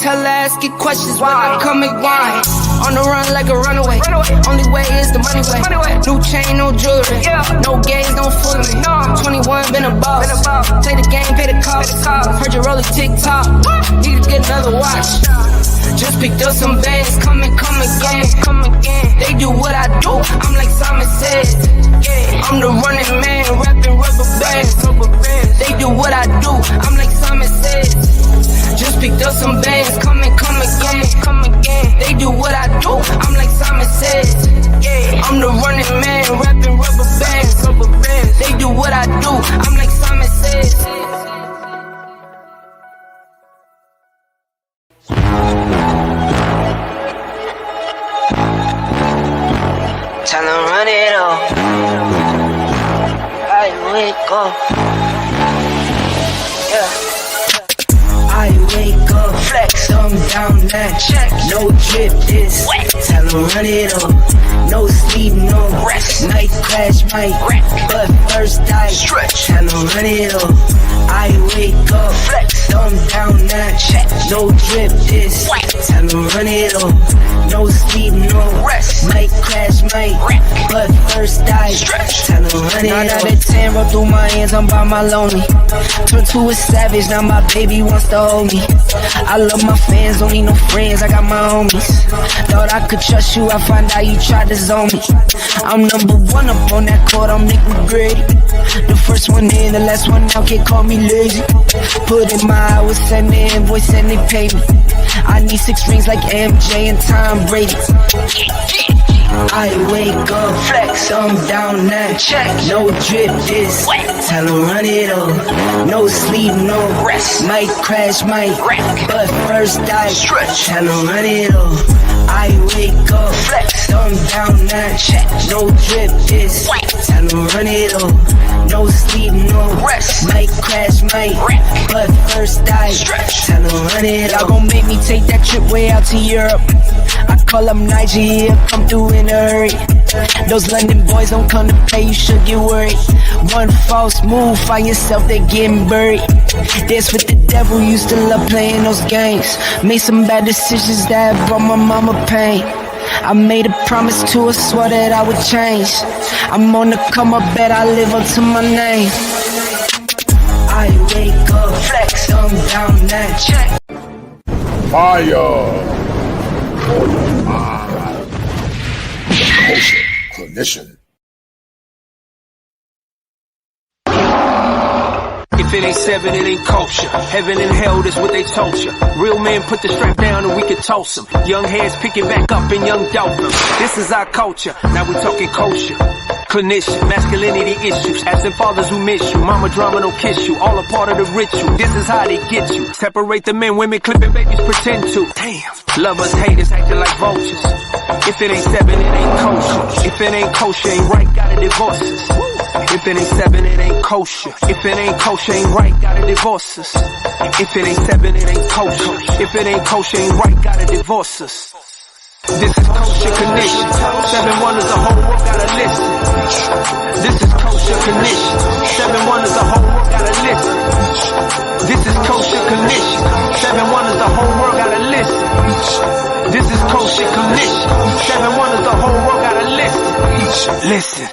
Tell her ask it questions when I come and grind. On the run like a runaway. Only way is the money way. New chain, no jewelry. No gaze, don't fool me. 21, been a boss. Play the game, pay the cost. Heard you roll a TikTok. Need to get another watch. Just picked up some bands, come again. They do what I do, I'm like Simon says. I'm the running man, rapping rubber bands. They do what I do, I'm like Simon says. Just picked up some bands, come again. They do what I do, I'm like Simon says. I'm the running man, rapping rubber bands. They do what I do, I'm like Simon says. Tell them run it up. I wake up. I wake up, flex, thumb down that check. No drip, this wet. Tell them run it up. No sleep, no rest. Night crash, might wreck. But first I stretch. Tell them run it up. I wake up, flex, thumb down that check. No drip, this wet. Tell them run it up. No sleep, no rest. Night crash, might wreck. But first I stretch. Tell them run it up. 9 out of 10 roll through my hands, I'm by my lonely. Turned to a savage, now my baby wants to hold me. I love my fans, don't need no friends, I got my homies. Thought I could trust you, I find out you tried to zone me. I'm number one up on that court, I'm Nick McGrady. The first one in, the last one out, can't call me lazy. Put in my hours, send the invoice and they pay me. I need 6 rings like MJ and Tom Brady. I wake up, flex, thumb down that check. No drip, this wet. Tell them run it up. No sleep, no rest. Might crash, might wreck. But first I stretch. Tell them run it up. I wake up, flex, thumb down that check. No drip, this wet. Tell them run it up. No sleep, no rest. Might crash, might wreck. But first I stretch. Tell them run it up. Y'all gon' make me take that trip way out to Europe. I call up Nigeria, come through in a hurry. Those London boys don't come to play, you should get worried. One false move, find yourself, they getting buried. Dance with the devil, used to love playing those games. Made some bad decisions that brought my mama pain. I made a promise to her, swore that I would change. I'm on the come up, bet I live up to my name. I wake up, flex, thumb down that check. Fire! Kosherclinician. If it ain't 7, it ain't kosher. Heaven and hell, that's what they told you. Real men put the strap down and we can toss them. Young heads picking back up and young dolphins. This is our culture. Now we talking kosher. Clinician, masculinity issues. Absent fathers who miss you. Mama drama don't kiss you. All a part of the ritual. This is how they get you. Separate the men, women clipping babies pretend to. Damn. Lovers, haters acting like vultures. If it ain't 7, it ain't kosher. If it ain't kosher, ain't right, gotta divorce us. If it ain't 7, it ain't kosher. If it ain't kosher, ain't right, gotta divorce us. If it ain't 7, it ain't kosher. If it ain't kosher, ain't right, gotta divorce us. This is kosherclinician. 7 wonders, the whole world gotta listen. This is kosherclinician. 7 wonders, the whole world gotta listen. This is kosherclinician. 7 wonders, the whole world gotta listen. This is Consultations. 7 wonders, the whole world gotta listen. Listen.